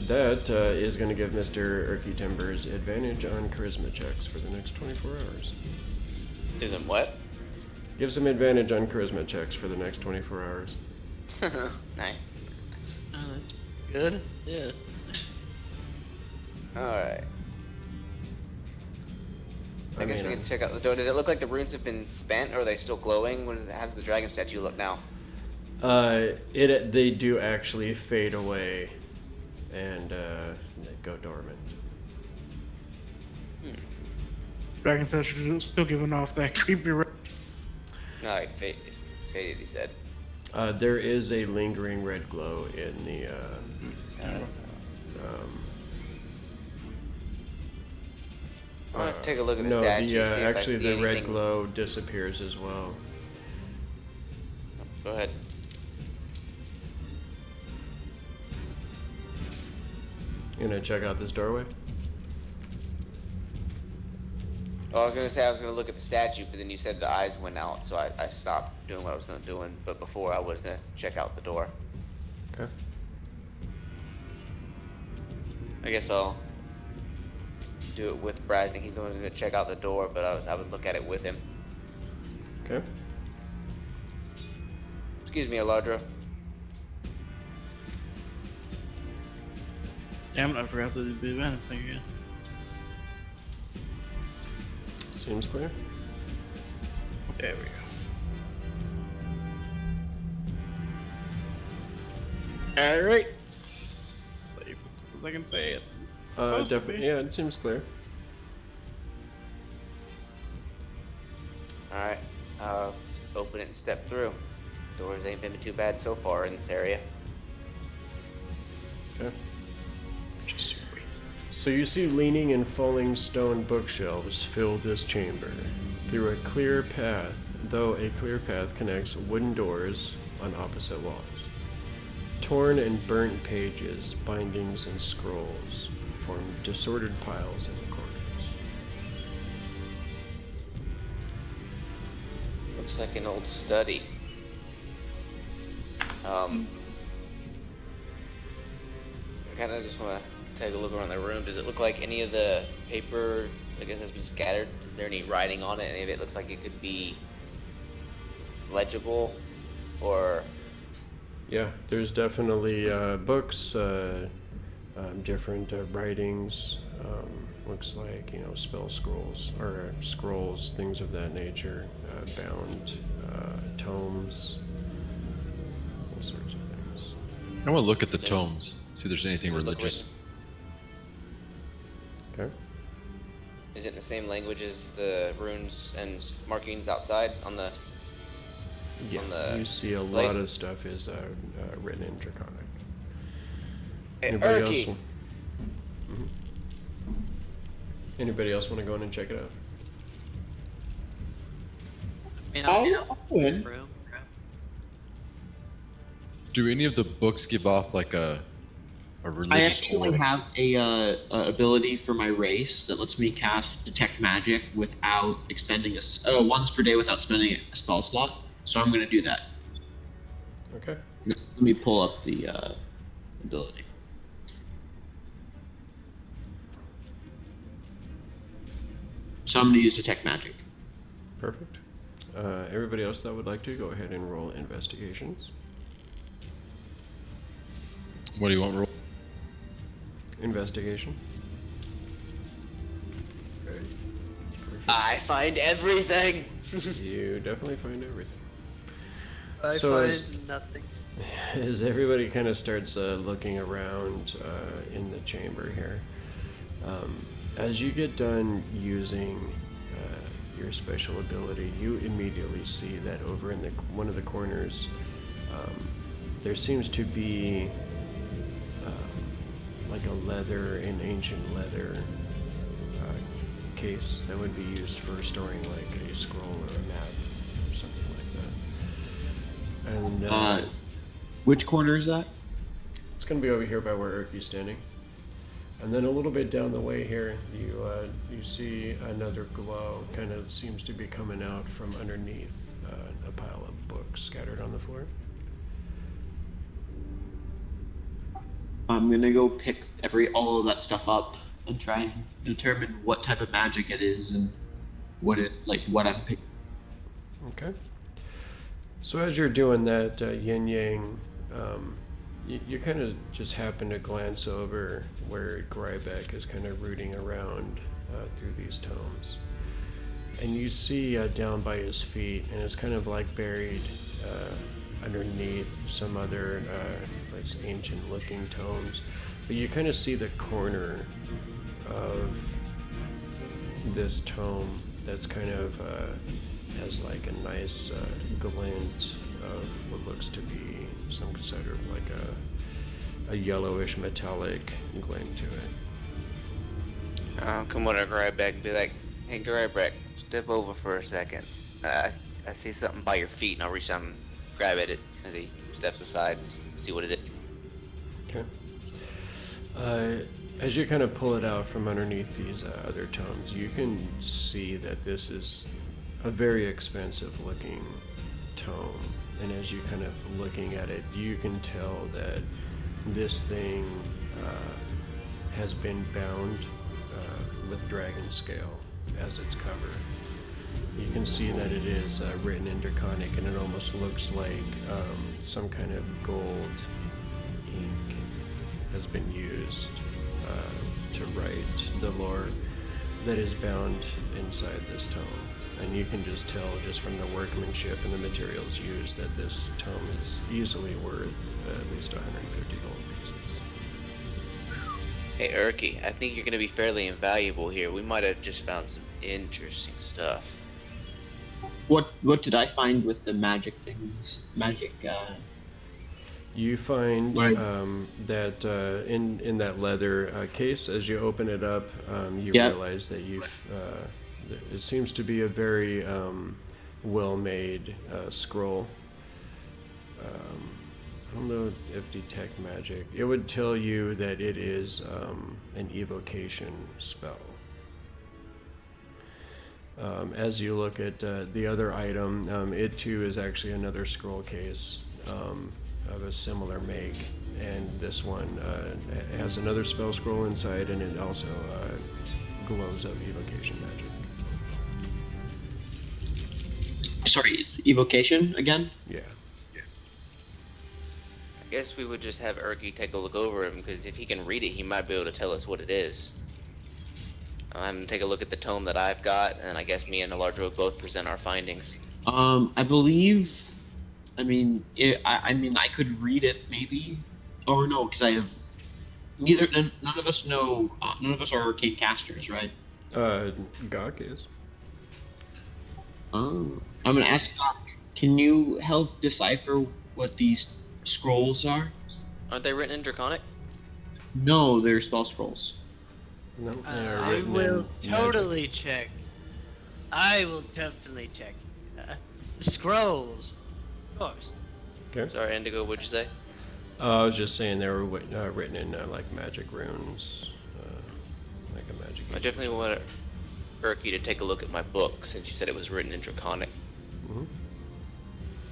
that is going to give Mr. Erky Timbers advantage on charisma checks for the next 24 hours. Isn't what? Gives him advantage on charisma checks for the next 24 hours. Nice. Good. Yeah. Alright. I guess we can check out the door. Does it look like the runes have been spent, or are they still glowing? How does the dragon statue look now? They do actually fade away, and they go dormant. Dragon statue is still giving off that creepy. No, it faded, he said. There is a lingering red glow in the. I want to take a look at the no, statue. See if I actually see the red anything. glow disappears as well. Go ahead. You gonna check out this doorway? Oh, I was gonna say I was gonna look at the statue, but then you said the eyes went out, so I stopped doing what I was gonna do. But before I was gonna check out the door. Okay. I guess I'll do it with Brasnic. He's the one who's gonna check out the door, but I would look at it with him. Okay. Excuse me, Alardro. Damn it, I forgot to do the advantage thing again. Seems clear. There we go. Alright. Safe as I can say it. Supposed to Definitely. be. Yeah, it seems clear. Alright. Just open it and step through. Doors ain't been too bad so far in this area. Okay. Just wait. So you see leaning and falling stone bookshelves fill this chamber. Through a clear path, though a clear path connects wooden doors on opposite walls. Torn and burnt pages, bindings, and scrolls form disordered piles in the corners. Looks like an old study. I kind of just want to take a look around the room. Does it look like any of the paper, I guess, has been scattered? Is there any writing on it? Any of it looks like it could be legible, or? Yeah, there's definitely books, different writings. Looks like, spell scrolls or scrolls, things of that nature, bound tomes, all sorts of things. I want to look at the tomes, see if there's anything Does it look religious. Okay. Is it in the same language as the runes and markings outside on the? Yeah, On the you see a blade? lot of stuff is written in Draconic. Hey, Anybody Erky. else? Mhm. Anybody else want to go in and check it out? I mean, I'll win. room. Do any of the books give off like a religious I actually aura? have a ability for my race that lets me cast detect magic without expending once per day without spending a spell slot. So I'm gonna do that. Okay. Let me pull up the ability. So I'm going to use Detect Magic. Perfect. Everybody else that would like to, go ahead and roll investigations. What do you want? Roll? Investigation. I find everything. You definitely find everything. I So find as- nothing. As everybody kind of starts looking around in the chamber here, as you get done using your special ability, you immediately see that over in one of the corners, there seems to be like an ancient leather case that would be used for storing like a scroll or a map or something like that. And Which corner is that? it's going to be over here by where Urky's standing. And then a little bit down the way here, you see another glow kind of seems to be coming out from underneath a pile of books scattered on the floor. I'm going to go pick all of that stuff up and try and determine what type of magic it is and what I'm picking. Okay. So as you're doing that, Yin Yang, you kind of just happen to glance over where Grybek is kind of rooting around through these tomes. And you see down by his feet, and it's kind of like buried underneath some other ancient looking tomes. But you kind of see the corner of this tome that's kind of has like a nice glint of what looks to be some sort of like a yellowish metallic glint to it. I'll come over to Grybek and be like, "Hey, Grybek, step over for a second. I see something by your feet," and I'll reach out and grab at it as he steps aside, see what it is. Okay. As you kind of pull it out from underneath these other tomes, you can see that this is a very expensive looking tome. And as you kind of looking at it, you can tell that this thing has been bound with dragon scale as its cover. You can see that it is written in Draconic, and it almost looks like some kind of gold ink has been used to write the lore that is bound inside this tome. And you can just tell just from the workmanship and the materials used that this tome is easily worth at least 150 gold pieces. Hey, Urky, I think you're going to be fairly invaluable here. We might have just found some interesting stuff. What did I find with the magic things? You find Right. that in that leather case, as you open it up, you Yep. realize that it seems to be a very well-made scroll. I don't know if Detect Magic. It would tell you that it is an evocation spell. As you look at the other item, it too is actually another scroll case of a similar make, and this one has another spell scroll inside, and it also glows of evocation magic. Sorry, it's evocation again? Yeah. I guess we would just have Urky take a look over him, because if he can read it, he might be able to tell us what it is. I'm gonna take a look at the tome that I've got, and I guess me and Alardro both present our findings. I believe. I could read it maybe. Oh no, because I have. None of us know. None of us are arcane casters, right? Gok is. Oh. I'm gonna ask Doc. Can you help decipher what these scrolls are? Aren't they written in Draconic? No, they're spell scrolls. No, they are I written will in magic. totally check. I will definitely check. The scrolls. Of course. Okay. Sorry, Indigo, what'd you say? I was just saying they were written in like magic runes, like a magic. I definitely want Urky to take a look at my book, since you said it was written in Draconic. Mm-hmm.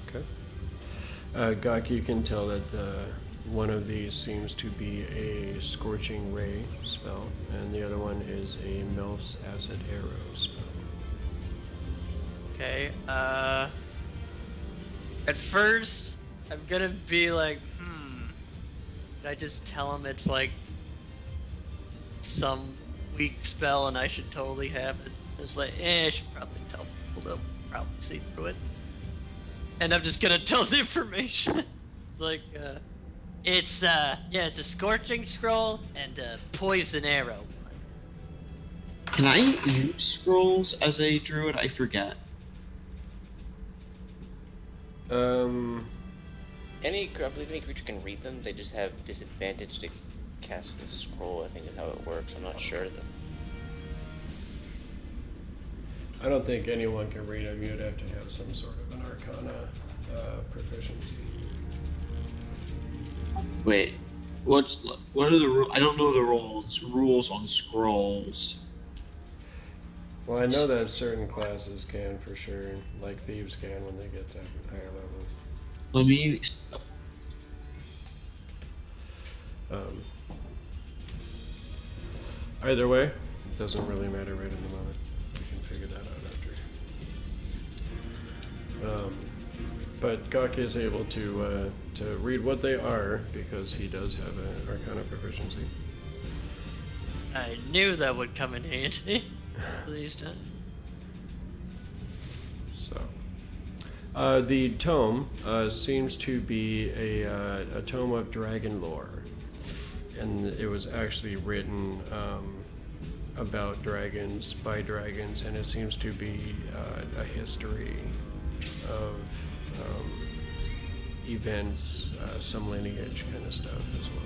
Okay. Gok, you can tell that one of these seems to be a Scorching Ray spell, and the other one is a Melf's Acid Arrow spell. Okay. At first, I'm gonna be like, Should I just tell him it's like some weak spell and I should totally have it? It's like, I should probably tell people. They'll probably see through it. And I'm just gonna tell the information. It's like, it's a Scorching Scroll and a Poison Arrow. Can I use scrolls as a druid? I forget. I believe any creature can read them. They just have disadvantage to cast the scroll. I think is how it works. I'm not sure though. I don't think anyone can read them. You'd have to have some sort of an Arcana proficiency. Wait, what are the rules? I don't know the rules on scrolls. Well, I know that certain classes can for sure, like thieves can when they get to higher levels. Let me. Either way, it doesn't really matter right in the moment. We can figure that out after. But Gok is able to read what they are because he does have an Arcana proficiency. I knew that would come in handy. These times. So, the tome seems to be a tome of dragon lore, and it was actually written about dragons by dragons, and it seems to be a history of events, some lineage kind of stuff as well.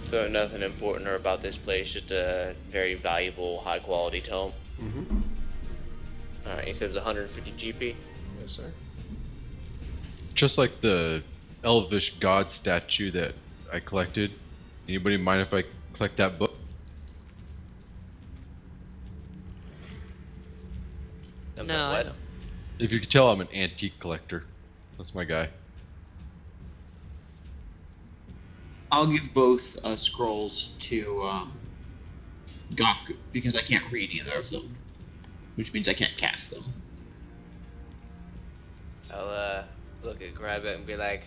So nothing important or about this place, just a very valuable, high quality tome. Mm-hmm. Alright, he says 150 GP. Yes, sir. Just like the elvish god statue that I collected. Anybody mind if I collect that book? No, I what? don't. If you could tell, I'm an antique collector. That's my guy. I'll give both scrolls to Gok because I can't read either of them, which means I can't cast them. I'll look at Grybek and be like,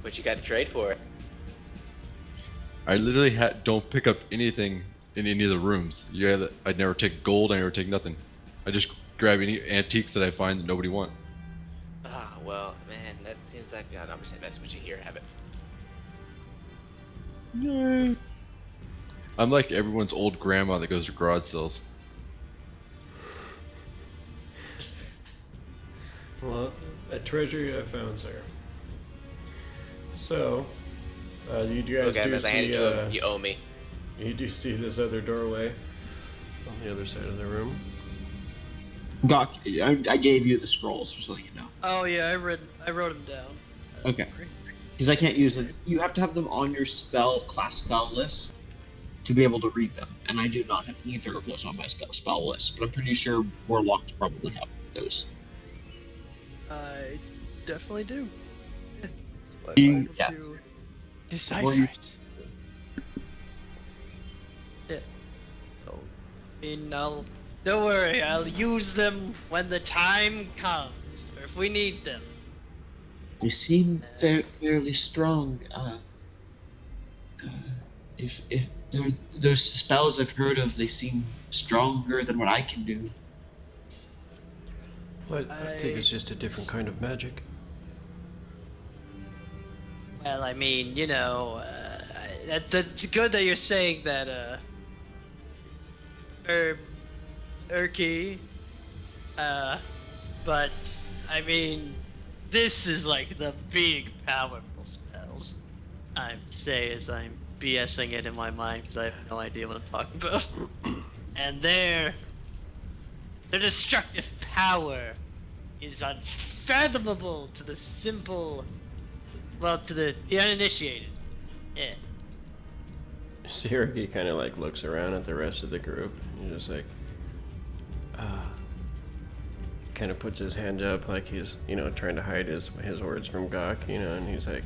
what you got to trade for it? I literally don't pick up anything in any of the rooms. I never take gold. I never take nothing. I just grab any antiques that I find that nobody want. Ah, well, man, that seems like beyond obviously that's what you hear. Have it. Yay. I'm like everyone's old grandma that goes to garage sales. Well, a treasure you have found, sir. So, you guys Look at him do as I hand see, it to him. You owe me. you do see this other doorway on the other side of the room. Gok, I gave you the scrolls, just so you know. Oh yeah, I wrote them down. Okay. Because I can't use them. You have to have them on your class spell list to be able to read them, and I do not have either of those on my spell list. But I'm pretty sure Warlocks probably have those. I definitely do. Yeah. But I'm able Yeah. to decipher Well, you- it. Yeah. So, don't worry, I'll use them when the time comes, or if we need them. They seem fairly strong. If those spells I've heard of, they seem stronger than what I can do. But I think it's just a different kind of magic. Well, I mean, it's good that you're saying that, Urky, but, I mean, this is like the big, powerful spells. I'm say as I'm BSing it in my mind because I have no idea what I'm talking about. And their destructive power is unfathomable to the simple, to the uninitiated. Yeah. Siriki kind of like looks around at the rest of the group. And he's just like, kind of puts his hand up like he's, trying to hide his words from Gok, and he's like,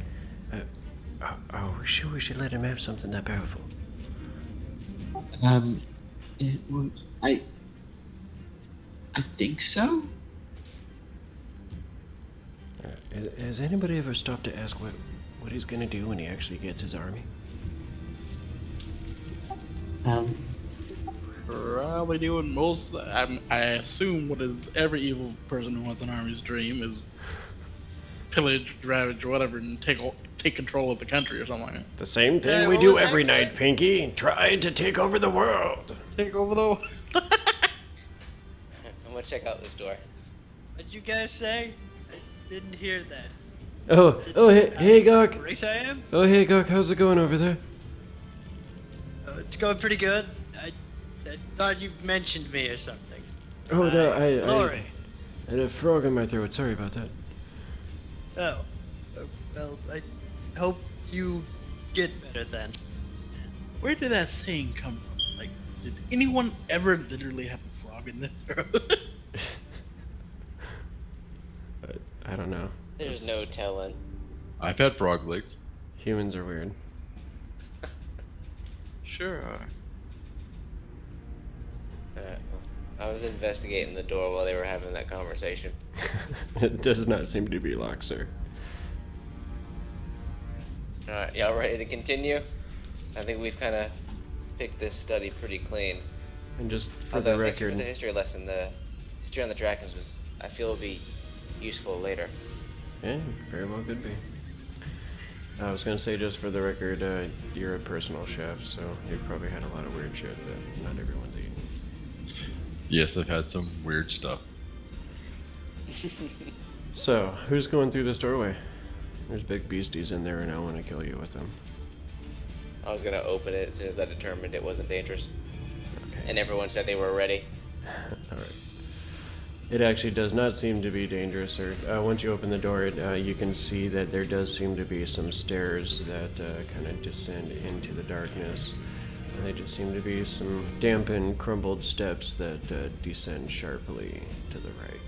we should let him have something that powerful. I think so. Has anybody ever stopped to ask what he's gonna do when he actually gets his army? Probably doing most. I assume what is every evil person who wants an army's dream is pillage, ravage, or whatever, and take control of the country or something like that. The same thing we do every night, Pinky. Try to take over the world. Take over the. I'm gonna check out this door. What'd you guys say? I didn't hear that. Hey, Gok. Great I am? Oh, hey, Gok, how's it going over there? It's going pretty good. I thought you mentioned me or something. Oh, no, Lori. I had a frog in my throat. Sorry about that. Oh. Well, I hope you get better then. Where did that saying come from? Like, did anyone ever literally have a frog in their throat? I don't know. There's no telling. I've had frog legs. Humans are weird. Sure. I was investigating the door while they were having that conversation. It does not seem to be locked, sir. Alright, y'all ready to continue? I think we've kind of picked this study pretty clean. And just for Although, the thank you record, for the history lesson. The history on the dragons was, I feel, will be useful later. yeah, very well could be. I was gonna say, just for the record, you're a personal chef, so you've probably had a lot of weird shit that not everyone's eating. Yes, I've had some weird stuff. So, who's going through this doorway? There's big beasties in there, and I want to kill you with them. I was gonna open it as soon as I determined it wasn't dangerous. Okay. And everyone said they were ready. Alright. It actually does not seem to be dangerous, sir. Once you open the door, you can see that there does seem to be some stairs that kind of descend into the darkness. And they just seem to be some dampened, crumbled steps that descend sharply to the right.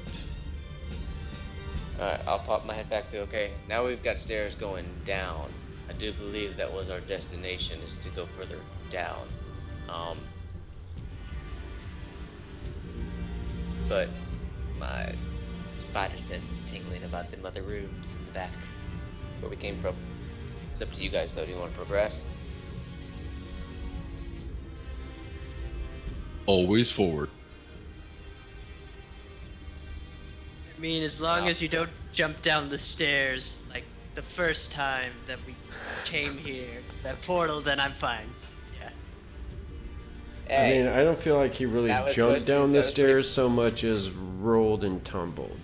Alright, I'll pop my head back to okay. Now we've got stairs going down. I do believe that was our destination, is to go further down. But my spider sense is tingling about them other rooms in the back where we came from. It's up to you guys though. Do you want to progress? Always forward. I mean, as long as you don't jump down the stairs like the first time that we came here, that portal, then I'm fine. Yeah. I Hey, mean, I don't feel like he really that was jumped supposed to be- down that the was pretty- stairs so much as rolled and tumbled.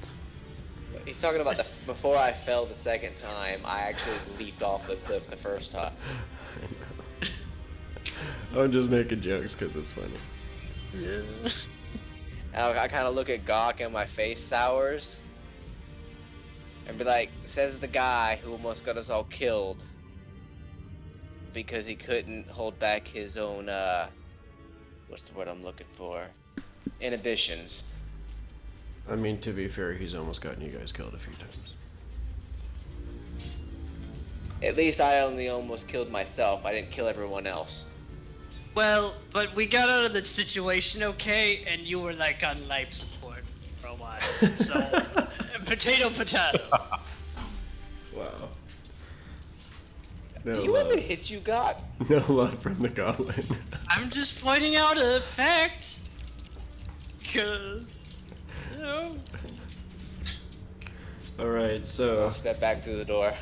he's talking about before I fell the second time, I actually leaped off the cliff the first time. I'm just making jokes because it's funny. Yeah. I kind of look at Gok and my face sours. And be like, says the guy who almost got us all killed. Because he couldn't hold back his own, what's the word I'm looking for? Inhibitions. I mean, to be fair, he's almost gotten you guys killed a few times. At least I only almost killed myself. I didn't kill everyone else. Well, but we got out of the situation okay, and you were like on life support for a while. So, potato. Wow. Do No you want me to love. hit you, Gok? No love from the goblin. I'm just pointing out a fact. 'Cause, you know. Alright, so I'll step back to the door.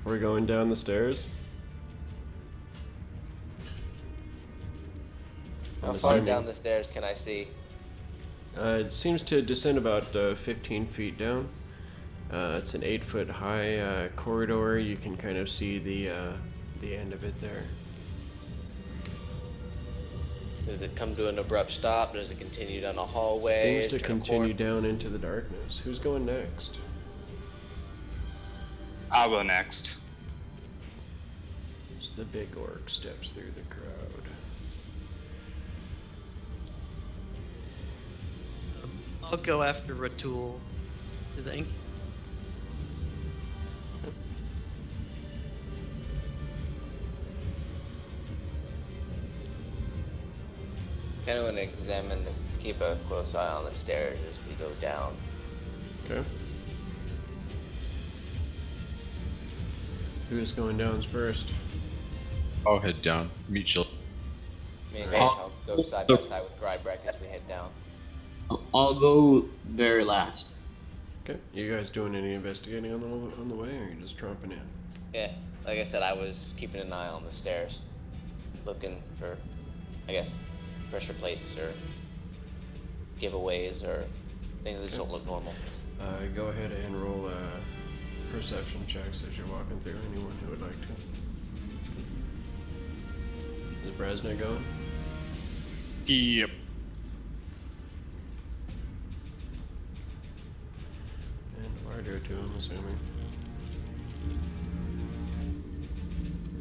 we're going down the stairs. How I'm far assuming- down the stairs can I see? It seems to descend about 15 feet down. It's an 8-foot high corridor. You can kind of see the end of it there. Does it come to an abrupt stop? Does it continue down a hallway? Seems to turn a continue corner? down into the darkness. Who's going next? I'll go next. As the big orc steps through the crowd. I'll go after Ratul. You think? Kind of want to examine this, keep a close eye on the stairs as we go down. Okay. Who's going down first? I'll head down. Meet Shield. Me and Alright. Greg, I'll go side by side with Grybek as we head down. I'll go very last. Okay. You guys doing any investigating on the way, or are you just tromping in? Yeah, like I said, I was keeping an eye on the stairs, looking for, I guess, pressure plates or giveaways or things that just don't look normal. Go ahead and roll perception checks as you're walking through. Anyone who would like to. Is Brasnic going? Yep. And Alardro too, I'm assuming.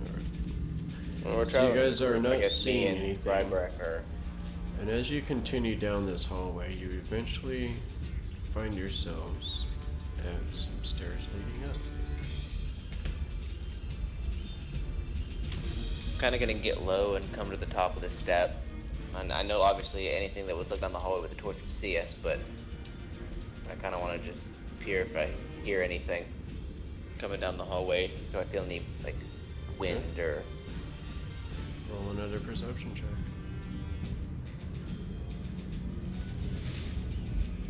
Alright. When we're So you traveling, guys are I not guess seeing me and anything. Grybek are. And as you continue down this hallway, you eventually find yourselves at some stairs leading up. Kind of gonna get low and come to the top of the step. And I know obviously anything that would look down the hallway with the torch would see us, but I kind of want to just peer if I hear anything coming down the hallway. Do I feel any like wind or? Roll another perception check.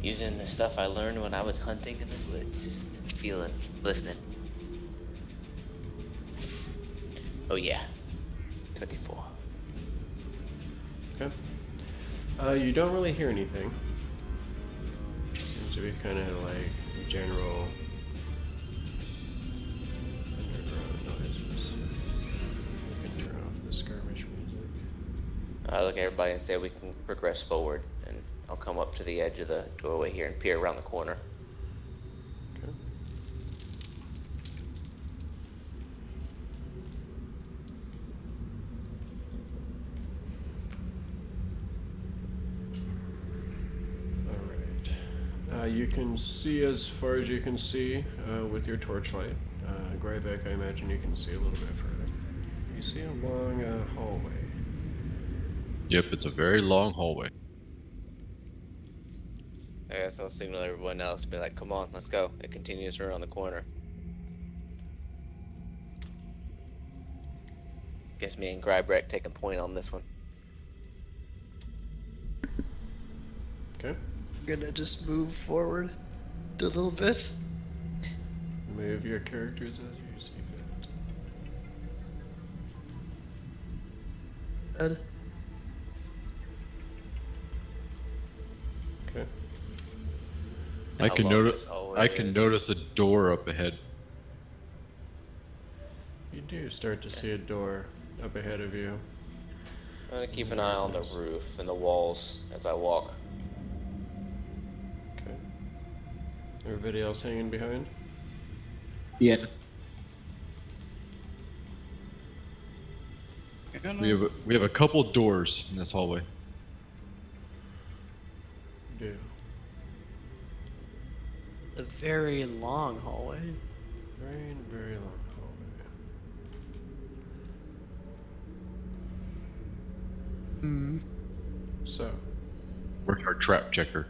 Using the stuff I learned when I was hunting in the woods, just feeling, listening. Oh yeah, 24. Okay. You don't really hear anything. Seems to be kind of like general underground noises. We can turn off the skirmish music. I look at everybody and say we can progress forward, and I'll come up to the edge of the doorway here and peer around the corner. Okay. Alright. You can see as far as you can see with your torchlight. Grybek, I imagine you can see a little bit further. You see a long hallway. Yep, it's a very long hallway. I guess I'll signal everyone else, be like, come on, let's go. It continues around the corner. Guess me and Grybek taking point on this one. Okay. I'm gonna just move forward a little bit. Move your characters as you see fit. And Okay. I How can long notice. this hallway I can is. notice a door up ahead. You do start to see a door up ahead of you. I'm gonna keep an eye on the roof and the walls as I walk. Okay. Everybody else hanging behind? Yeah. We have a couple doors in this hallway. You do. a very long hallway. Very, very long hallway. Hmm. So, Where's our trap checker?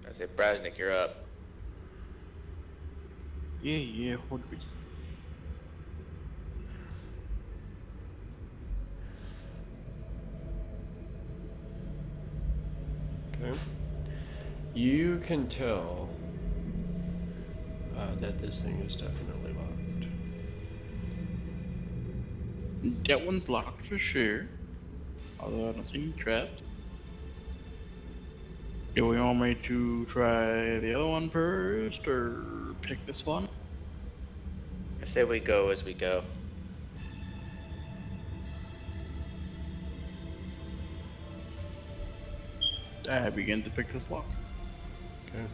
I said, Brasnic, you're up. Yeah, hold on. okay. You can tell that this thing is definitely locked. That one's locked for sure. Although I don't see any traps. Do we want me to try the other one first, or pick this one? I say we go as we go. I begin to pick this lock. Okay.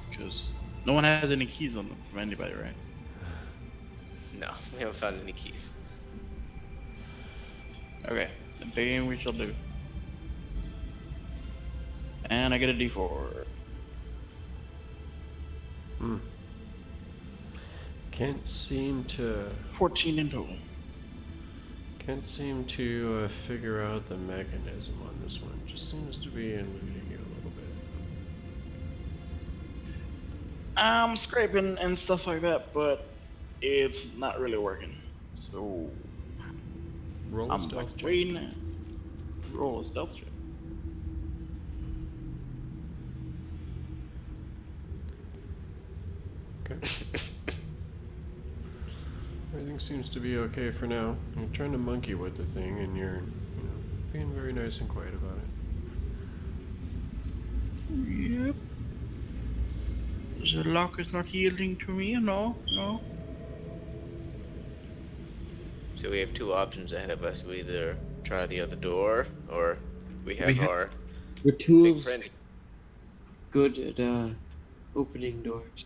Because no one has any keys on them from anybody, right? No, we haven't found any keys. Okay, then we shall do. And I get a D4. Can't seem to 14 in total. figure out the mechanism on this one. Just seems to be eluding you a little bit. I'm scraping and stuff like that, but it's not really working. So Roll a I'm stealth like check. waiting. Roll a stealth check. Okay. Everything seems to be okay for now. You're trying to monkey with the thing, and you're, being very nice and quiet about it. Yep. The lock is not yielding to me. No. So we have two options ahead of us. We either try the other door, or we have have- our We're two big of friend. good at opening doors.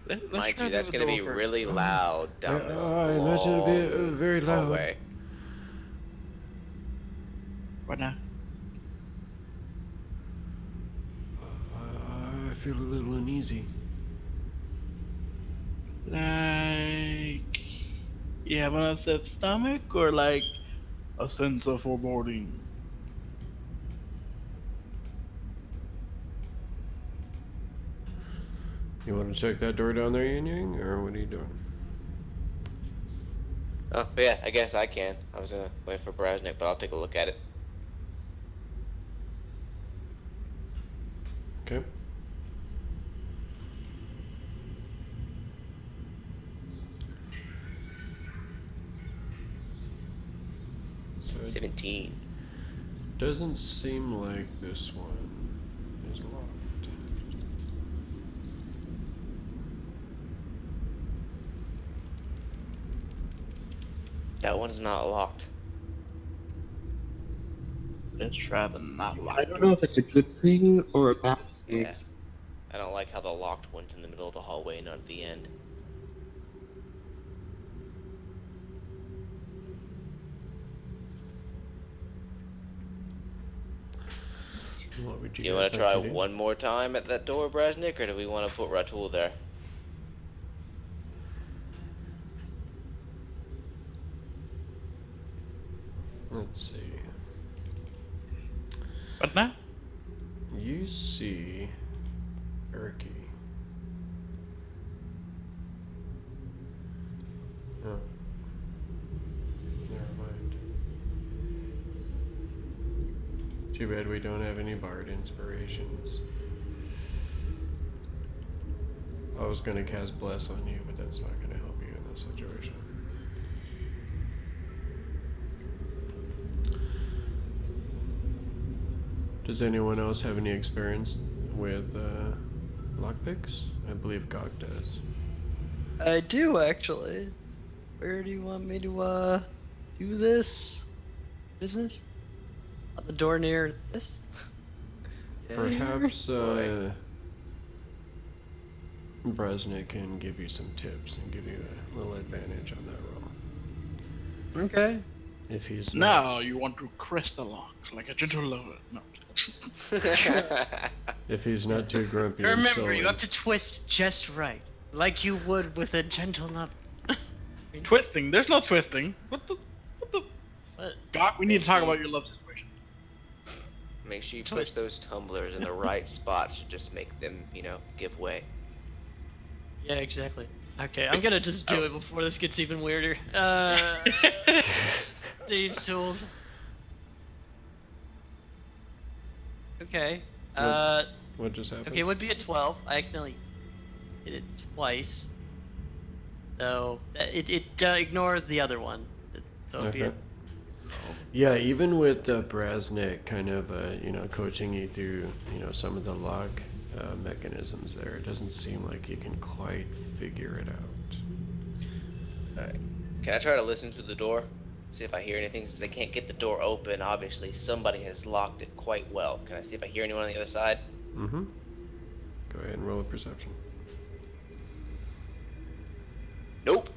Let's Mind try you, the that's other gonna be door first. really loud down this I imagine it'll be long very loud. hallway. What now? I feel a little uneasy. Like, you have an upset stomach, or like a sense of foreboding? You want to check that door down there, Yin Yang, or what are you doing? Oh, yeah, I guess I can. I was gonna wait for Brasnic, but I'll take a look at it. Okay. So it 17. doesn't seem like this one is locked. That one's not locked. Let's try the not locked. I don't know if it's a good thing or a bad thing. Yeah. I don't like how the locked one's in the middle of the hallway, not at the end. What would Do you you guys want to like try to do? one more time at that door, Brasnic, or do we want to put Ratul there? Let's see. What now? You see Erky. Oh. Never mind. Too bad we don't have any bard inspirations. I was gonna cast Bless on you, but that's not gonna help you in this situation. Does anyone else have any experience with lockpicks? I believe Gok does. I do actually. Where do you want me to do this business? On the door near this? Perhaps Boy. Brasnic can give you some tips and give you a little advantage on that roll. Okay. If he's not. Now you want to crest the lock like a gentle lover. No. If he's not too grumpy and Remember, sullen. you have to twist just right, like you would with a gentle love. Twisting. There's no twisting. What the? What? Gok, we need to talk about your love situation. Make sure you put those tumblers in the right spots to just make them, give way. Yeah, exactly. Okay, I'm gonna just do it before this gets even weirder. Thieves' tools. Okay. What just happened? Okay, it would be a 12. I accidentally hit it twice. So ignore the other one. So it'd be a Okay. Yeah, even with Brasnic kind of, coaching you through, some of the lock mechanisms there, it doesn't seem like you can quite figure it out. Alright. Can I try to listen through the door? See if I hear anything, since they can't get the door open. Obviously, somebody has locked it quite well. Can I see if I hear anyone on the other side? Mm-hmm. Go ahead and roll a perception. Nope.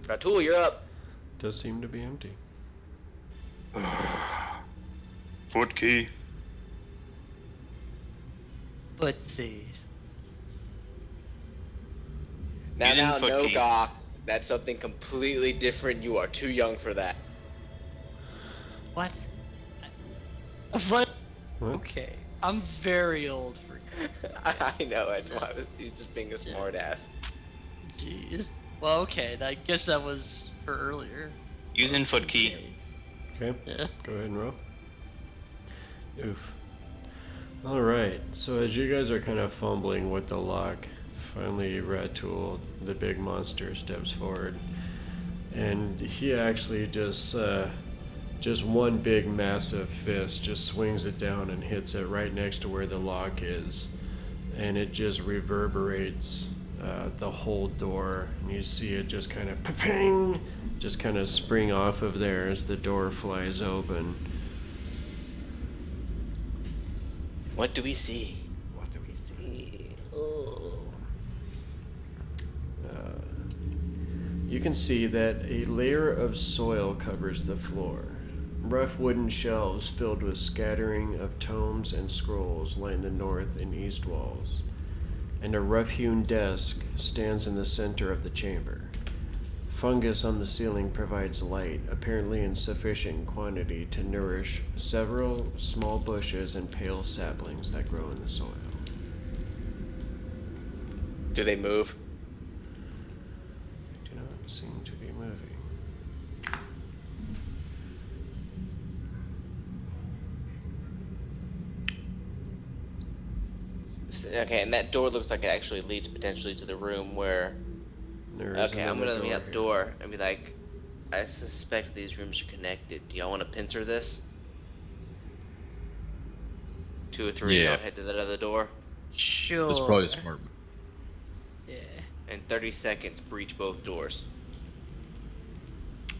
Ratul, you're up. Does seem to be empty. Foot key. Footsies. Using Now, foot no, key. Gok. That's something completely different. You are too young for that. What? What? What? Okay, I'm very old for I know, that's why he's just being a smart ass. Jeez. Well, okay, I guess that was for earlier. Using foot key. Okay. Okay. Yeah. Go ahead and roll. Oof. Alright, so as you guys are kind of fumbling with the lock, finally Ratul, the big monster, steps forward. And he actually just one big massive fist just swings it down and hits it right next to where the lock is. And it just reverberates the whole door. And you see it just kind of pa-ping, just kind of spring off of there as the door flies open. What do we see? What do we see? Oh. You can see that a layer of soil covers the floor. Rough wooden shelves filled with scattering of tomes and scrolls line the north and east walls, and a rough-hewn desk stands in the center of the chamber. Fungus on the ceiling provides light, apparently in sufficient quantity to nourish several small bushes and pale saplings that grow in the soil. Do they move? They do not seem to be moving. Okay, and that door looks like it actually leads potentially to the room where... There is Okay, I'm another gonna meet door at the here. door and be like, I suspect these rooms are connected. Do y'all want to pincer this? 2 or 3, Yeah. y'all head to that other door. Sure. That's probably a smart move. Yeah. In 30 seconds, breach both doors.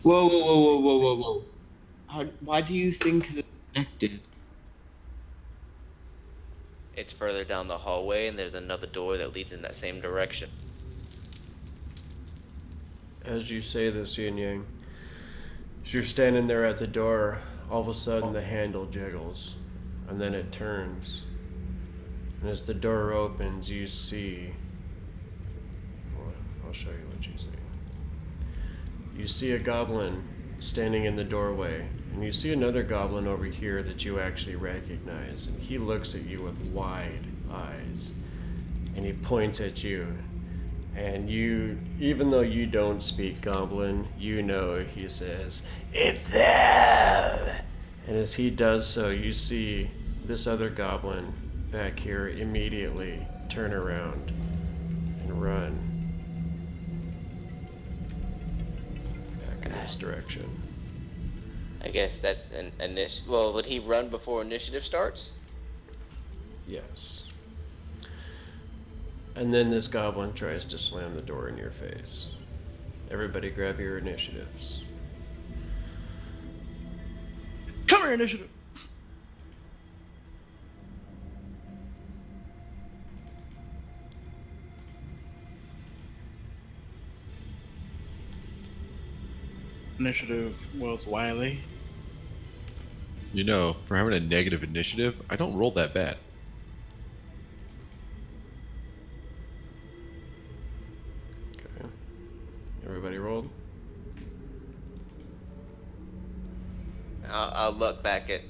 Whoa. Why do you think they're connected? It's further down the hallway, and there's another door that leads in that same direction. As you say this, Yin Yang, as you're standing there at the door, all of a sudden the handle jiggles, and then it turns. And as the door opens, you see... Well, I'll show you what you see. You see a goblin standing in the doorway, and you see another goblin over here that you actually recognize, and he looks at you with wide eyes, and he points at you. And you, even though you don't speak Goblin, you know he says, "It's them!" And as he does so, you see this other goblin back here immediately turn around and run back in this direction. I guess that's an initiative. Well, would he run before initiative starts? Yes. And then this goblin tries to slam the door in your face. Everybody grab your initiatives. Come here, initiative. Initiative was Wiley. You know, for having a negative initiative, I don't roll that bad. Okay. Everybody rolled? I'll look back at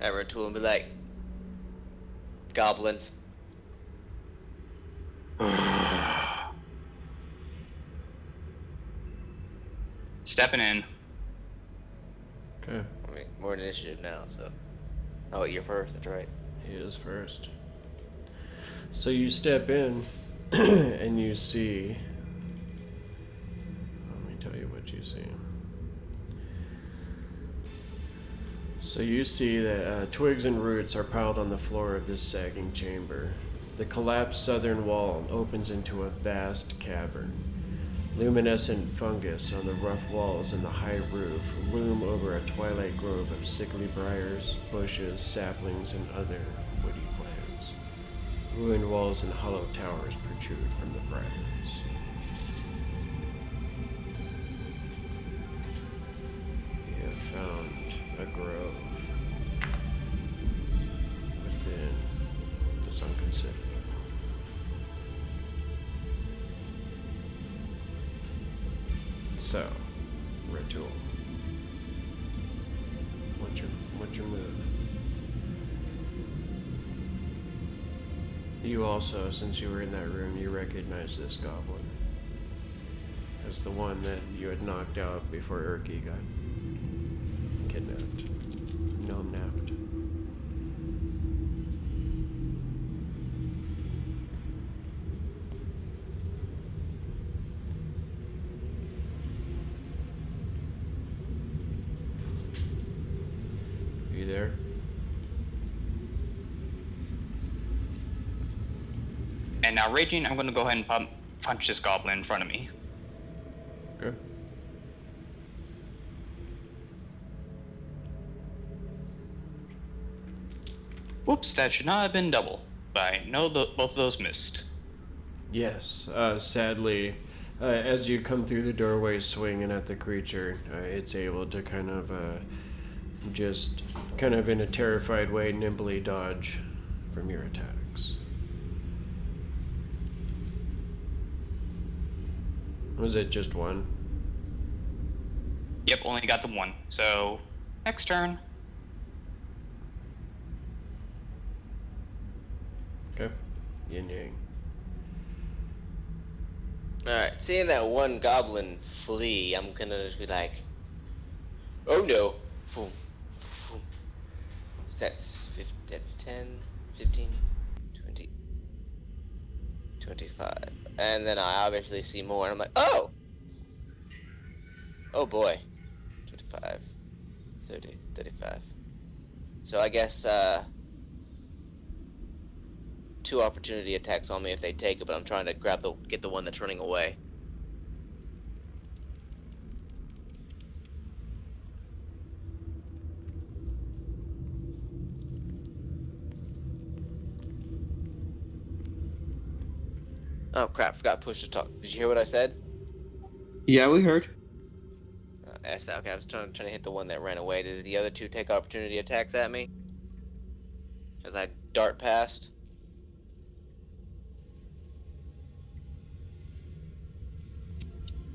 Ratul and be like, goblins. Stepping in. Okay. I mean, we're in initiative now, so. Oh, you're first. That's right. He is first. So you step in and you see. Let me tell you what you see. So you see that twigs and roots are piled on the floor of this sagging chamber. The collapsed southern wall opens into a vast cavern. Luminescent fungus on the rough walls and the high roof loom over a twilight grove of sickly briars, bushes, saplings, and other woody plants. Ruined walls and hollow towers protrude from the briars. You have found a grove within this So, Retool. What's your move? You also, since you were in that room, you recognize this goblin as the one that you had knocked out before Urki got kidnapped. Gnome-napped. Are you there? And now, raging, I'm gonna go ahead and punch this goblin in front of me. Okay. Whoops, that should not have been double. But I know both of those missed. Yes. Sadly, as you come through the doorway swinging at the creature, it's able to kind of just kind of in a terrified way nimbly dodge from your attacks. Was it just one? Yep, only got the one. So, next turn. Okay. Yin Yang. Alright, seeing that one goblin flee, I'm gonna just be like, oh no. Boom. Boom. That's 10, 15, 20, 25. And then I obviously see more, and I'm like, oh! Oh boy. 25, 30, 35. So I guess, 2 opportunity attacks on me if they take it, but I'm trying to get the one that's running away. Oh crap, forgot push to talk. Did you hear what I said? Yeah, we heard. Okay, I was trying to hit the one that ran away. Did the other 2 take opportunity attacks at me? As I dart past?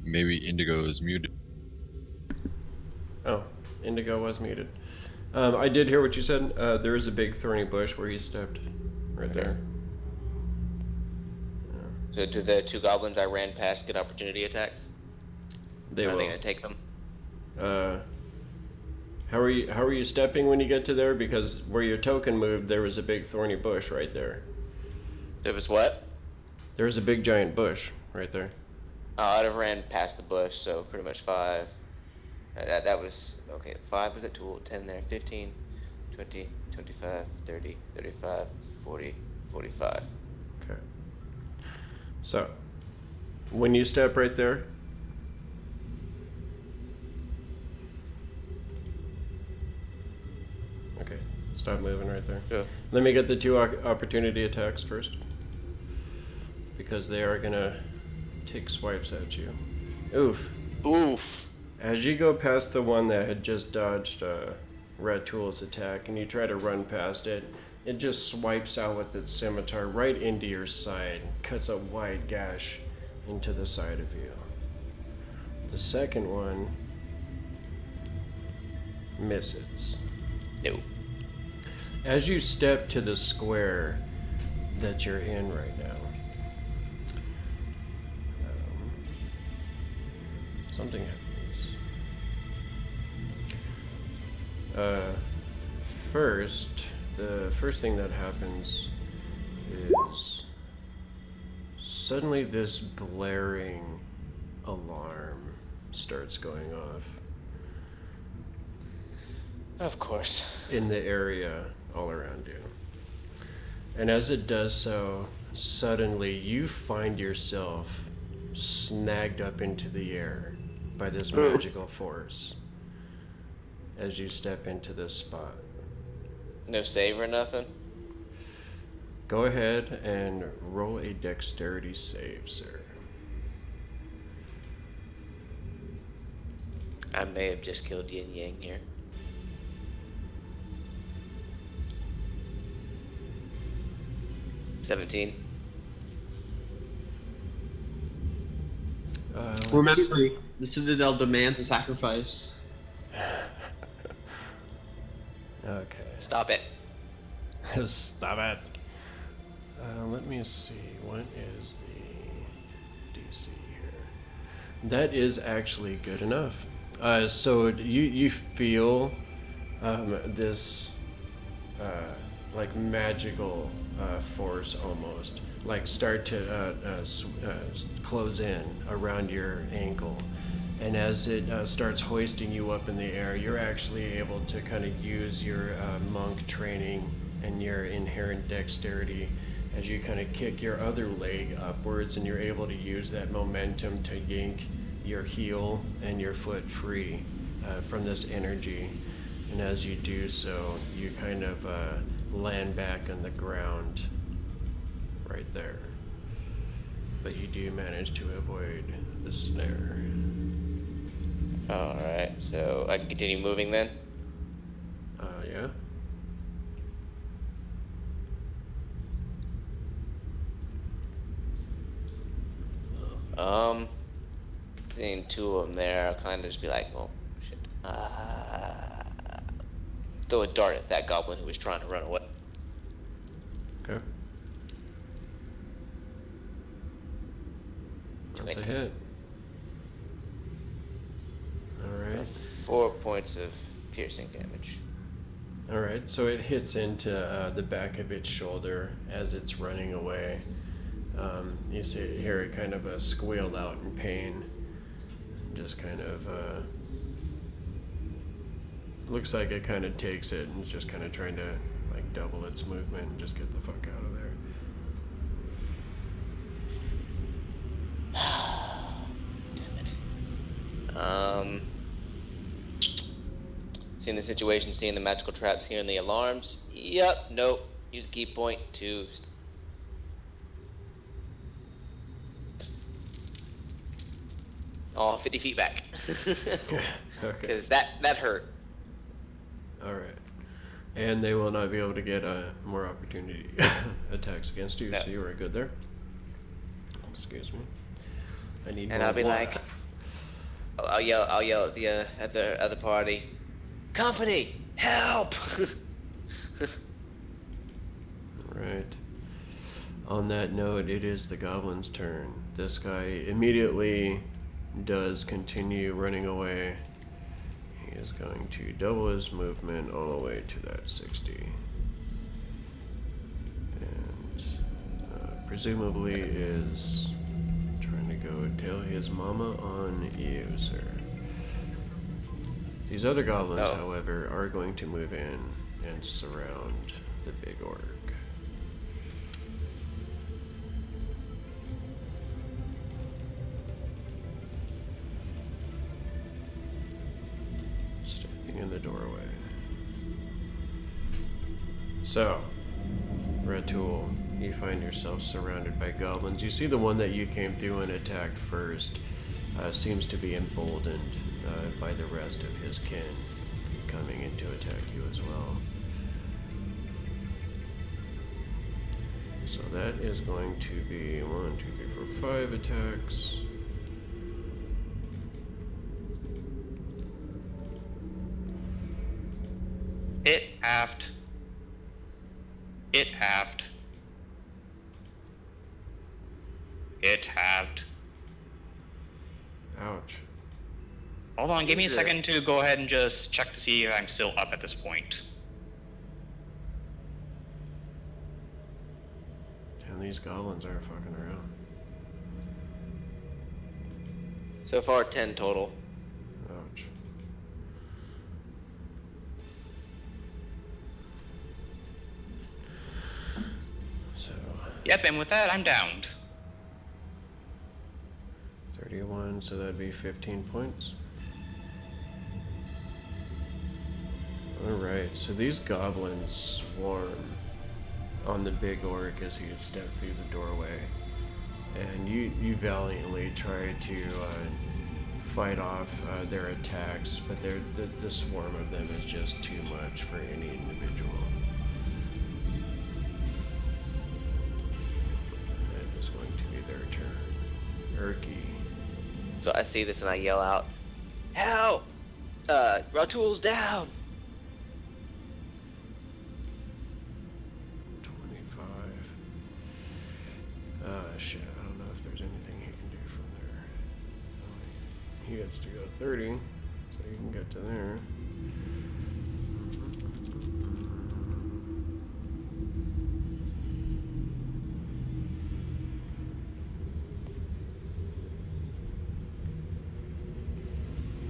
Maybe Indigo is muted. Oh, Indigo was muted. I did hear what you said. There is a big thorny bush where he stepped. Right there. So do the 2 goblins I ran past get opportunity attacks? They Are will. they gonna take them? How are you stepping when you get to there? Because where your token moved, there was a big thorny bush right there. There was what? There was a big giant bush right there. Oh, I'd have ran past the bush, so pretty much 5. That was, okay, 5 was at 10 there, 15, 20, 25, 30, 35, 40, 45. Okay. So, when you step right there, okay, stop moving right there. Sure. Let me get the 2 opportunity attacks first, because they are gonna take swipes at you. Oof. Oof. As you go past the one that had just dodged Retool's attack and you try to run past it, it just swipes out with its scimitar right into your side, cuts a wide gash into the side of you. The second one misses. No. As you step to the square that you're in right now, something happens. The first thing that happens is suddenly this blaring alarm starts going off Of course. in the area all around you. And as it does so, suddenly you find yourself snagged up into the air by this magical force as you step into this spot. No save or nothing? Go ahead and roll a dexterity save, sir. I may have just killed Yin Yang here. $17. Remember, The Citadel demands a sacrifice. Okay. Stop it. Stop it. Let me see. What is the DC here? That is actually good enough. So you feel this like magical force almost like start to close in around your ankle. And as it starts hoisting you up in the air, you're actually able to kind of use your monk training and your inherent dexterity as you kind of kick your other leg upwards, and you're able to use that momentum to yank your heel and your foot free from this energy. And as you do so, you kind of land back on the ground right there. But you do manage to avoid the snare. Alright, so I can continue moving then? Yeah. Seeing two of them there, I'll kind of just be like, oh, shit. Throw a dart at that goblin who was trying to run away. Okay. That's a 20. hit. Alright. 4 points of piercing damage. Alright, so it hits into the back of its shoulder as it's running away. You hear it kind of squeal out in pain. Just kind of looks like it kind of takes it and is just kind of trying to like double its movement and just get the fuck out of there. Damn it. Seeing the situation, seeing the magical traps, hearing the alarms. Yep, nope. Use key point to. Oh, 50 feet back. Okay. Because that hurt. Alright. And they will not be able to get more opportunity attacks against you, No. so you are good there. Excuse me. I need And more I'll be water. like, I'll yell at the other party. Company, help! Right. On that note, it is the goblin's turn. This guy immediately does continue running away. He is going to double his movement all the way to that 60. And presumably is trying to go tell his mama on you, sir. These other goblins, Oh. however, are going to move in and surround the big orc. Standing in the doorway. So, Ratul, you find yourself surrounded by goblins. You see the one that you came through and attacked first seems to be emboldened by the rest of his kin coming in to attack you as well. So that is going to be 1, 2, 3, 4, 5 attacks. It halved. It halved. It halved. Ouch. Hold on, give me a Jesus. second to go ahead and just check to see if I'm still up at this point. Damn, these goblins are fucking around. So far, 10 total. Ouch. So, Yep, and with that, I'm downed. 31, so that'd be 15 points. Alright, so these goblins swarm on the big orc as he stepped through the doorway. And you valiantly try to fight off their attacks, but the swarm of them is just too much for any individual. That is going to be their turn. Erky. So I see this and I yell out, "Help! Ratul's down!" 25. Shit, I don't know if there's anything he can do from there. He gets to go 30, so he can get to there.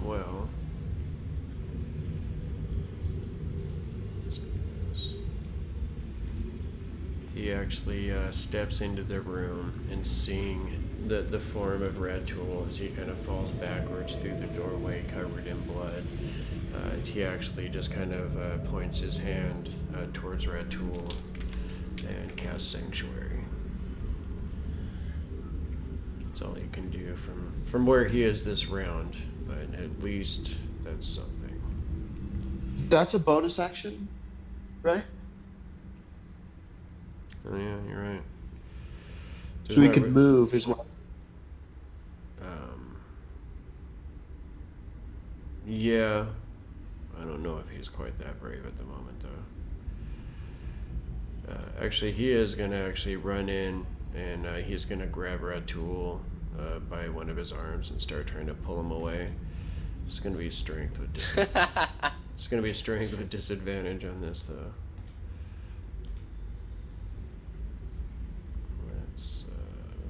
Well, let's do this. He actually steps into the room and seeing the form of Ratul as he kind of falls backwards through the doorway covered in blood. He actually just kind of points his hand towards Ratul and casts Sanctuary. That's all he can do from where he is this round, but at least that's something. That's a bonus action, right? Oh yeah, you're right. So we could move as well. Yeah. I don't know if he's quite that brave at the moment, though. Actually, he is going to actually run in, and he's going to grab Ratul by one of his arms and start trying to pull him away. It's going to be strength with it's going to be strength with disadvantage on this, though. Let's there we go.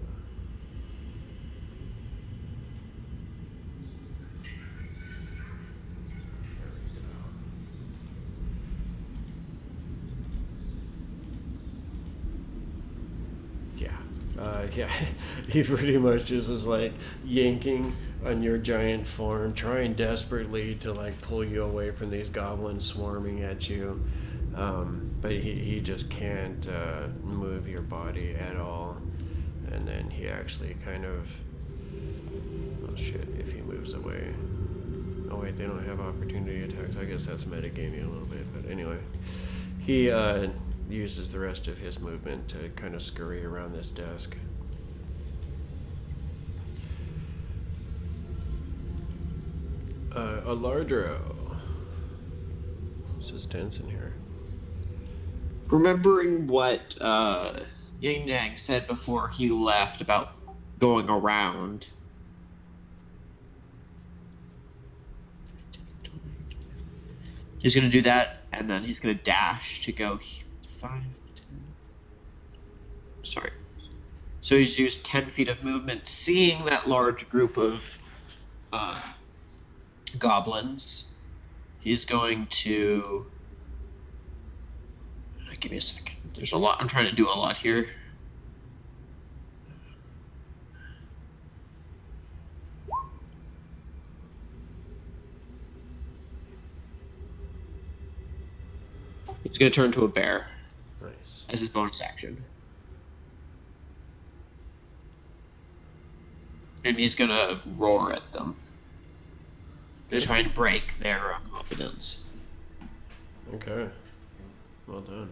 Yeah, he pretty much just is like yanking on your giant form, trying desperately to like pull you away from these goblins swarming at you. But he just can't move your body at all. And then he actually kind of, oh shit, if he moves away. Oh wait, they don't have opportunity attacks. I guess that's metagaming a little bit, but anyway. He uses the rest of his movement to kind of scurry around this desk. Alardro. This is tense in here. Remembering what Yin Yang said before he left about going around. He's going to do that, and then he's going to dash to go 5, 10. Sorry. So he's used 10 feet of movement, seeing that large group of goblins. He's going to... Give me a second. There's a lot. I'm trying to do a lot here. He's going to turn to a bear. Nice. As his bonus action. And he's going to roar at them. To try and break their confidence. Okay. Well done.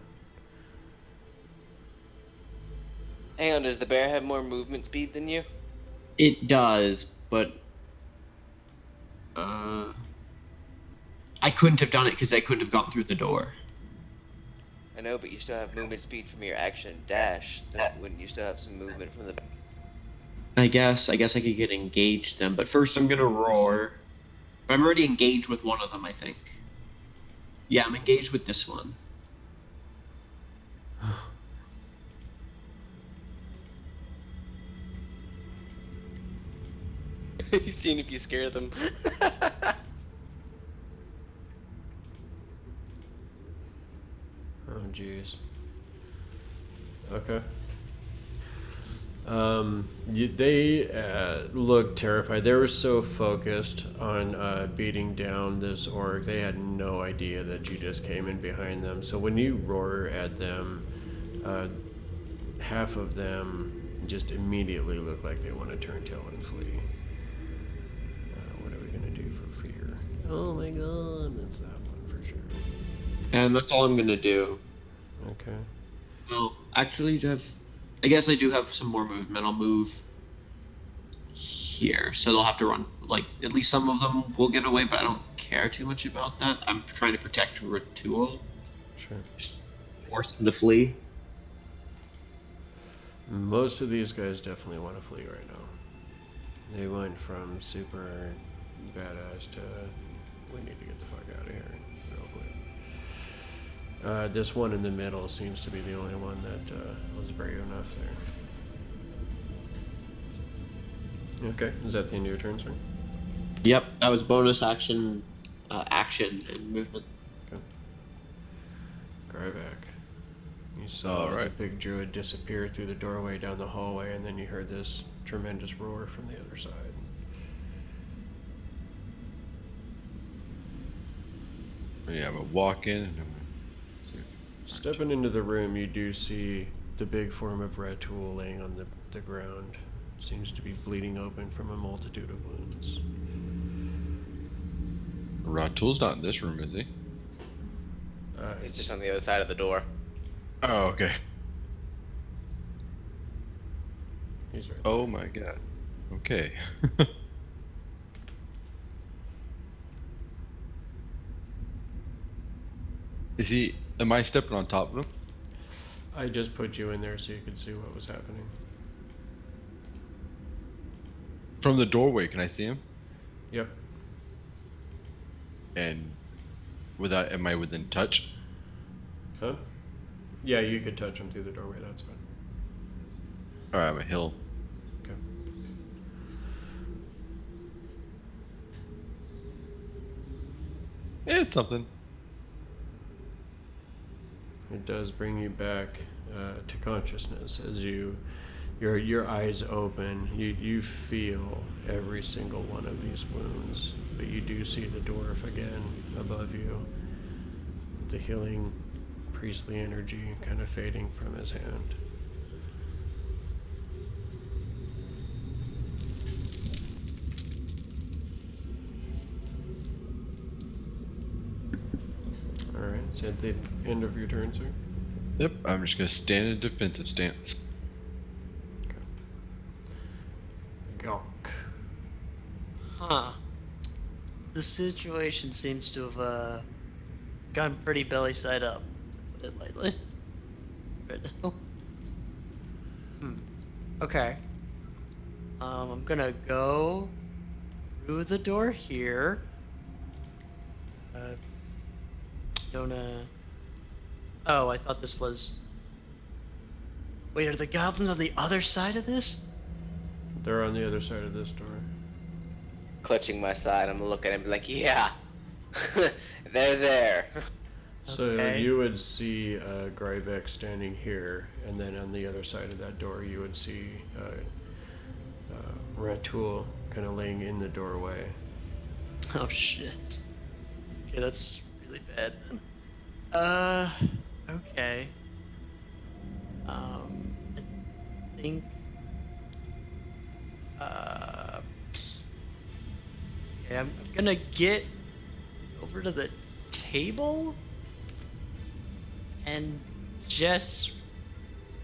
Hang on, does the bear have more movement speed than you? It does, but I couldn't have done it because I couldn't have gotten through the door. I know, but you still have movement speed from your action dash. Wouldn't you still have some movement from the bear? I guess I could get engaged then, but first I'm gonna roar. But I'm already engaged with one of them, I think. Yeah, I'm engaged with this one. He's seeing if you scare them. Oh, jeez. Okay. They looked terrified. They were so focused on beating down this orc, they had no idea that you just came in behind them. So when you roar at them, half of them just immediately look like they want to turn tail and flee. What are we going to do for fear? Oh my god, it's that one for sure. And that's all I'm gonna do. Okay. Well, actually, I guess I do have some more movement. I'll move here, so they'll have to run. Like, at least some of them will get away, but I don't care too much about that. I'm trying to protect Ritual. Sure. Just force him to flee. Most of these guys definitely want to flee right now. They went from super badass to we need to get the fuck out of here real quick. This one in the middle seems to be the only one that was brave enough there. Okay, is that the end of your turn, sir? Yep, that was bonus action, action and movement. Okay. Grybek. You saw the big druid disappear through the doorway down the hallway, and then you heard this tremendous roar from the other side. Yeah, I'm gonna walk in and I'm gonna see. Stepping into the room, you do see the big form of Ratul laying on the ground. Seems to be bleeding open from a multitude of wounds. Ratul's not in this room, is he? He's just on the other side of the door. Oh, okay. He's right. Oh my god. Okay. Is he? Am I stepping on top of him? I just put you in there so you could see what was happening. From the doorway, can I see him? Yep. And without, am I within touch? Huh? Yeah, you could touch him through the doorway, that's fine. Alright, I'm a hill. Okay. Yeah, it's something. It does bring you back to consciousness as your eyes open. You feel every single one of these wounds, but you do see the dwarf again above you. The healing priestly energy kind of fading from his hand. Alright, is that the end of your turn, sir? Yep, I'm just gonna stand in defensive stance. Gok. Huh. The situation seems to have gone pretty belly side up, to put it lightly. Right now. Okay. I'm gonna go through the door here. Oh, I thought this was. Wait, are the goblins on the other side of this? They're on the other side of this door. Clutching my side, I'm gonna look at him and be like, yeah, they're there. So Okay. you would see Grybek standing here, and then on the other side of that door you would see Ratul kind of laying in the doorway. Oh shit. Okay, that's really bad then. Okay. I think. Okay, I'm gonna get over to the table and just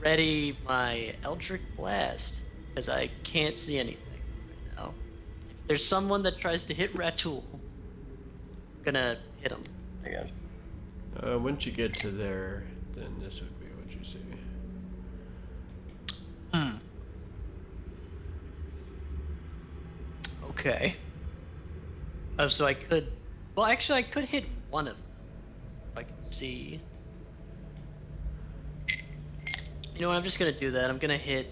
ready my Eldritch Blast because I can't see anything right now. If there's someone that tries to hit Ratul, I'm gonna hit him, I guess. Once you get to there, then this would be what you see. Okay. Oh, so I could. Well, actually, I could hit one of them. If I can see. You know what? I'm just gonna do that. I'm gonna hit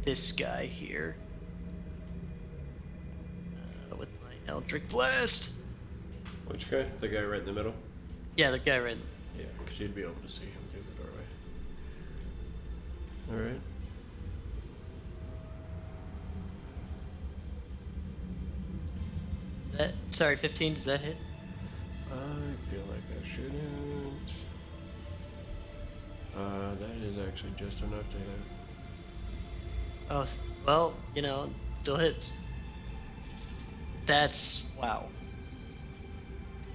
this guy here with my Eldritch Blast. Which guy? The guy right in the middle? Yeah, the guy right. Yeah, because you'd be able to see him through the doorway. Alright. Is that sorry? 15. Does that hit? I feel like I shouldn't. That is actually just enough to hit. Oh, well, you know, still hits. That's wow.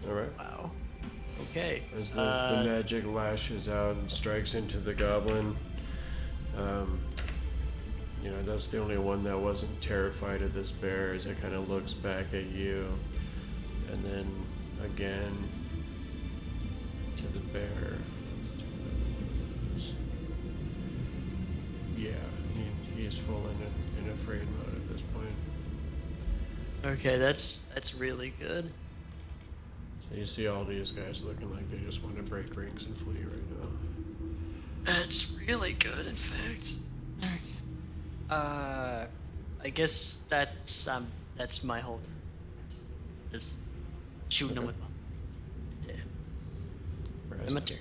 Alright. Wow. Okay. As the magic lashes out and strikes into the goblin, You know, that's the only one that wasn't terrified of this bear as it kind of looks back at you. And then again to the bear. Let's do this. Yeah, he's full in afraid mode at this point. Okay, that's really good. So you see all these guys looking like they just want to break ranks and flee right now. That's really good, in fact. I guess that's my whole turn. Just shooting them with my. Yeah. That's my turn.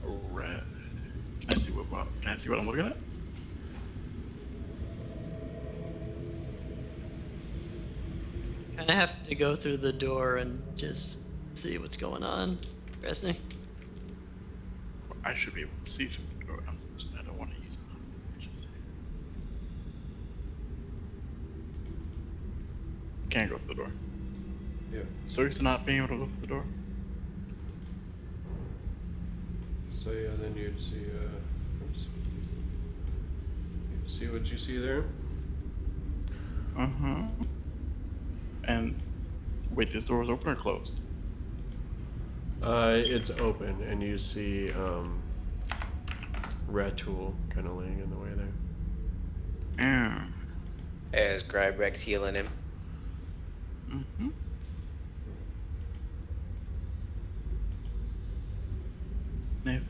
Alright. Can I see what I'm looking at? Kind of have to go through the door and just see what's going on. Brasnic? I should be able to see through the door. I don't want to use it. Can't go through the door. Yeah. So you're not being able to go through the door? So yeah, then you'd see, oops. You'd see what you see there? Uh-huh. And wait, this door is open or closed? It's open, and you see, Ratul kind of laying in the way there. Yeah. As Grybek's healing him. Mm-hmm. If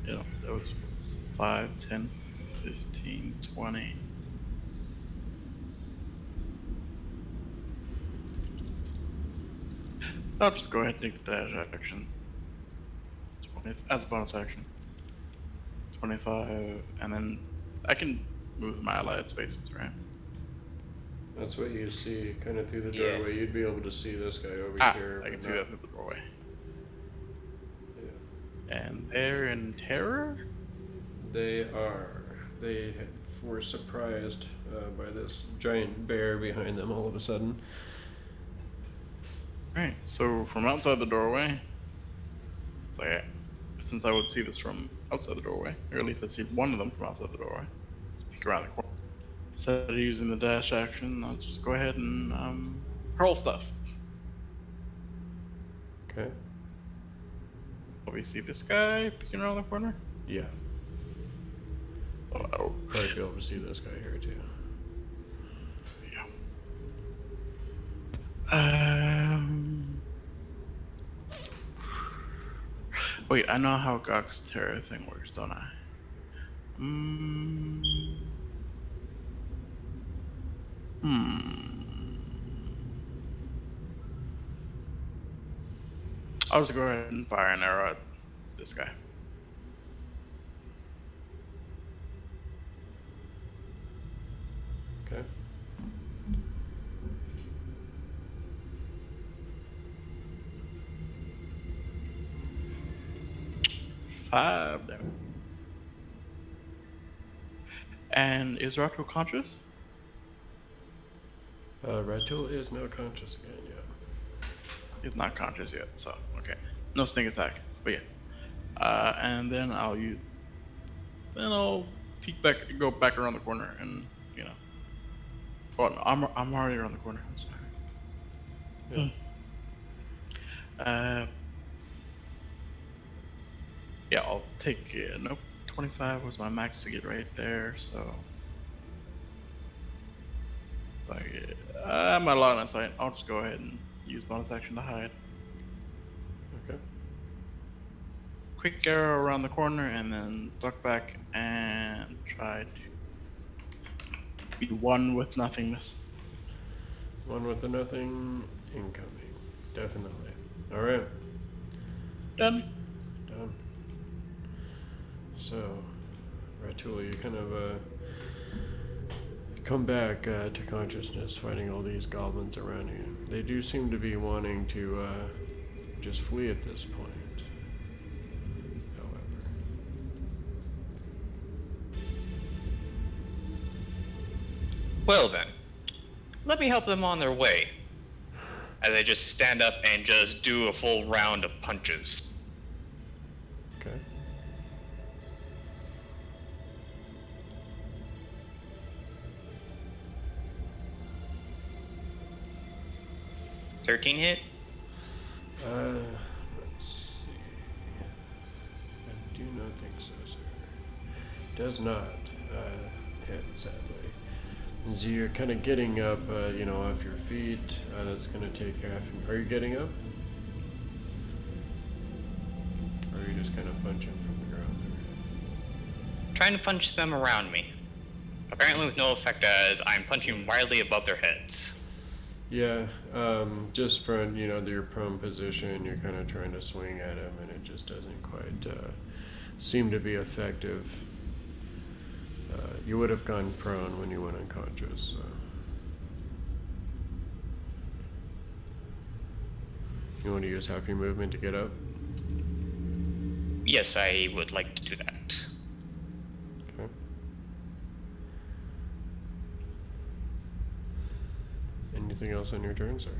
yeah, that was 5, 10, 15, 20. I'll just go ahead and take the dash action. 20, as a bonus action. 25, and then I can move my allied spaces, right? That's what you see kind of through the Yeah. doorway. You'd be able to see this guy over here. I can but see not- that through the doorway. Yeah. And they're in terror? They are. They were surprised by this giant bear behind them all of a sudden. Right, so from outside the doorway, it's like, since I would see this from outside the doorway, or at least I see one of them from outside the doorway, peek around the corner. Instead of using the dash action, I'll just go ahead and hurl stuff. Okay. Oh, we see this guy peeking around the corner? Yeah. Oh, Probably be able to see this guy here too. yeah. Wait, I know how Gok's terror thing works, don't I? I'll just go ahead and fire an arrow at this guy. Okay. Five damage. And is Rato conscious? Ratul is now conscious again, yeah. He's not conscious yet, so okay. No sneak attack, but yeah. And then I'll peek back, go back around the corner, and Oh, no, I'm already around the corner. I'm sorry. Yeah. Yeah, I'll take it. Nope, 25 was my max to get right there, so. I'm at a line of sight. I'll just go ahead and use bonus action to hide. Okay. Quick arrow around the corner and then duck back and try to be one with nothingness. One with the nothing incoming. Definitely. Alright. Done. Done. So, Ratul, you kind of come back to consciousness, fighting all these goblins around you. They do seem to be wanting to just flee at this point. However. Well then, let me help them on their way. as I just stand up and just do a full round of punches. Okay. $13 hit? Let's see. I do not think so, sir. Does not hit, sadly. As you're kind of getting up, off your feet, that's going to take half. Are you getting up? Or are you just kind of punching from the ground there? Trying to punch them around me. Apparently with no effect, as I'm punching wildly above their heads. Yeah, just from, your prone position, you're kind of trying to swing at him, and it just doesn't quite seem to be effective. You would have gone prone when you went unconscious, so. You want to use half your movement to get up? Yes, I would like to do that. Okay. Anything else on your turn, sir?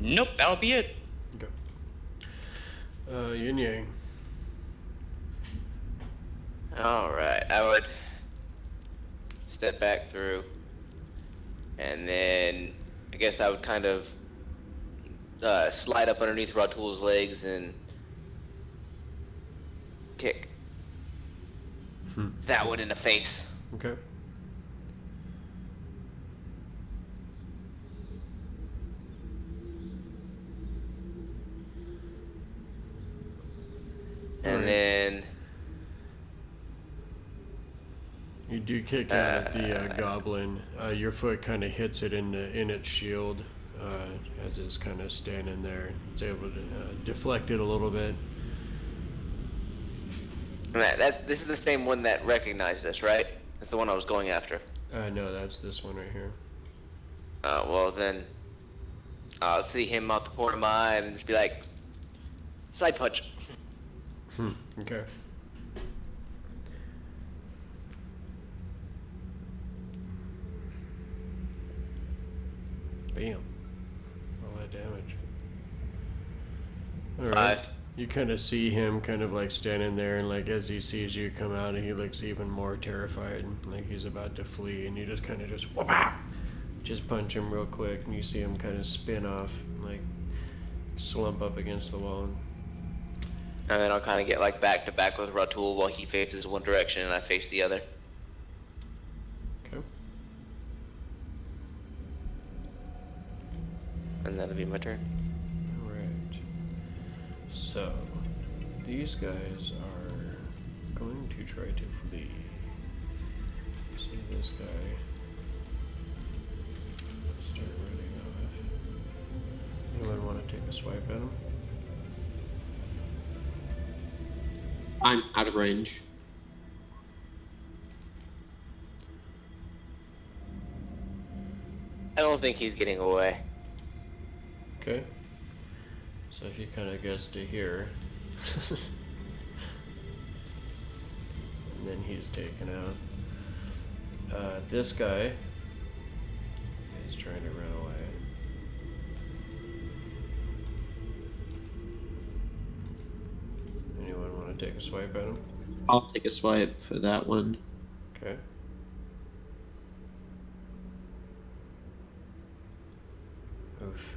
Nope, that'll be it. Okay. Yin Yang. Alright, I would step back through, and then I guess I would kind of slide up underneath Ratul's legs and kick that one in the face. Okay. And then you do kick out at the goblin. Your foot kind of hits it in its shield as it's kind of standing there. It's able to deflect it a little bit. This is the same one that recognized us, right? That's the one I was going after. No, that's this one right here. Well then, I'll see him out the corner of my eye and just be like, side punch. Okay. Bam. All that damage. All right. 5. You kind of see him kind of like standing there, and like as he sees you come out, and he looks even more terrified, like he's about to flee, and you just kind of just punch him real quick, and you see him kind of spin off, like slump up against the wall. And then I'll kind of get like back to back with Ratul while he faces one direction and I face the other. Okay. And that'll be my turn. Alright. So, these guys are going to try to flee. See this guy start running off. Anyone want to take a swipe at him? I'm out of range. I don't think he's getting away. Okay. So he kind of gets to here. And then he's taken out. This guy is trying to run away. Anyone want to take a swipe at him? I'll take a swipe for that one. Okay. Oof.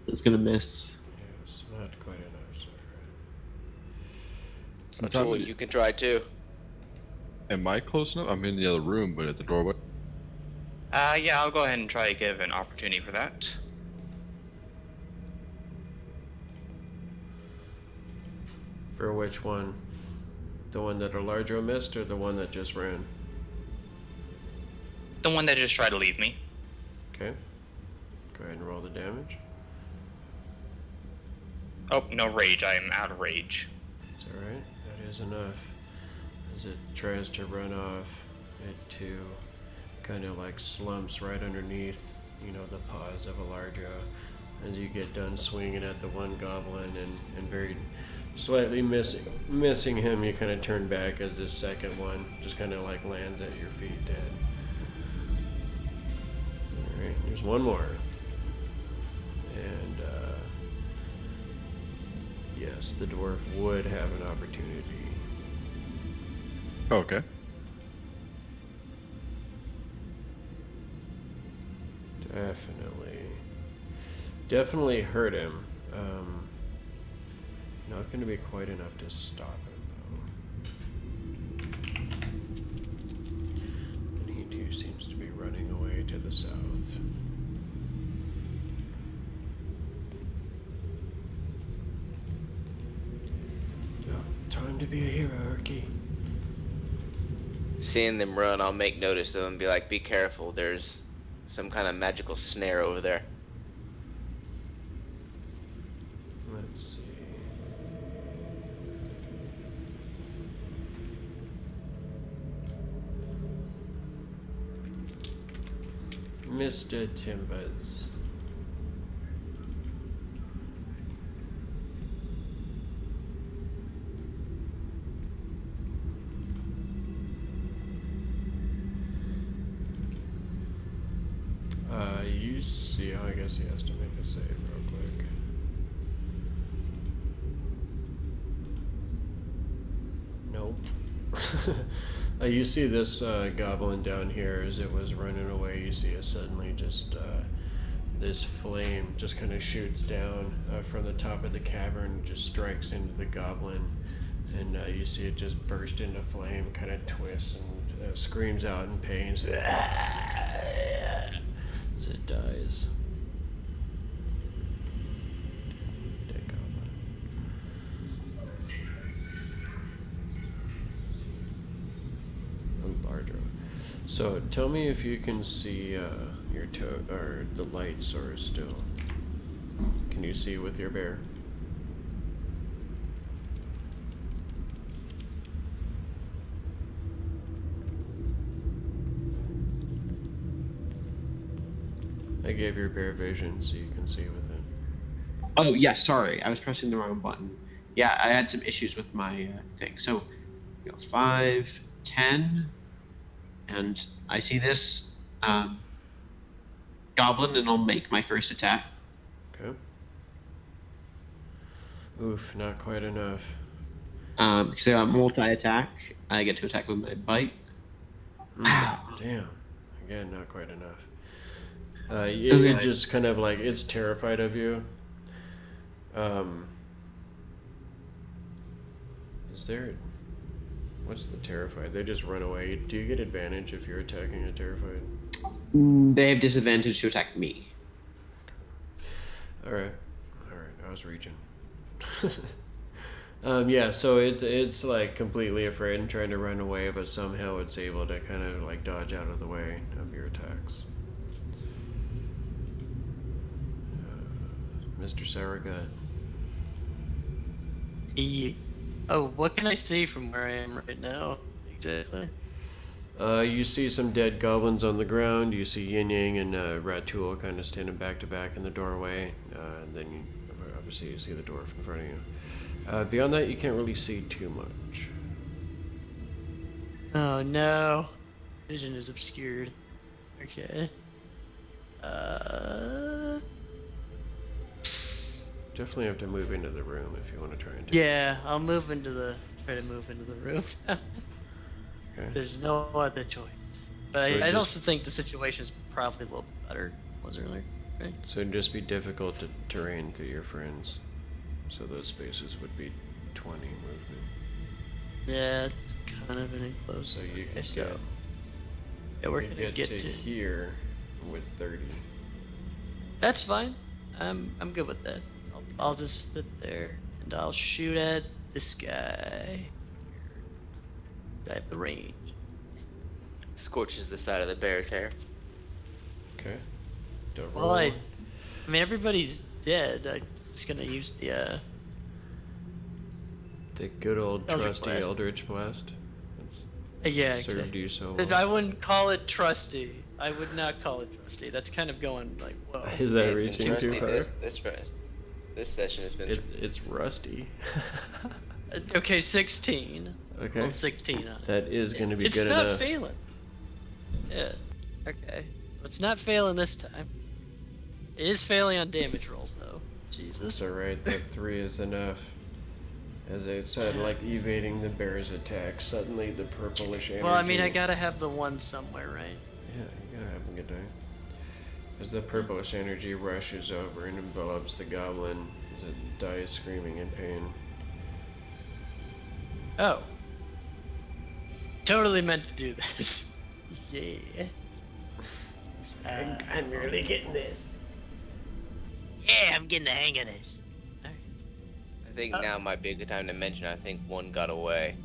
It's gonna miss. Yes, not quite enough, sir. Since Ratul, I'm, you can try too. am I close enough? I'm in the other room, but at the doorway. Yeah, I'll go ahead and try to give an opportunity for that. For which one? The one that Alardro missed, or the one that just ran? The one that just tried to leave me. Okay. Go ahead and roll the damage. Oh, no rage. I am out of rage. It's alright. That is enough. As it tries to run off, it too kind of like slumps right underneath, the paws of Alardro. As you get done swinging at the one goblin and very slightly missing him, you kind of turn back as this second one just kind of like lands at your feet dead. Alright, there's one more. And yes, the dwarf would have an opportunity. Okay. Definitely hurt him. Not going to be quite enough to stop him, though. And he too seems to be running away to the south. Oh, time to be a hero, Erky. Seeing them run, I'll make notice of them and be like, be careful, there's some kind of magical snare over there. Let's see. Mr. Timbers. You see, I guess he has to make a save real quick. Nope. You see this goblin down here as it was running away. You see it suddenly just this flame just kind of shoots down from the top of the cavern, just strikes into the goblin, and you see it just burst into flame, kind of twists and screams out in pain as it dies. Dead goblin. Alardro. So tell me if you can see your toe or the light source still. Can you see with your bear? I gave your bear vision so you can see with it. Oh, yeah, sorry. I was pressing the wrong button. Yeah, I had some issues with my thing. So, 5, 10, and I see this goblin, and I'll make my first attack. Okay. Oof, not quite enough. Because I got multi-attack, I get to attack with my bite. Damn. Again, not quite enough. It just kind of like, it's terrified of you. What's the terrified? They just run away. Do you get advantage if you're attacking a terrified? They have disadvantage to attack me. Alright, I was reaching. Yeah, so it's like completely afraid and trying to run away, but somehow it's able to kind of like dodge out of the way of your attacks. Mr. Sour Gut. Oh, what can I see from where I am right now? Exactly. You see some dead goblins on the ground. You see Yin Yang and Ratul kind of standing back to back in the doorway. And then you obviously you see the dwarf in front of you. Beyond that, you can't really see too much. Oh no. Vision is obscured. Okay. Definitely have to move into the room if you want to try and. Yeah, I'll try to move into the room. Okay. There's no other choice. But So I just- also think the situation is probably a little better than it was earlier. Right? So it'd just be difficult to terrain through your friends. So those spaces would be 20 movement. Yeah, it's kind of an enclosed. So you Okay, can so get, yeah, we're you gonna get to. here with 30. That's fine. I'm good with that. I'll just sit there and I'll shoot at this guy. 'Cause I have the range. Scorches the side of the bear's hair. Okay. Don't Well, roll. I mean everybody's dead. I'm just gonna use the The good old Eldritch trusty Blast. Eldritch Blast. It's yeah. served Exactly. you so I well. wouldn't call it trusty. I would not call it trusty. That's kind of going like whoa. Is that It's been reaching too trusty far? This session has been. It's rusty. Okay, 16. Okay. Well, 16 on it. That is going to be It's good not enough. failing. Yeah. Okay. So it's not failing this time. It is failing on damage rolls, though. It's Jesus. alright, that 3 is enough. As I said, like evading the bear's attack, suddenly the purplish energy... Well, I mean, I gotta have the one somewhere, right? Yeah, you gotta have a good day. As the purplish energy rushes over and envelops the goblin, as it dies screaming in pain. Oh. Totally meant to do this. Yeah. I'm really getting this. Yeah, I'm getting the hang of this. I think now might be a good time to mention. I think one got away.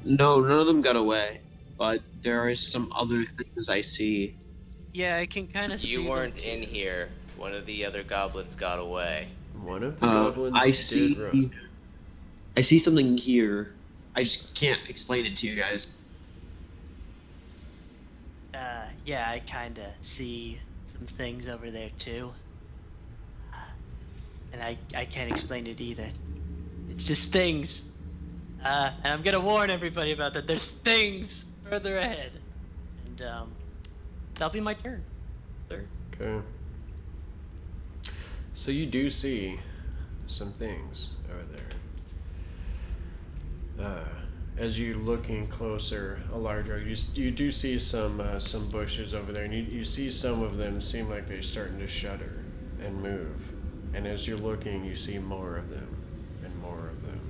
No, none of them got away. But there are some other things I see. Yeah, I can kind of see. You weren't them in too. here. One of the other goblins got away. One of the goblins I see. did run. I see something here. I just can't explain it to you guys. Yeah, I kind of see some things over there too. And I can't explain it either. It's just things. And I'm gonna warn everybody about that. There's things further ahead. And, that'll be my turn. Sir. Okay. So you do see some things over there. As you're looking closer, Alardro, you do see some bushes over there, and you see some of them seem like they're starting to shudder and move. And as you're looking, you see more of them and more of them.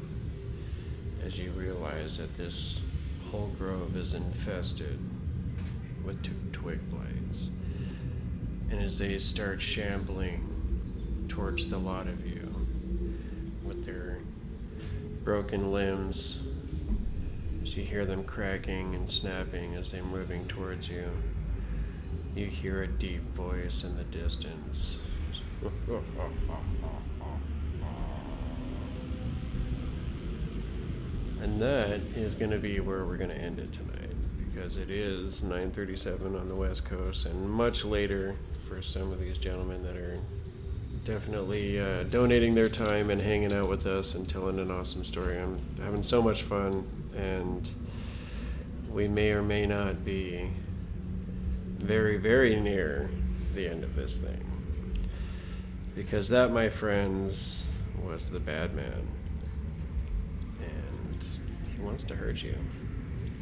As you realize that this whole grove is infested with twig blights. And as they start shambling towards the lot of you with their broken limbs, as you hear them cracking and snapping as they're moving towards you, you hear a deep voice in the distance. And that is going to be where we're going to end it tonight, because it is 9:37 on the West Coast, and much later for some of these gentlemen that are definitely donating their time and hanging out with us and telling an awesome story. I'm having so much fun, and we may or may not be very, very near the end of this thing. Because that, my friends, was the bad man. And he wants to hurt you.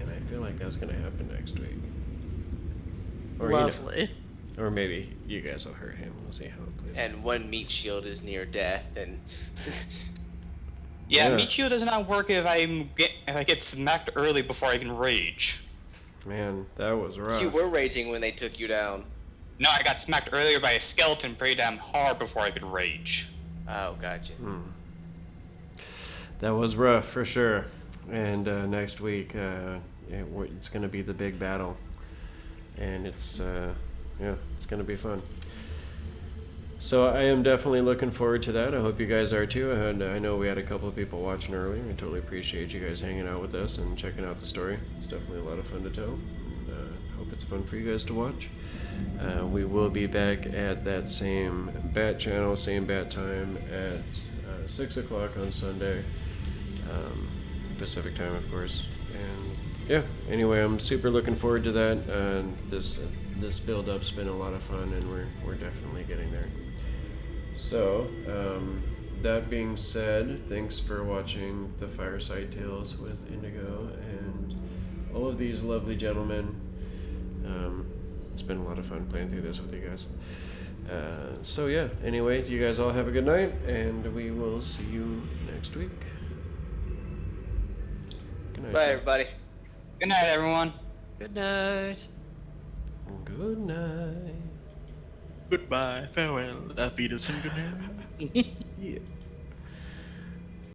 And I feel like that's going to happen next week. Or, Lovely. Or maybe you guys will hurt him. We'll see how it plays. And one meat shield is near death, and Yeah, Yeah. meat shield does not work if I get smacked early before I can rage. Man, that was rough. you were raging when they took you down. No, I got smacked earlier by a skeleton pretty damn hard before I could rage. Oh, gotcha. That was rough for sure. And next week, it's going to be the big battle. And it's going to be fun. So I am definitely looking forward to that. I hope you guys are too. I know we had a couple of people watching earlier. I totally appreciate you guys hanging out with us and checking out the story. It's definitely a lot of fun to tell. And hope it's fun for you guys to watch. We will be back at that same bat channel, same bat time at 6 o'clock on Sunday. Pacific time, of course. And yeah, anyway, I'm super looking forward to that. This build-up's been a lot of fun, and we're definitely getting there. So, that being said, thanks for watching the Fireside Tales with Indigo and all of these lovely gentlemen. It's been a lot of fun playing through this with you guys. So yeah, anyway, you guys all have a good night, and we will see you next week. Good night. Bye, y'all. everybody. Good night, everyone. Good night. Good night. Goodbye, farewell, auf Wiedersehen, good night. Yeah.